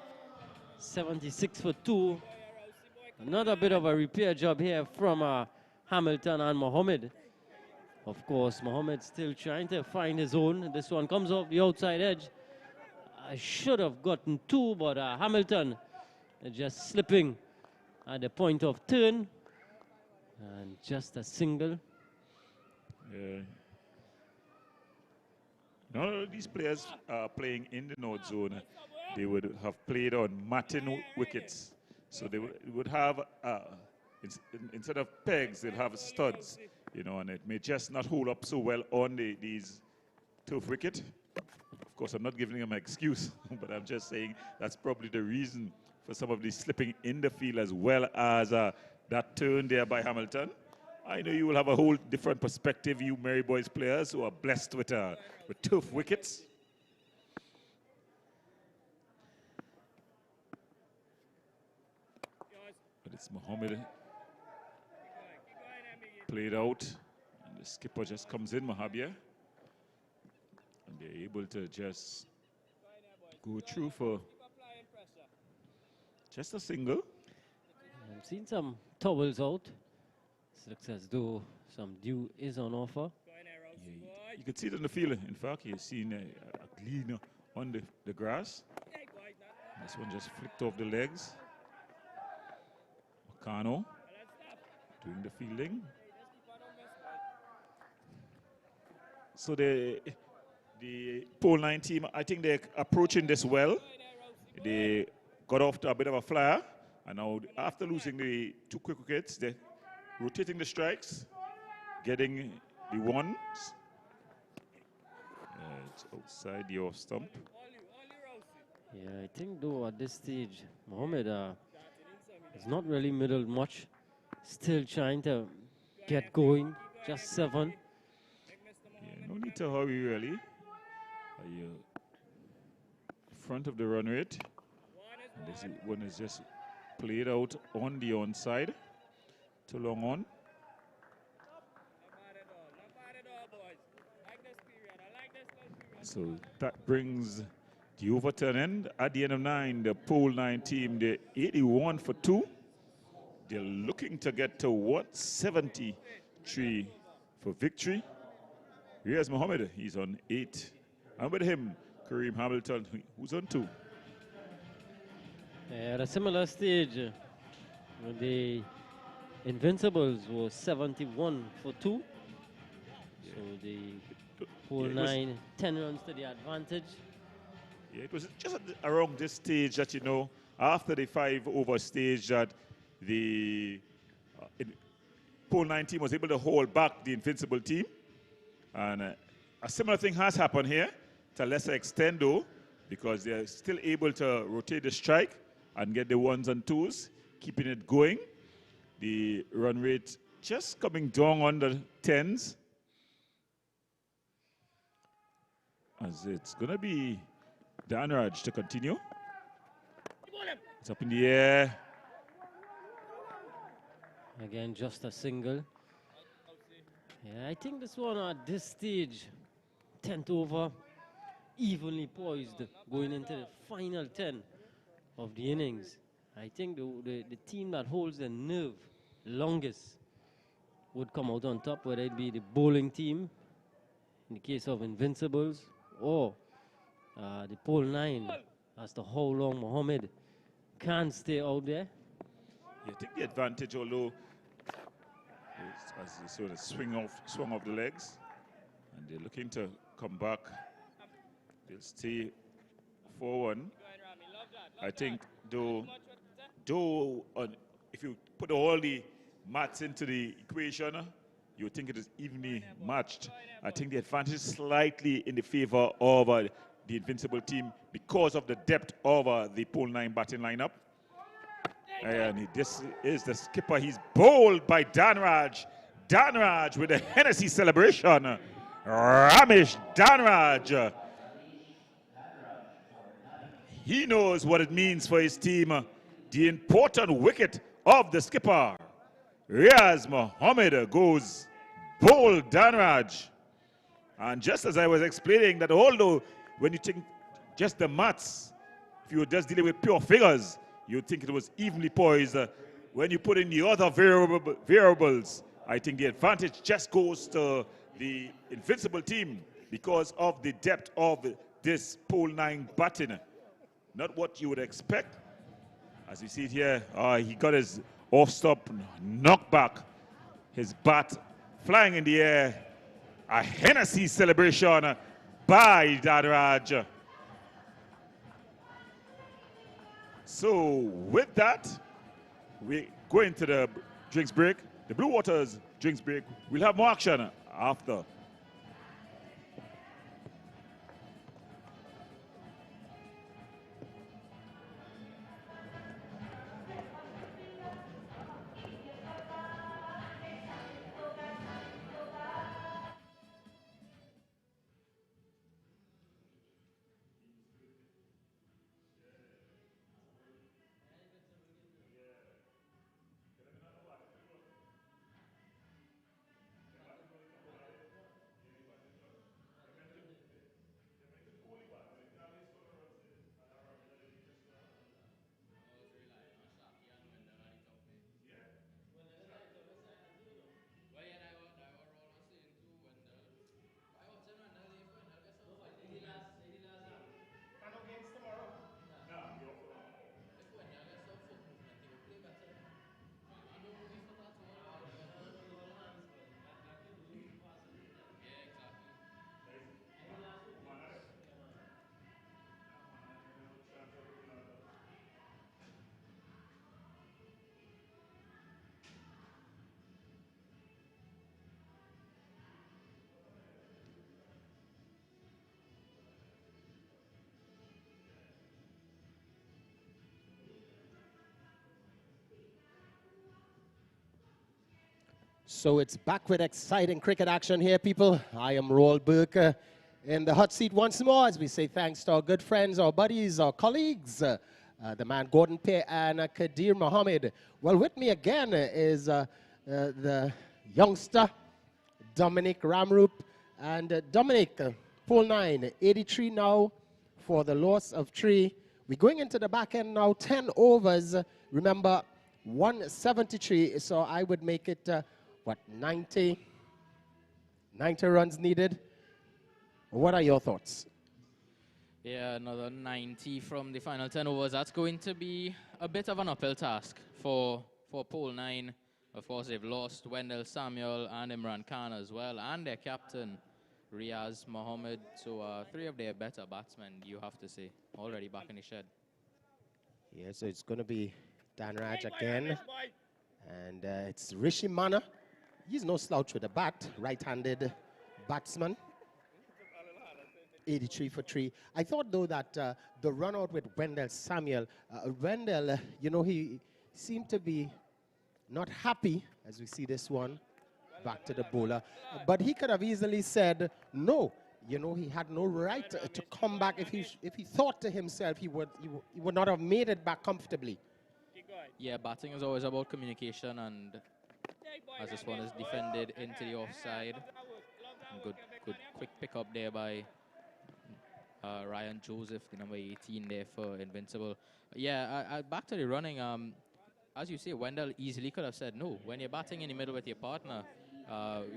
76 for 2. Another bit of a repair job here from Hamilton and Mohammed. Of course, Mohammed still trying to find his own. This one comes off the outside edge. I should have gotten two, but Hamilton just slipping at the point of turn. And just a single.
Yeah. None of these players are playing in the North Zone. They would have played on matting wickets. So they would have, instead of pegs, they'll have studs, you know, and it may just not hold up so well on these turf wicket. Of course, I'm not giving them an excuse, but I'm just saying that's probably the reason for some of these slipping in the field, as well as that turn there by Hamilton. I know you will have a whole different perspective, you Mary Boys players who are blessed with turf wickets. But it's Mohammed played out, and the skipper just comes in, Mahabir, and they're able to just go through for just a single.
I've seen some towels out. It looks as though some dew is on offer.
Yeah, you can see it in the field. In fact, you've seen a glean on the grass. This one just flicked off the legs. Makano doing the fielding. So the pole 9 team, I think they're approaching this well. They got off to a bit of a flyer, and now after losing the 2 quick wickets, they're rotating the strikes, getting the ones. It's outside the off stump.
Yeah, I think though at this stage, Mohammed is not really middled much. Still trying to get going. Just 7.
Yeah, no need to hurry really. You front of the run rate. And this one is just played out on the onside. Too long on. So that brings the overturn end. At the end of 9, the pole 9 team, they're 81 for 2. They're looking to get to 173 for victory. Here's Mohammed. He's on 8. And with him, Kareem Hamilton, who's on 2.
At a similar stage, the Invincibles were 71 for 2. Yeah. So the pole 9, 10 runs to the advantage.
Yeah, it was just around this stage that, you know, after the 5 over stage, that the pole 9 team was able to hold back the Invincible team. And a similar thing has happened here, to a lesser extent though, because they're still able to rotate the strike and get the 1s and 2s, keeping it going. The run rate just coming down on the 10s. As it's going to be Danraj to continue. It's up in the air.
Again, just a single. Yeah, I think this one at this stage, 10th over, evenly poised, going into the final 10 of the innings. I think the team that holds the nerve longest would come out on top, whether it be the bowling team, in the case of Invincibles, or the pole 9, as to how long Mohammed can stay out there.
Yeah, I think the advantage, although, as they sort of swung off the legs, and they're looking to come back. They'll stay forward. I think, though, if you put all the maths into the equation, you think it is evenly matched. I think the advantage is slightly in the favor of the Invincible team because of the depth of the pole 9 batting lineup. And this is the skipper. He's bowled by Danraj. Danraj with the Hennessy celebration. Ramesh Danraj. He knows what it means for his team. The important wicket of the skipper. Riaz Mohammed goes bold Danraj. And just as I was explaining that, although when you think just the maths, if you were just dealing with pure figures, you'd think it was evenly poised. When you put in the other variables, I think the advantage just goes to the Invincible team because of the depth of this Pool 9 batting. Not what you would expect. As you see it here, he got his off-stop knockback. His bat flying in the air. A Hennessy celebration by Danraj. So with that, we go into the drinks break. The Blue Waters drinks break. We'll have more action after.
So it's back with exciting cricket action here, people. I am Roel Burke in the hot seat once more as we say thanks to our good friends, our buddies, our colleagues, the man Gordon Pear and Kadir Mohammed. Well, with me again is the youngster, Dominic Ramroop. And Dominic, Pool 9, 83 now for the loss of 3. We're going into the back end now, 10 overs. Remember, 173, so I would make it... 90 runs needed. What are your thoughts?
Yeah, another 90 from the final 10 overs. That's going to be a bit of an uphill task for Pool 9. Of course, they've lost Wendell Samuel and Imran Khan as well, and their captain, Riaz Mohammed. So 3 of their better batsmen, you have to say, already back in the shed.
Yeah, so it's going to be Danraj again. And it's Rishi Mana. He's no slouch with the bat, right-handed batsman. 83 for 3. I thought, though, that the run-out with Wendell Samuel, Wendell, you know, he seemed to be not happy, as we see this one, back to the bowler. But he could have easily said no. You know, he had no right to come back. If he thought to himself, he would not have made it back comfortably.
Yeah, batting is always about communication, and as this one is defended into the offside. Good quick pick up there by Ryan Joseph, the number 18 there for Invincible. Yeah, back to the running. As you say, Wendell easily could have said no. When you're batting in the middle with your partner,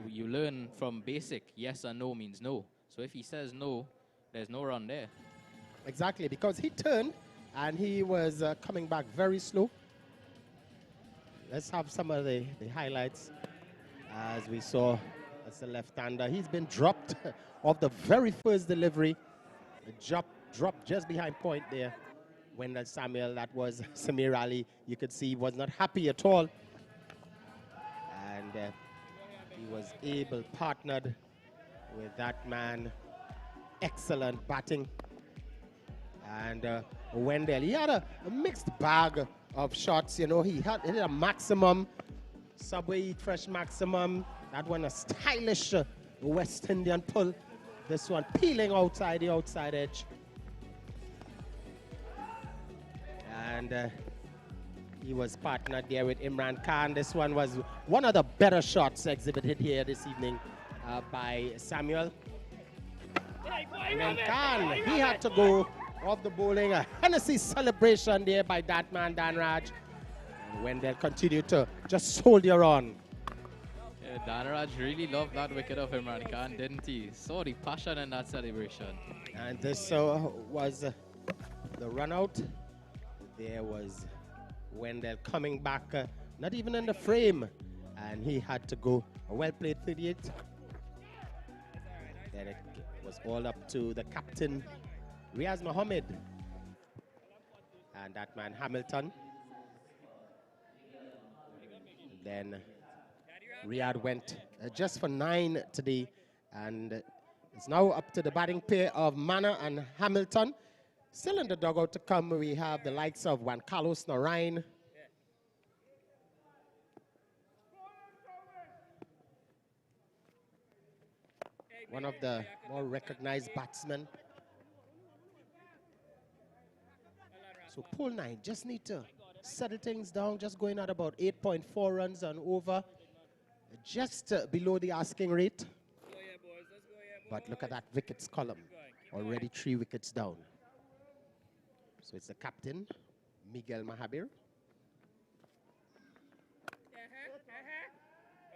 you learn from basic yes and no means no. So if he says no, there's no run there.
Exactly, because he turned and he was coming back very slow. Let's have some of the highlights. As we saw, as a left-hander, he's been dropped off the very first delivery. Dropped just behind point there. Wendell Samuel, that was Samir Ali. You could see he was not happy at all. And he was able, partnered with that man. Excellent batting. And Wendell, he had a mixed bag of shots. You know, he hit a maximum, Subway Eat Fresh maximum. That one a stylish West Indian pull. This one peeling outside the outside edge. And he was partnered there with Imran Khan. This one was one of the better shots exhibited here this evening by Samuel. Imran Khan, he had to go off the bowling. A Hennessy celebration there by that man, Danraj. And Wendell continued to just soldier on.
Danaraj really loved that wicket of Imran Khan, didn't he? Saw the passion in that celebration.
And this was the run out. There was Wendell coming back, not even in the frame, and he had to go. A well played 38. Then it was all up to the captain, Riaz Mohammed, and that man Hamilton. Then Riyadh went just for 9 today, and it's now up to the batting pair of Mana and Hamilton. Still in the dugout to come, we have the likes of Juan Carlos Narain. One of the more recognized batsmen. So pole 9 just need to settle things down, just going at about 8.4 runs and over, just below the asking rate. But look at that wickets column, already 3 wickets down. So it's the captain, Miguel Mahabir.
Well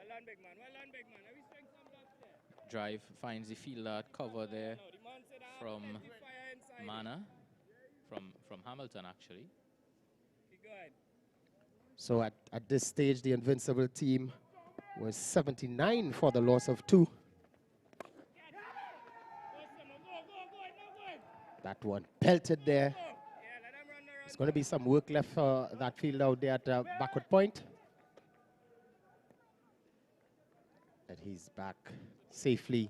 done, big man. Well done, big man. Are we strength some blocks there?
Drive finds the fielder cover there from Mana, from Hamilton actually.
So at this stage, the Invincible team was 79 for the loss of 2. That one pelted there. There's going to be some work left for that field out there at the backward point. And he's back safely.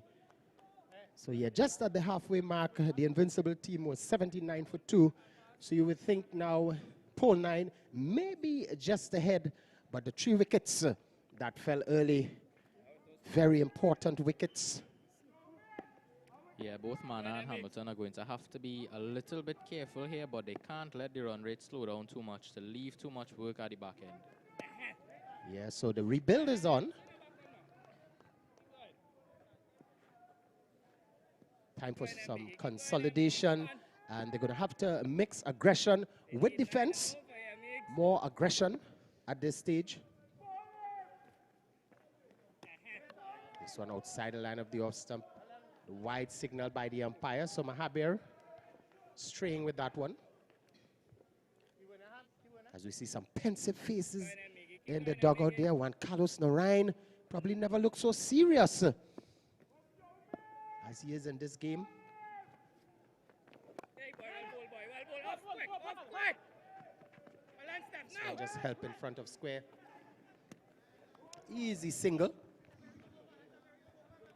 So yeah, just at the halfway mark, the Invincible team was 79 for 2. So you would think now pole 9 maybe just ahead, but the 3 wickets that fell early, very important wickets.
Yeah, both Mana and Hamilton are going to have to be a little bit careful here, but they can't let the run rate slow down too much to leave too much work at the back end.
Yeah, so the rebuild is on. Time for some consolidation, and they're going to have to mix aggression with defense. More aggression at this stage. This one outside the line of the off stump. The wide signal by the umpire. So Mahabir straying with that one. As we see some pensive faces in the dugout there. Juan Carlos Narain probably never looked so serious as he is in this game. So just help in front of square. Easy single.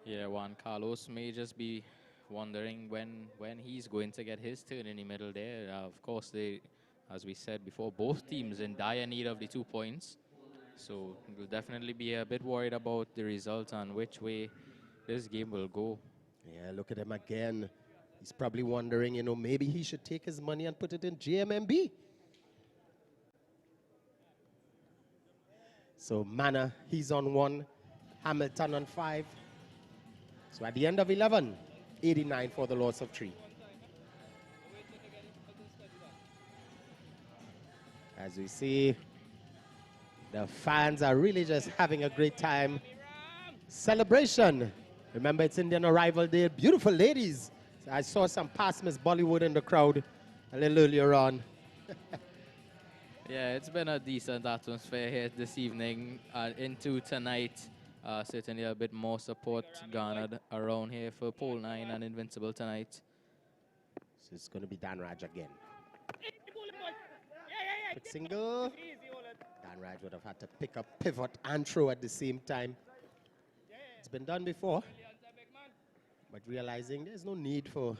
Yeah, Juan Carlos may just be wondering when he's going to get his turn in the middle there. Of course, they, as we said before, both teams in dire need of the 2 points. So we'll definitely be a bit worried about the result and which way this game will go.
Yeah, look at him again. He's probably wondering, you know, maybe he should take his money and put it in JMMB. So Mana, he's on 1. Hamilton on 5. So at the end of 11, 89 for the loss of 3. As we see, the fans are really just having a great time. Celebration. Remember, it's Indian Arrival Day. Beautiful ladies. So I saw some past Miss Bollywood in the crowd a little earlier on.
Yeah, it's been a decent atmosphere here this evening into tonight. Certainly a bit more support garnered around here for pole 9 and Invincible tonight.
So it's going to be Dan Raj again. Quick single. Dan Raj would have had to pick up pivot and throw at the same time. It's been done before, but realizing there's no need for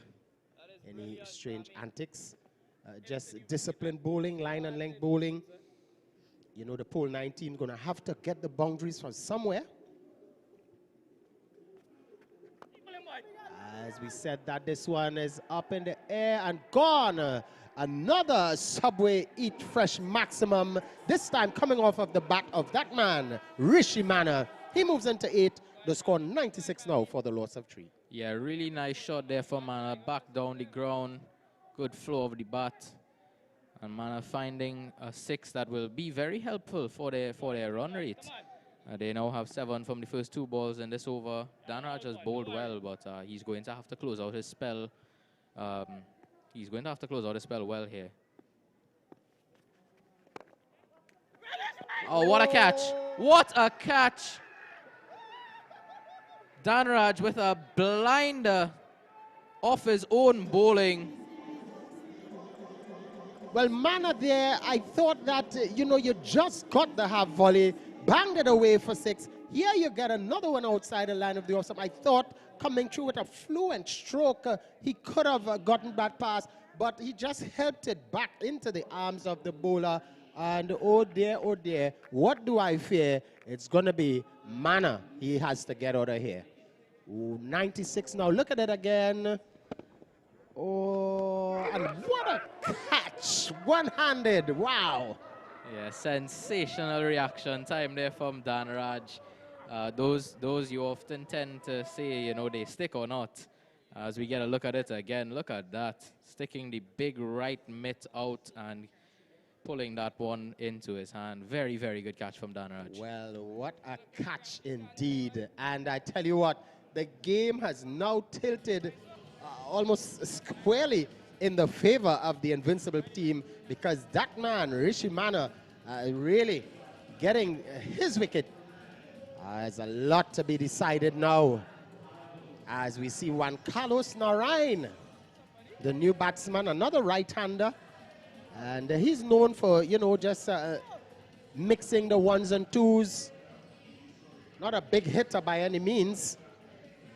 any strange antics. Just disciplined bowling, line and length bowling. You know, the pole 9 team going to have to get the boundaries from somewhere. As we said that this one is up in the air and gone. Another Subway Eat Fresh maximum, this time coming off of the bat of that man, Rishi Mana. He moves into 8. The score 96 now for the loss of 3.
Yeah, really nice shot there for Mana. Back down the ground. Good flow of the bat. And Mana finding a 6 that will be very helpful for their run rate. They now have 7 from the first 2 balls in this over. Danraj has bowled well, but he's going to have to close out his spell. He's going to have to close out his spell well here. Oh, what a catch! What a catch! Danraj with a blinder off his own bowling.
Well, Mana there, I thought that, you just got the half volley, banged it away for 6. Here you get another one outside the line of the offside. I thought coming through with a fluent stroke, he could have gotten that pass, but he just helped it back into the arms of the bowler. And oh dear, what do I fear? It's going to be Mana. He has to get out of here. Ooh, 96 now. Look at it again. Oh, and what a catch! One-handed, wow.
Yeah, sensational reaction time there from Danraj. Those you often tend to say, they stick or not. As we get a look at it again, look at that. Sticking the big right mitt out and pulling that one into his hand. Very, very good catch from Danraj.
Well, what a catch indeed. And I tell you what, the game has now tilted almost squarely in the favor of the Invincible team, because that man, Rishi Mana, really getting his wicket. There's a lot to be decided now, as we see Juan Carlos Narain, the new batsman, another right-hander. And he's known for, just mixing the ones and twos. Not a big hitter by any means,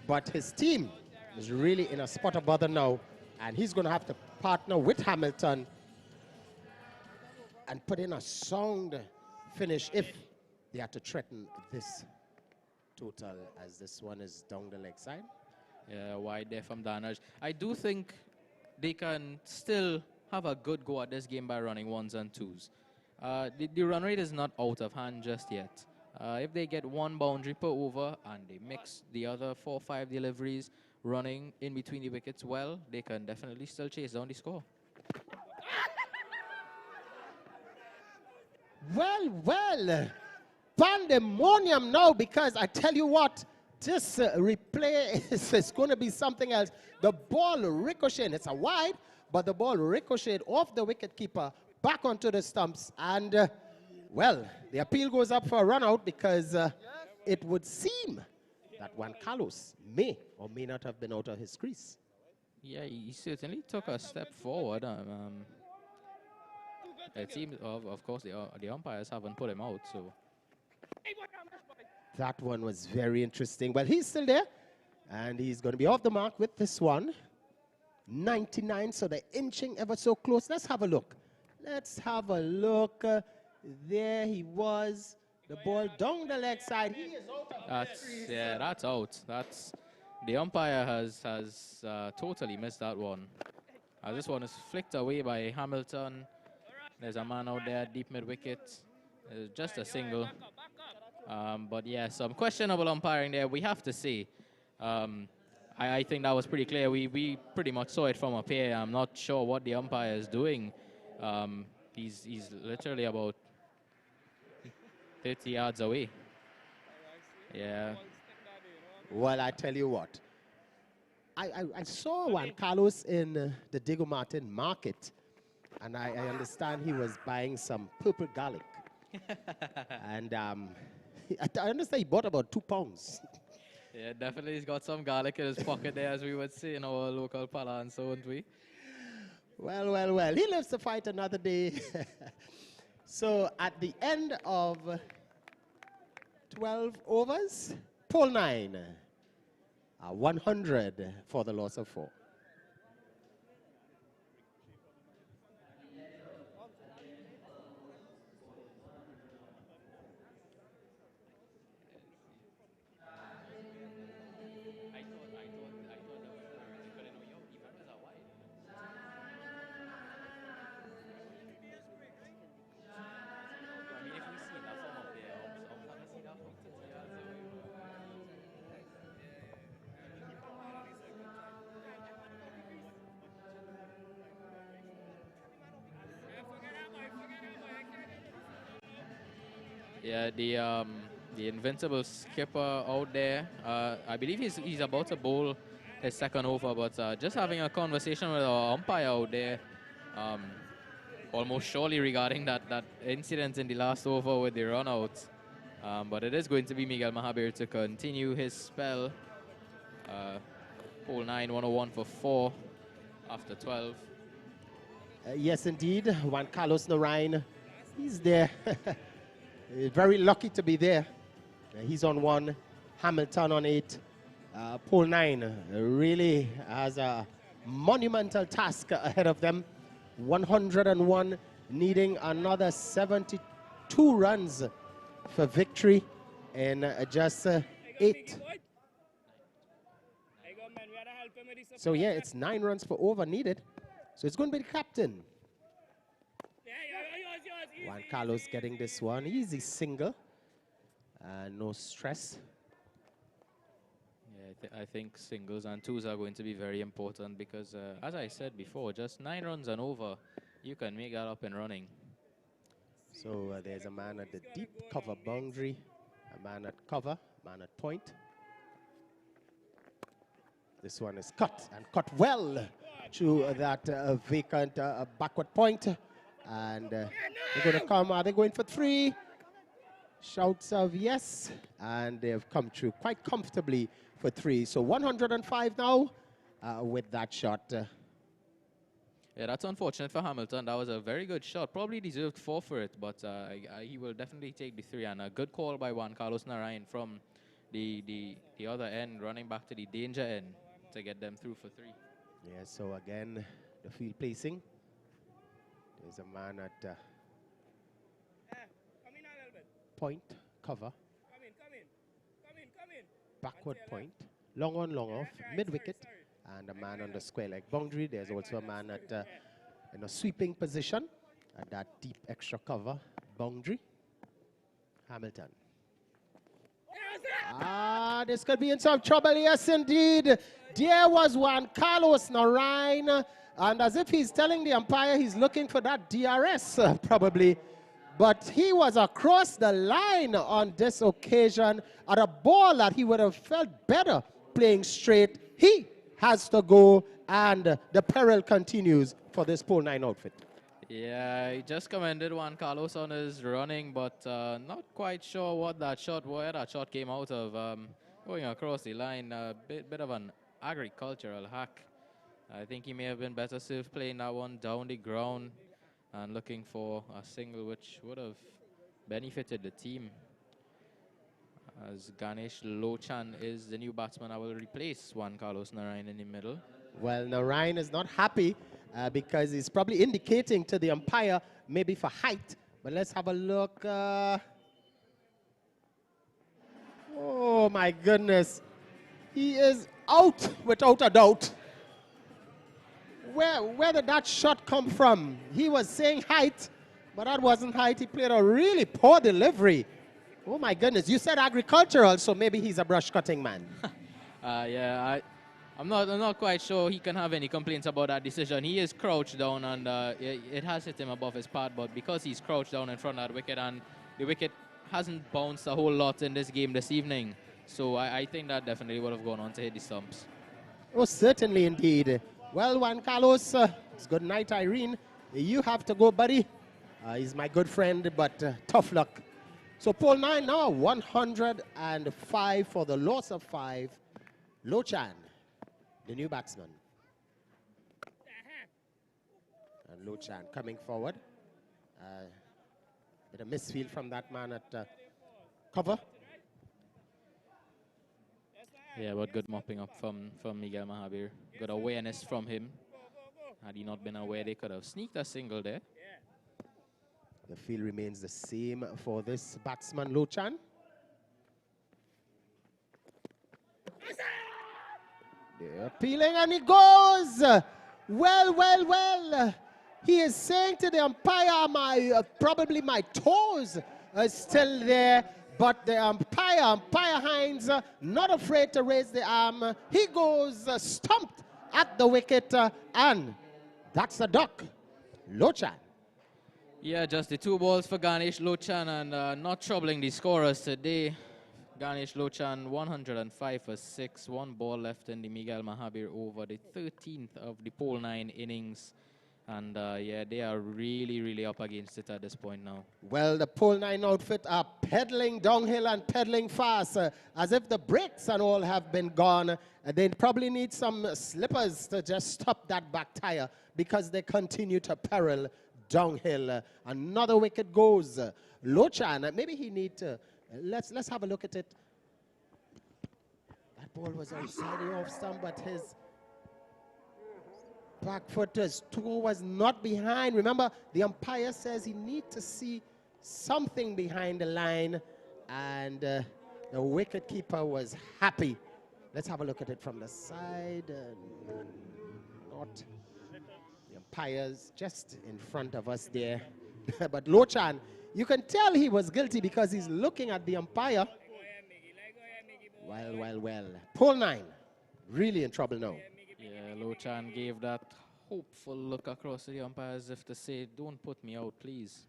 but his team is really in a spot of bother now. And he's going to have to partner with Hamilton and put in a sound finish if they have to threaten this total, as this one is down the leg side.
Yeah, wide there from Danraj. I do think they can still have a good go at this game by running ones and twos. The run rate is not out of hand just yet. If they get one boundary per over and they mix the other 4 or 5 deliveries running in between the wickets well, they can definitely still chase down the score.
Well, pandemonium now, because I tell you what, this replay is going to be something else. The ball ricocheted, it's a wide, but the ball ricocheted off the wicketkeeper back onto the stumps. And, well, the appeal goes up for a run out, because it would seem that Juan Carlos may or may not have been out of his crease.
Yeah, he certainly took a step forward. It seems, of course, the umpires haven't put him out, so.
That one was very interesting. Well, he's still there, and he's going to be off the mark with this one. 99, so they're inching ever so close. Let's have a look. There he was. The ball down the leg side. He is out.
That's out. The umpire has totally missed that one. This one is flicked away by Hamilton. There's a man out there, deep mid-wicket. Just a single. But yeah, some questionable umpiring there, we have to say. I think that was pretty clear. We pretty much saw it from up here. I'm not sure what the umpire is doing. He's literally about 30 yards away. Yeah.
Well, I tell you what. I saw Juan Carlos in the Diego Martin market, and I understand he was buying some purple garlic. And I understand he bought about 2 pounds.
Yeah, definitely he's got some garlic in his pocket there, as we would say in our local parlance, wouldn't we?
Well. He lives to fight another day. So at the end of 12 overs, pole 9, 100 for the loss of 4.
Yeah, The Invincible skipper out there. I believe he's about to bowl his second over, but just having a conversation with our umpire out there, almost surely regarding that incident in the last over with the run out. But it is going to be Miguel Mahabir to continue his spell. Hole 9, 101 for 4 after 12.
Yes, indeed. Juan Carlos Narain, he's there. Very lucky to be there. He's on 1, Hamilton on 8. Pole 9 really has a monumental task ahead of them. 101, needing another 72 runs for victory in just 8. So yeah, it's 9 runs for over needed. So it's going to be the captain. Juan Carlos getting this one. Easy single. No stress.
Yeah, I think singles and twos are going to be very important because, as I said before, just 9 runs and over, you can make that up and running.
So there's a man at the deep cover boundary, a man at cover, man at point. This one is cut, and cut well through that vacant backward point. And they're going to come, are they going for 3? Shouts of yes, and they have come through quite comfortably for 3. So 105 now with that shot.
Yeah, that's unfortunate for Hamilton. That was a very good shot. Probably deserved 4 for it, but he will definitely take the 3. And a good call by Juan Carlos Narain from the other end, running back to the danger end to get them through for 3.
Yeah, so again, the field placing. There's a man at point, cover. Backward point, long on, long off, mid-wicket, and a man on the square leg boundary. There's also a man at in a sweeping position at that deep extra cover boundary. Hamilton. This could be in some trouble. Yes, indeed. There was Juan Carlos Narain, and as if he's telling the umpire he's looking for that DRS, probably. But he was across the line on this occasion at a ball that he would have felt better playing straight. He has to go, and the peril continues for this pole 9 outfit.
Yeah, he just commended Juan Carlos on his running, but not quite sure what that shot, where that shot came out of. Going across the line, a bit of an agricultural hack. I think he may have been better served playing that one down the ground and looking for a single which would have benefited the team. As Ganesh Lochan is the new batsman, I will replace Juan Carlos Narain in the middle.
Well, Narain is not happy because he's probably indicating to the umpire maybe for height. But let's have a look. Oh, my goodness. He is out without a doubt. Where did that shot come from? He was saying height, but that wasn't height. He played a really poor delivery. Oh, my goodness. You said agricultural, so maybe he's a brush cutting man.
Yeah, I'm not quite sure he can have any complaints about that decision. He is crouched down, and it has hit him above his pad, but because he's crouched down in front of that wicket, and the wicket hasn't bounced a whole lot in this game this evening, so I think that definitely would have gone on to hit the stumps.
Oh, certainly indeed. Well, Juan Carlos, it's good night, Irene. You have to go, buddy. He's my good friend, but tough luck. So pole 9 now, 105 for the loss of 5. Lochan, the new batsman. And Lochan coming forward. Bit of misfield from that man at cover.
Yeah, but good mopping up from Miguel Mahabir. Good awareness from him. Had he not been aware, they could have sneaked a single there.
The field remains the same for this batsman, Lochan. They're appealing, and he goes. Well. He is saying to the umpire, probably my toes are still there. But the umpire Hines, not afraid to raise the arm. He goes stumped at the wicket, and that's a duck. Lochan.
Yeah, just the 2 balls for Ganesh Lochan and not troubling the scorers today. Ganesh Lochan 105 for 6, 1 ball left in the Miguel Mahabir over, the 13th of the pole 9 innings. And yeah, they are really, really up against it at this point now.
Well, the pole 9 outfit are pedaling downhill and pedaling fast, as if the brakes and all have been gone. They probably need some slippers to just stop that back tire because they continue to peril downhill. Another wicket goes. Lochan, maybe he need to, let's have a look at it. That ball was outside the off stump, but his back foot, his toe was not behind. Remember, the umpire says he needs to see something behind the line, and the wicket keeper was happy. Let's have a look at it from the side. Not the umpires just in front of us there. But Lochan, you can tell he was guilty because he's looking at the umpire. Well. Pole 9, really in trouble now.
Yeah, Lochan gave that hopeful look across to the umpire as if to say, don't put me out, please.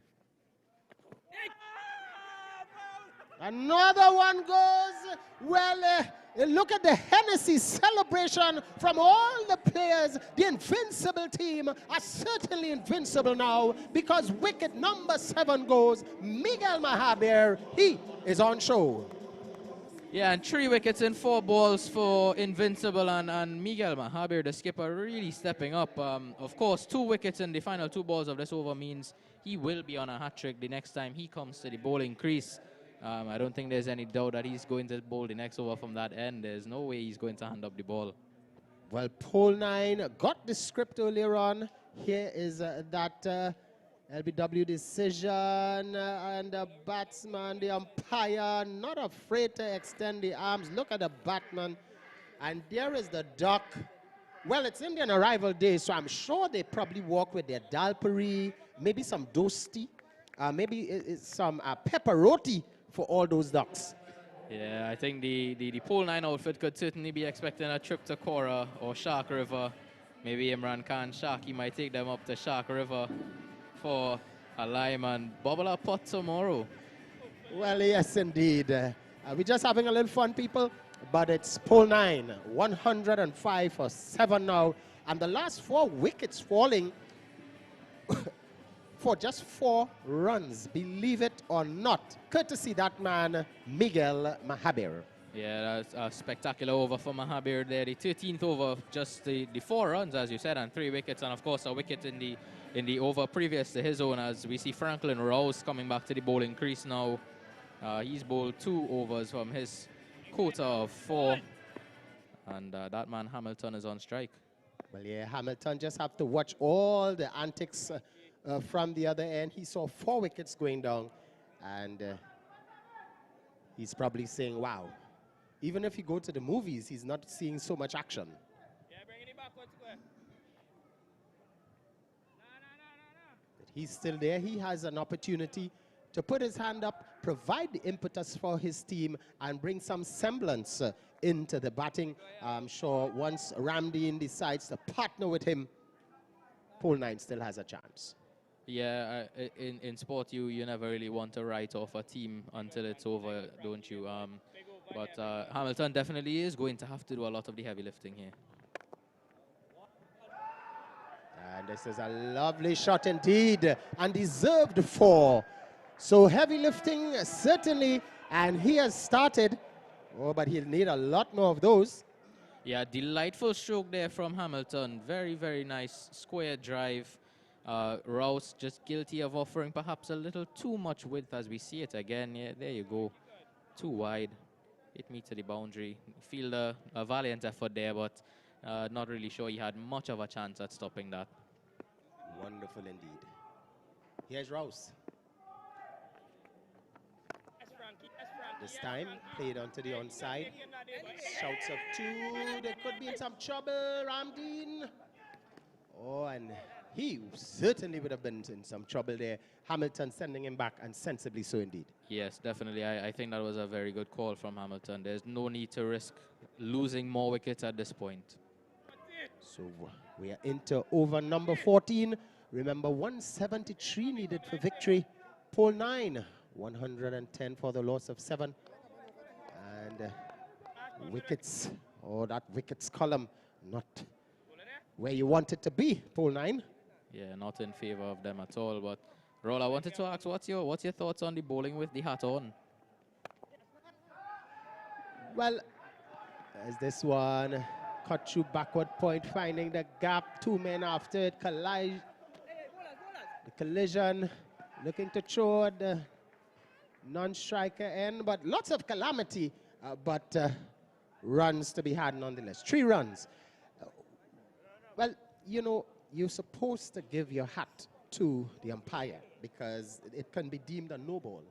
Another one goes. Well, look at the Hennessy celebration from all the players. The Invincible team are certainly invincible now because wicket number 7 goes. Miguel Mahabir, he is on show.
Yeah, and 3 wickets in 4 balls for Invincible and Miguel Mahabir, the skipper, really stepping up. Of course, 2 wickets in the final 2 balls of this over means he will be on a hat-trick the next time he comes to the bowling crease. I don't think there's any doubt that he's going to bowl the next over from that end. There's no way he's going to hand up the ball.
Well, pole 9 got the script earlier on. Here is that LBW decision, and the batsman, the umpire, not afraid to extend the arms. Look at the batman, and there is the duck. Well, it's Indian arrival day, so I'm sure they probably walk with their dalpuri, maybe some dosti, maybe some pepperoti for all those ducks.
Yeah, I think the pole 9 outfit could certainly be expecting a trip to Kora or Shark River. Maybe Imran Khan Shark, he might take them up to Shark River for a lime and bubble up pot tomorrow.
Well, yes, indeed. We're just having a little fun, people. But it's pole 9, 105 for 7 now. And the last 4 wickets falling for just 4 runs, believe it or not. Courtesy that man, Miguel Mahabir.
Yeah, that's a spectacular over for Mahabir there. The 13th over, just the 4 runs, as you said, and 3 wickets. And, of course, a wicket in the over previous to his own, as we see Franklin Rouse coming back to the bowling crease now. He's bowled 2 overs from his quota of 4. And that man Hamilton is on strike.
Well, yeah, Hamilton just have to watch all the antics from the other end. He saw 4 wickets going down, and he's probably saying, wow, even if you go to the movies, he's not seeing so much action.
Yeah, bringing it backwards, square.
But he's still there. He has an opportunity to put his hand up, provide the impetus for his team, and bring some semblance into the batting. I'm sure once Ramdeen decides to partner with him, pole 9 still has a chance.
Yeah, in sport, you never really want to write off a team until it's over, don't you? But Hamilton definitely is going to have to do a lot of the heavy lifting here.
And this is a lovely shot indeed, and deserved 4. So heavy lifting, certainly, and he has started. Oh, but he'll need a lot more of those.
Yeah, delightful stroke there from Hamilton. Very, very nice square drive. Rouse just guilty of offering perhaps a little too much width as we see it again. Yeah, there you go. Too wide. Hit me to the boundary. Feel a valiant effort there, but not really sure he had much of a chance at stopping that.
Wonderful indeed. Here's Rouse. This time, played onto the onside. Shouts of 2. They could be in some trouble, Ramdeen. Oh, and he certainly would have been in some trouble there. Hamilton sending him back, and sensibly so indeed.
Yes, definitely. I think that was a very good call from Hamilton. There's no need to risk losing more wickets at this point.
So we are into over number 14. Remember, 173 needed for victory. Pole 9, 110 for the loss of 7. And wickets, that wickets column, not where you want it to be, pole 9.
Yeah, not in favor of them at all. But Roll, I wanted to ask, what's your thoughts on the bowling with the hat on?
Well, as this one cut through backward point, finding the gap, 2 men after it, collide. The collision, looking to throw at the non-striker end, but lots of calamity, but runs to be had nonetheless. 3 runs. Well, you know, you're supposed to give your hat to the umpire because it can be deemed a no ball.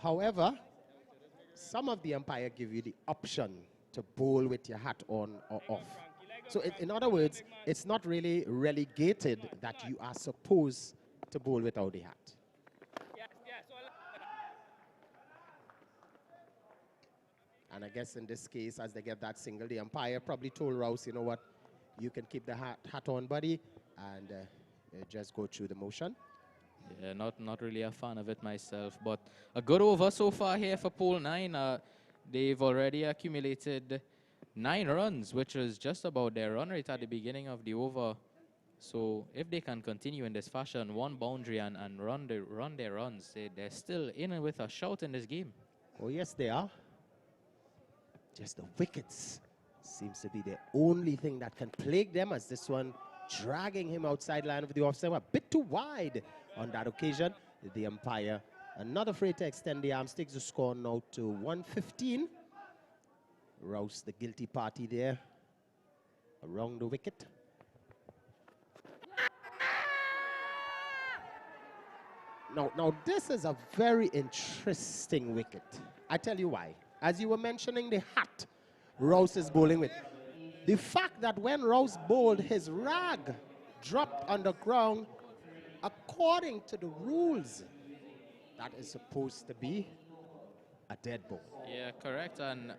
However, some of the umpire give you the option to bowl with your hat on or off. So in other words, it's not really relegated that you are supposed to bowl without the hat. And I guess in this case, as they get that single, the umpire probably told Rouse, you know what, you can keep the hat on, buddy, and just go through the motion.
Yeah, not really a fan of it myself, but a good over so far here for pole 9. They've already accumulated 9 runs, which was just about their run rate at the beginning of the over. So if they can continue in this fashion, 1 boundary and run their runs, they're still in with a shout in this game.
Oh yes, they are. Just the wickets seems to be the only thing that can plague them, as this one dragging him outside line of the offside, a bit too wide on that occasion. The umpire not afraid to extend the arms, takes the score now to 115. Rouse, the guilty party there, around the wicket. Now this is a very interesting wicket. I tell you why. As you were mentioning the hat Rouse is bowling with, the fact that when Rouse bowled, his rag dropped on the ground, according to the rules, that is supposed to be a dead ball.
Yeah, correct. And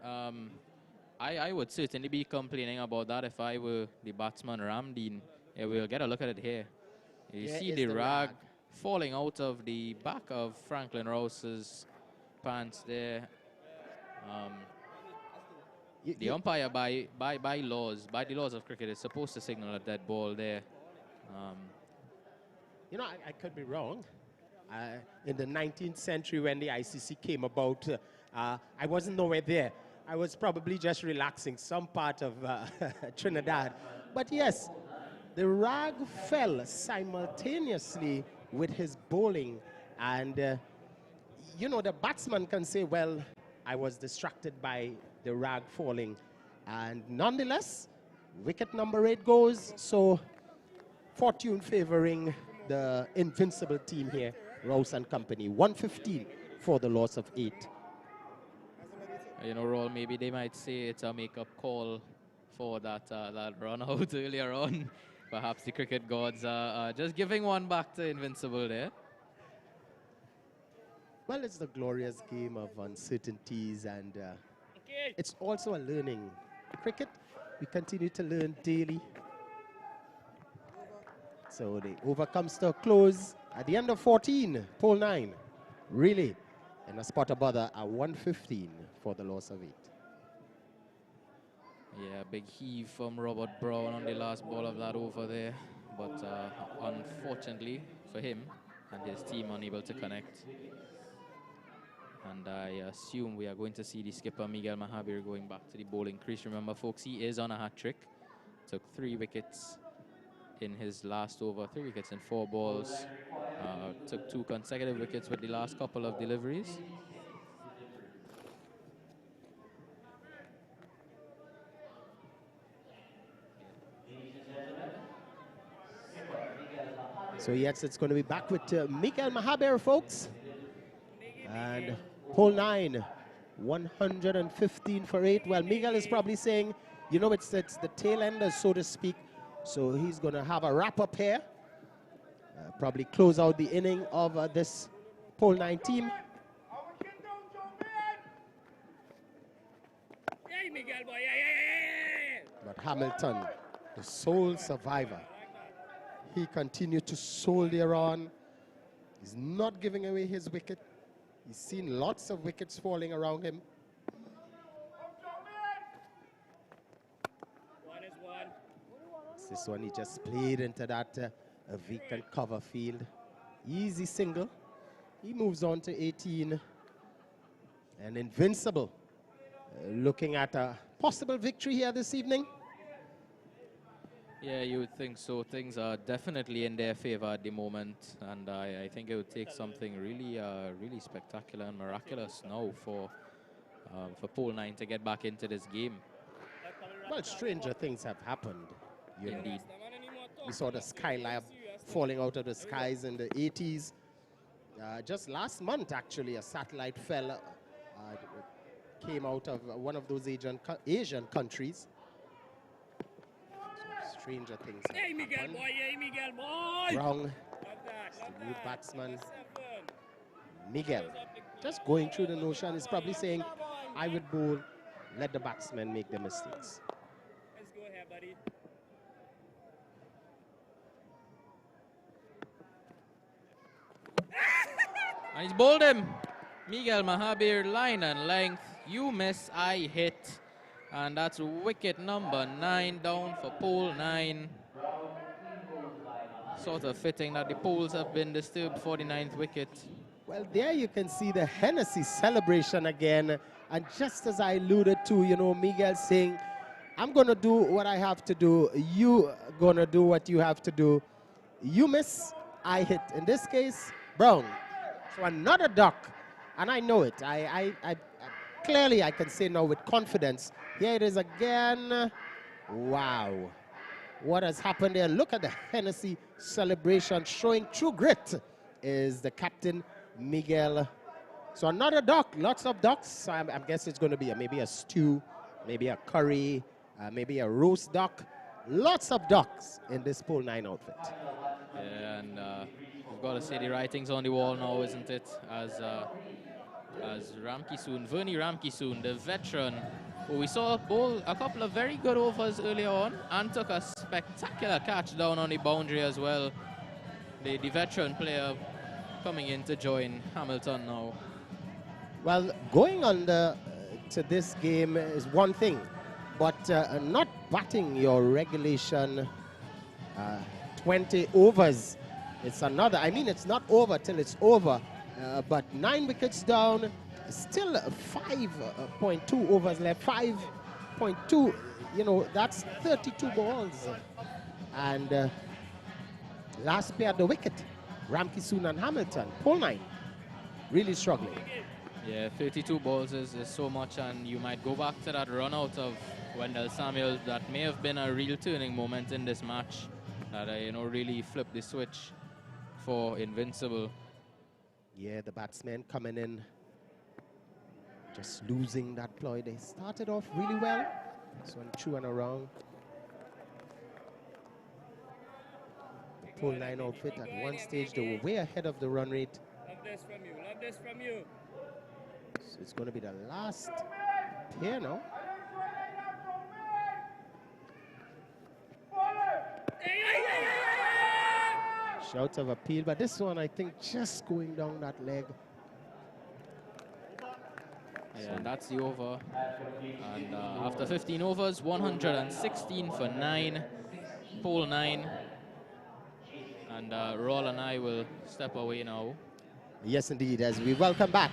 I would certainly be complaining about that if I were the batsman Ramdeen. Yeah, we'll get a look at it here. You see the rag falling out of the back of Franklin Rouse's pants there. The umpire, by the laws of cricket, is supposed to signal a dead ball there.
You know, I could be wrong. In the 19th century, when the ICC came about, I wasn't nowhere there. I was probably just relaxing some part of Trinidad. But yes, the rag fell simultaneously with his bowling. And, you know, the batsman can say, well, I was distracted by the rag falling. And nonetheless, wicket number 8 goes. So fortune favoring the Invincible team here, Rouse and company. 115 for the loss of 8.
You know, Roll, maybe they might say it's a make-up call for that run out earlier on. Perhaps the cricket gods are just giving one back to Invincible there.
Well, it's the glorious game of uncertainties, and it's also a learning. Cricket, we continue to learn daily. So the over comes to a close at the end of 14, pole 9. Really, in a spot of bother at 115 for the loss of 8.
Yeah, big heave from Robert Brown on the last ball of that over there. But unfortunately for him and his team, unable to connect. And I assume we are going to see the skipper Miguel Mahabir going back to the bowling crease. Remember, folks, he is on a hat trick. Took 3 wickets in his last over, 3 wickets in 4 balls. Took 2 consecutive wickets with the last couple of deliveries.
So yes, it's going to be back with Miguel Mahabir, folks. And pole 9, 115 for 8. Well, Miguel is probably saying, you know, it's the tail enders, so to speak. So he's going to have a wrap-up here. Probably close out the inning of this pole 9 team.
Hey, Miguel, boy.
But Hamilton, the sole survivor, He continued to soldier on. He's not giving away his wicket. He's seen lots of wickets falling around him.
One is one.
This one he just played into that vacant cover field. Easy single. He moves on to 18. And Invincible looking at a possible victory here this evening.
Yeah, you would think so. Things are definitely in their favor at the moment, and I think it would take something really, really spectacular and miraculous now for Pole 9 to get back into this game.
Well, stranger things have happened. You know.
Indeed.
We saw the Skylab falling out of the skies in the 80s. Just last month, actually, a satellite fell, came out of one of those Asian countries. So stranger things have
Hey, Miguel,
happened.
boy. Hey, Miguel, boy.
Brown,
Love that. Love
the new
that.
batsman,
Number 7.
Miguel. Just going through the notion, is probably saying, I would bowl, let the batsmen make the mistakes.
Let's go here, buddy.
And he's bowled him. Miguel Mahabir, line and length. You miss, I hit. And that's wicket number 9 down for Pole 9. Sort of fitting that the poles have been disturbed for the 9th wicket.
Well, there you can see the Hennessy celebration again. And just as I alluded to, you know, Miguel saying, I'm going to do what I have to do. You going to do what you have to do. You miss, I hit. In this case, Brown. So another duck. And I know it. I clearly I can say now with confidence. Here it is again. Wow. What has happened there? Look at the Hennessy celebration showing true grit is the captain, Miguel. So another duck, lots of ducks. I guess it's going to be maybe a stew, maybe a curry, maybe a roast duck. Lots of ducks in this Pole 9 outfit.
Yeah, and we've got to say the writing's on the wall now, isn't it? As Vernie Ramkissoon, the veteran, who we saw bowl a couple of very good overs earlier on and took a spectacular catch down on the boundary as well. The veteran player coming in to join Hamilton now.
Well, going under to this game is one thing, but not batting your regulation 20 overs, it's another. I mean, it's not over till it's over, but 9 wickets down, still 5.2 overs left, 5.2, you know, that's 32 balls. And last pair of the wicket, Ramkissoon and Hamilton, Pole 9, really struggling.
Yeah, 32 balls is so much, and you might go back to that run out of Wendell Samuel. That may have been a real turning moment in this match that, you know, really flipped the switch for Invincible.
Yeah, the batsmen coming in, just losing that ploy. They started off really well. This one through and around. The Pole 9 outfit at one stage, they were way ahead of the run rate.
Love this from you. Love this from you.
So it's going to be the last pair now. Shout of appeal, but this one I think just going down that leg.
Yeah, and that's the over. And after 15 overs, 116 for 9, Pole 9. And Roll and I will step away now.
Yes, indeed, as we welcome back.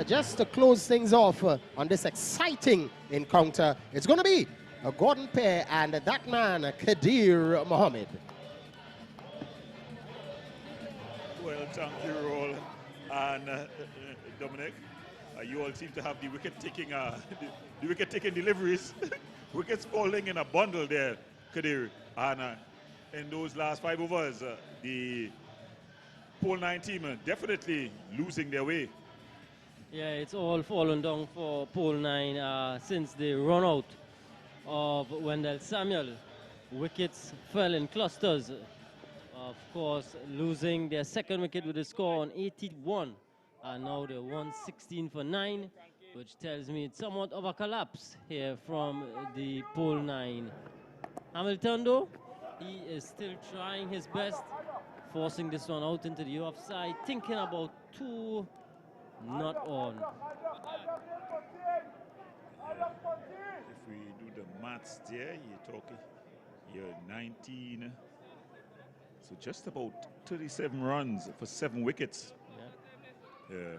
Just to close things off on this exciting encounter, it's going to be a Gordon pair and that man, Kadir Mohammed.
Well, thank you, Roll and Dominic. You all seem to have the wicket-taking the wicket-taking deliveries. Wickets falling in a bundle there, Kadir. And in those last 5 overs, the Pole 9 team definitely losing their way.
Yeah, it's all fallen down for Pole 9 since the run out of Wendell Samuel. Wickets fell in clusters. Of course, losing their second wicket with a score on 81. And now they're 116 for 9, which tells me it's somewhat of a collapse here from the Pole 9. Hamilton, though, He is still trying his best, forcing this one out into the offside, thinking about two, not on.
If we do the maths there, you're 19. So just about 37 runs for 7 wickets.
Yeah.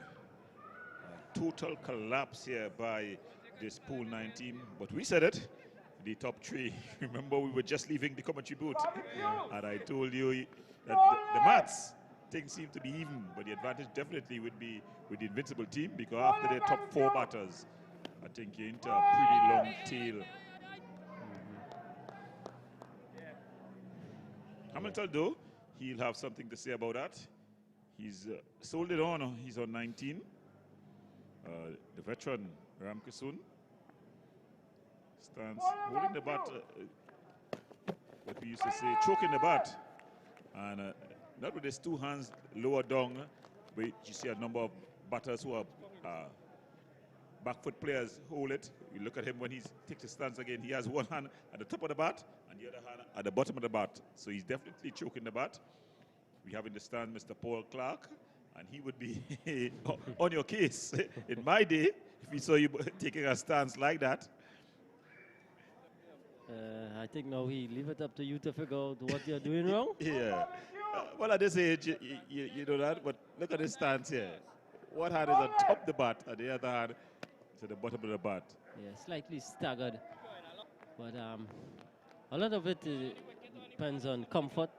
Total collapse here by this pool 9 team. But we said it, the top 3. Remember, we were just leaving the commentary booth. And I told you that the maths, things seem to be even. But the advantage definitely would be with the Invincible team, because after their top 4 batters, I think you're into a pretty long tail. Hamilton, though, he'll have something to say about that. He's sold it on. He's on 19. The veteran, Ram Kasun, stands holding the bat, what we used to say, choking the bat. And not with his 2 hands lower down, but you see a number of batters who are back foot players hold it. You look at him when he takes his stance again, he has 1 hand at the top of the bat and the other hand at the bottom of the bat. So he's definitely choking the bat. We have in the stand Mr. Paul Clark, and he would be on your case. In my day, if he saw you taking a stance like that.
I think now he leave it up to you to figure out what you're doing wrong.
Yeah. Well, at this age, you know that, but look at this stance here. One hand is on top of the bat, and the other hand to the bottom of the bat.
Yeah, slightly staggered. But a lot of it depends on comfort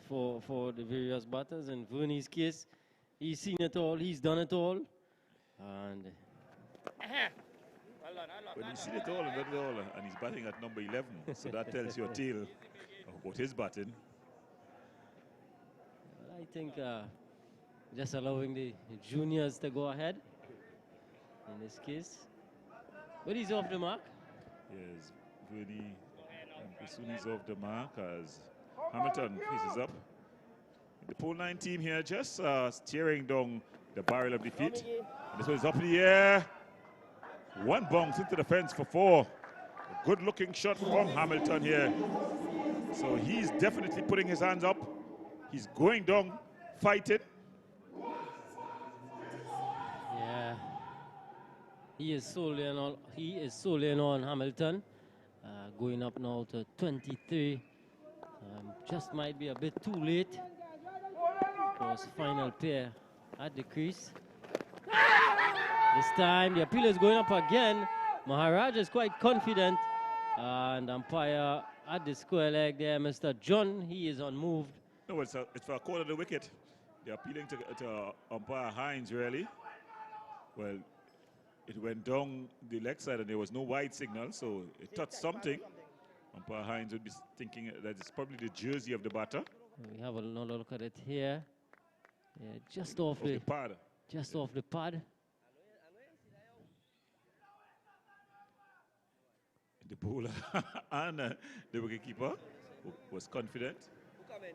for the various batters. In Vernie's case, he's seen it all, he's done it all. And
when he's seen it all and done it all, and he's batting at number 11, so that tells you a tale about his batting.
I think just allowing the juniors to go ahead in this case. But he's off the mark.
Yes, Vernie as soon as he's off the mark as Hamilton faces up. The pool 9 team here just steering down the barrel of defeat. And this one is up in the air. 1 bounce into the fence for 4. A good looking shot from Hamilton here. So he's definitely putting his hands up. He's going down, fighting.
Yeah. He is solely on Hamilton. Going up now to 23. Just might be a bit too late. Because final pair at the crease. This time the appeal is going up again. Maharaj is quite confident. And umpire at the square leg there, Mr. John, he is unmoved.
No, it's for a corner of the wicket. They're appealing to umpire Hines, really. Well, it went down the leg side and there was no wide signal, so it touched something. Umpire Hines would be thinking that it's probably the jersey of the batter.
We have another look at it here. Yeah, just off the
pad.
Just off the pad.
The bowler and the wicketkeeper was confident.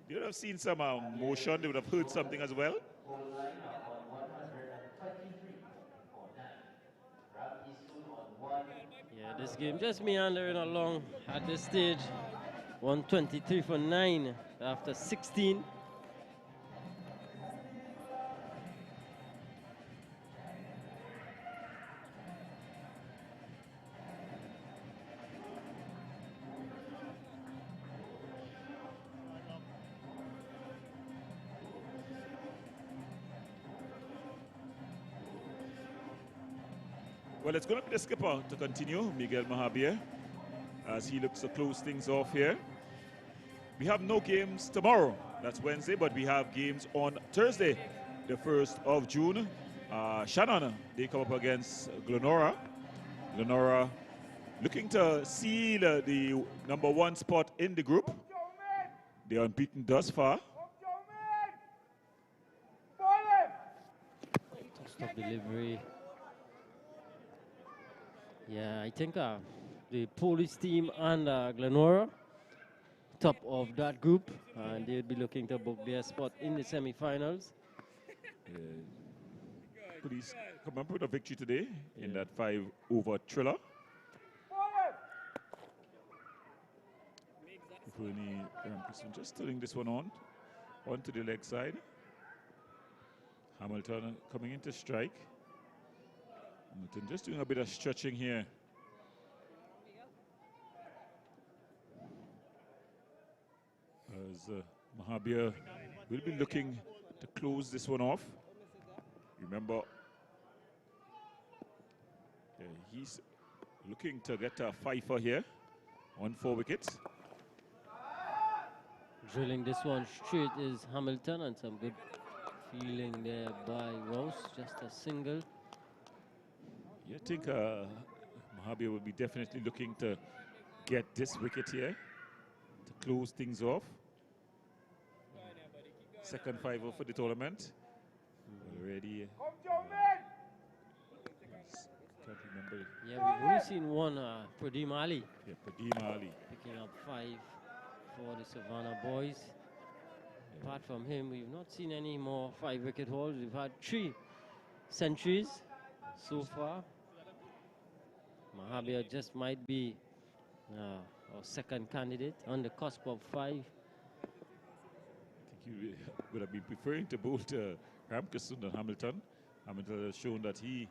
They would have seen some motion. They would have heard something as well.
Yeah, this game just meandering along at this stage. 123 for 9 after 16.
Well, it's going to be the skipper to continue, Miguel Mahabir, as he looks to close things off here. We have no games tomorrow, that's Wednesday, but we have games on Thursday, the 1st of June. Shannon, they come up against Glenora. Glenora looking to seal the #1 spot in the group. They're unbeaten thus far.
Stop delivery. Yeah, I think the police team and Glenora, top of that group, and they'll be looking to book their spot in the semi-finals.
Police come up with a victory today in that 5-over thriller. Fernie Ramkisson just turning this one on, onto the leg side. Hamilton coming into strike. Hamilton just doing a bit of stretching here. As Mahabir will be looking to close this one off. Remember, he's looking to get a fifer here on 4 wickets.
Drilling this one straight is Hamilton, and some good feeling there by Rouse. Just a single.
Yeah, I think Mahabir will be definitely looking to get this wicket here to close things off. Second fiver for the tournament. Already. Can't remember.
Yeah, we've only seen one, Pradeep Ali.
Yeah, Pradeep Ali.
Picking up 5 for the Savannah boys. Apart from him, we've not seen any more 5-wicket hauls. We've had 3 centuries so far. Mahabir just might be our second candidate on the cusp of 5.
I think you would have been preferring to bowl to Ramkisson than Hamilton. Hamilton has shown that he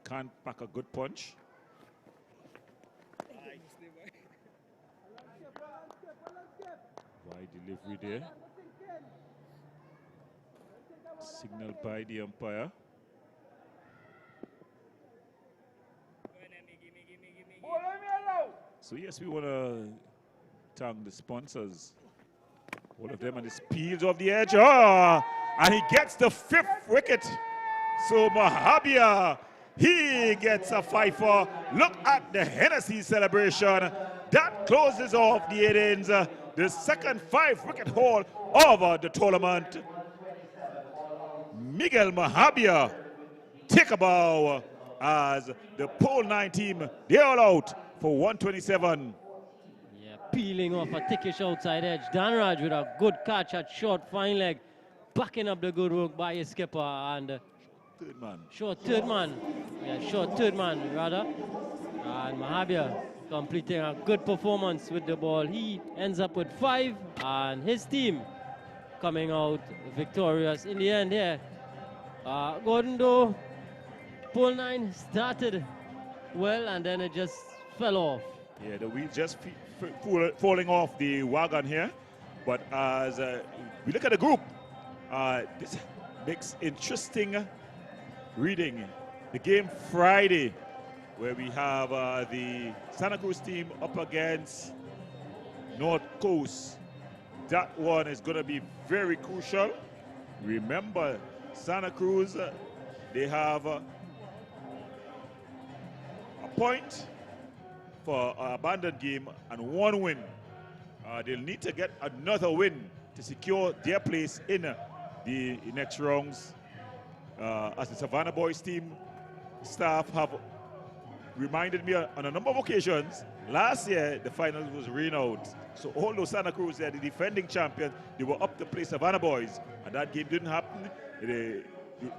can't pack a good punch. Wide delivery there. Signaled by the umpire. So yes, we want to thank the sponsors. All of them, and this peels off the edge. Oh, and he gets the 5th wicket. So Mahabir, he gets a fifer. Look at the Hennessy celebration. That closes off the 8 innings. The second 5-wicket haul of the tournament. Miguel Mahabir take a bow as the pole 9 team, they're all out for 127.
Yeah, peeling off a thickish outside edge. Danraj with a good catch at short fine leg, backing up the good work by his skipper, and
third man.
Short third man. Yeah, short third man rather. And Mahabir completing a good performance with the ball. He ends up with 5, and his team coming out victorious in the end here. Gordon, though, pole 9 started well, and then it just fell off.
Yeah, the wheel just falling off the wagon here. But as we look at the group, this makes interesting reading. The game Friday, where we have the Santa Cruz team up against North Coast. That one is going to be very crucial. Remember, Santa Cruz, they have a point for an abandoned game and 1 win. They'll need to get another win to secure their place in the next rounds. As the Savannah Boys team staff have reminded me on a number of occasions, last year the final was rain out. So although Santa Cruz, they're the defending champion, they were up to play Savannah Boys, and that game didn't happen. The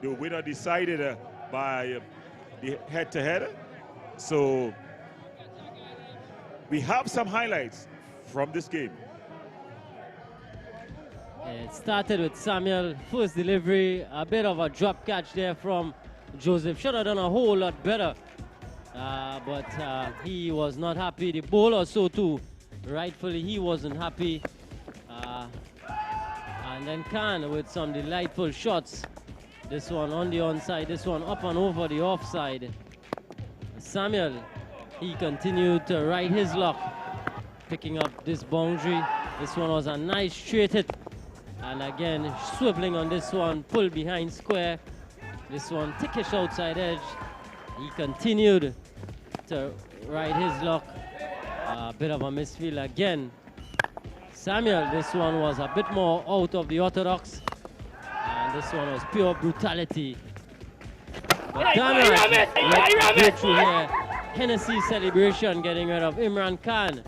winner decided by the head-to-head. So we have some highlights from this game.
It started with Samuel, first delivery, a bit of a drop catch there from Joseph. Should have done a whole lot better, but he was not happy. The bowler so too, rightfully he wasn't happy. And then Khan with some delightful shots. This one on the onside, this one up and over the offside. Samuel, he continued to ride his luck, picking up this boundary. This one was a nice straight hit. And again, swiveling on this one, pull behind square. This one, thickish outside edge. He continued to ride his luck. A bit of a misfield again. Samuel, this one was a bit more out of the orthodox. And this one was pure brutality. But damage through here. Hennessy celebration getting rid of Imran Khan.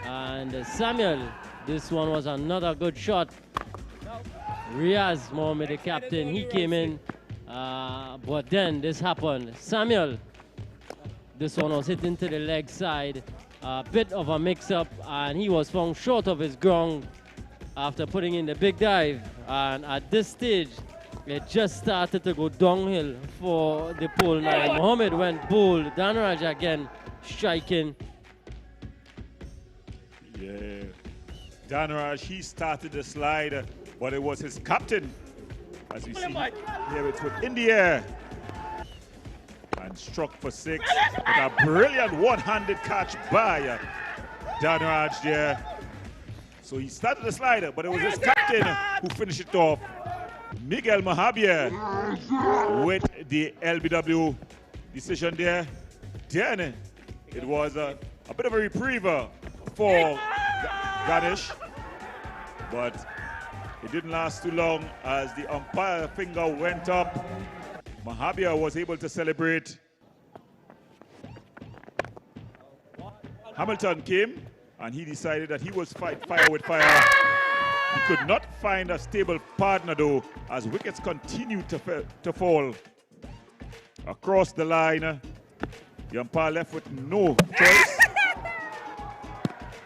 And Samuel, this one was another good shot. Riaz Mohammed, the captain, he came in, but then this happened. Samuel, this one was hit into the leg side. a bit of a mix-up, and he was found short of his ground after putting in the big dive. And at this stage, it just started to go downhill for the pole 9. Mohammed went bold. Danraj again striking.
Yeah. Danraj, he started the slide, but it was his captain, as we see here, it's in the air. And struck for 6 with a brilliant one-handed catch by Danraj there. So he started the slider, but it was his captain who finished it off. Miguel Mahabia with the LBW decision there. Then it was a bit of a reprieve for Ganesh, but it didn't last too long as the umpire finger went up. Mahabia was able to celebrate. Hamilton came and he decided that he was fight fire with fire. He could not find a stable partner though as wickets continued to fall across the line. The umpire left with no choice.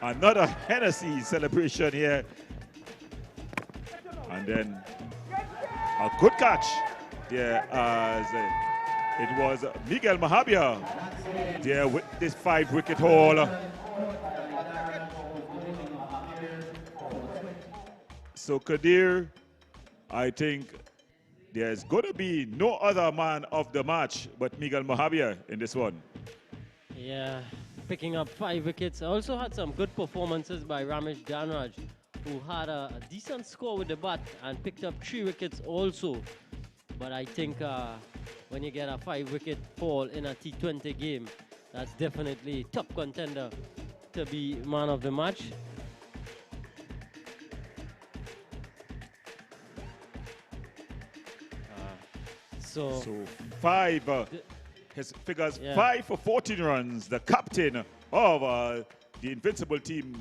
Another Hennessy celebration here. And then a good catch there as it was Miguel Mahabia there with this 5-wicket haul. So Kadir, I think there's going to be no other man of the match but Miguel Mahabia in this one.
Yeah, picking up 5 wickets. I also had some good performances by Ramesh Danraj, who had a decent score with the bat and picked up 3 wickets also. But I think when you get a 5-wicket haul in a T20 game, that's definitely top contender to be man of the match. So
5, his figures 5 for 14 runs. The captain of the Invincible team,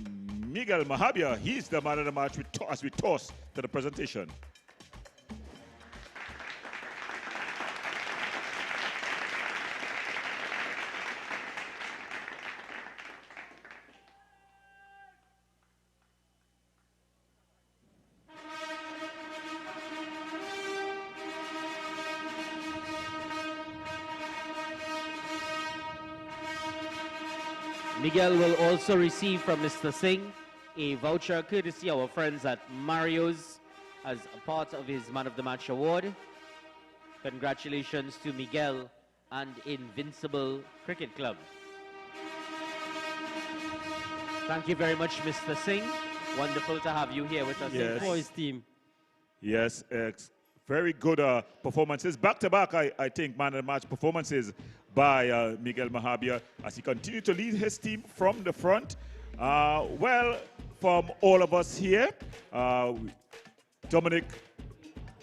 Miguel Mahabia, he's the man of the match as we toss to the presentation.
Miguel will also receive from Mr. Singh a voucher courtesy our friends at Mario's as a part of his Man of the Match award. Congratulations to Miguel and Invincible Cricket Club. Thank you very much, Mr. Singh. Wonderful to have you here with us.
Yes.
For his team.
Yes, very good performances. Back-to-back, I think, man of the match performances by Miguel Mahabia as he continued to lead his team from the front. Well, from all of us here, Dominic,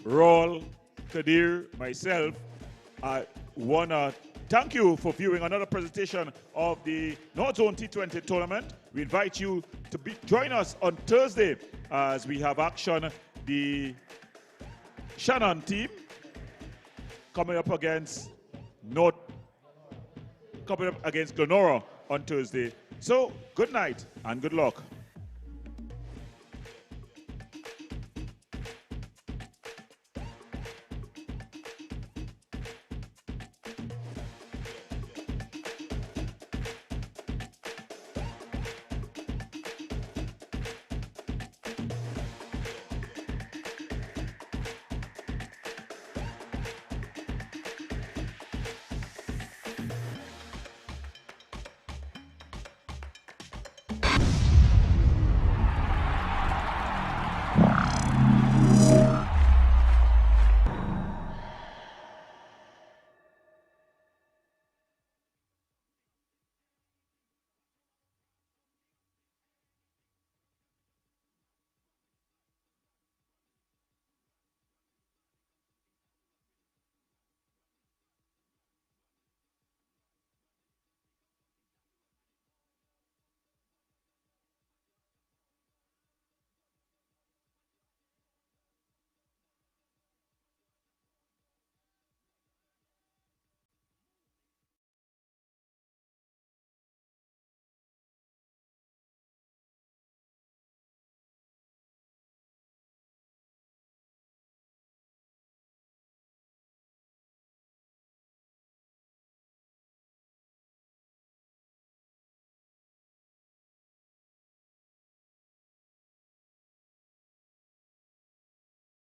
Raul, Kadir, myself, I want to thank you for viewing another presentation of the North Zone T20 tournament. We invite you to join us on Thursday as we have action. The Shannon team coming up against Glenora on Thursday. So good night and good luck.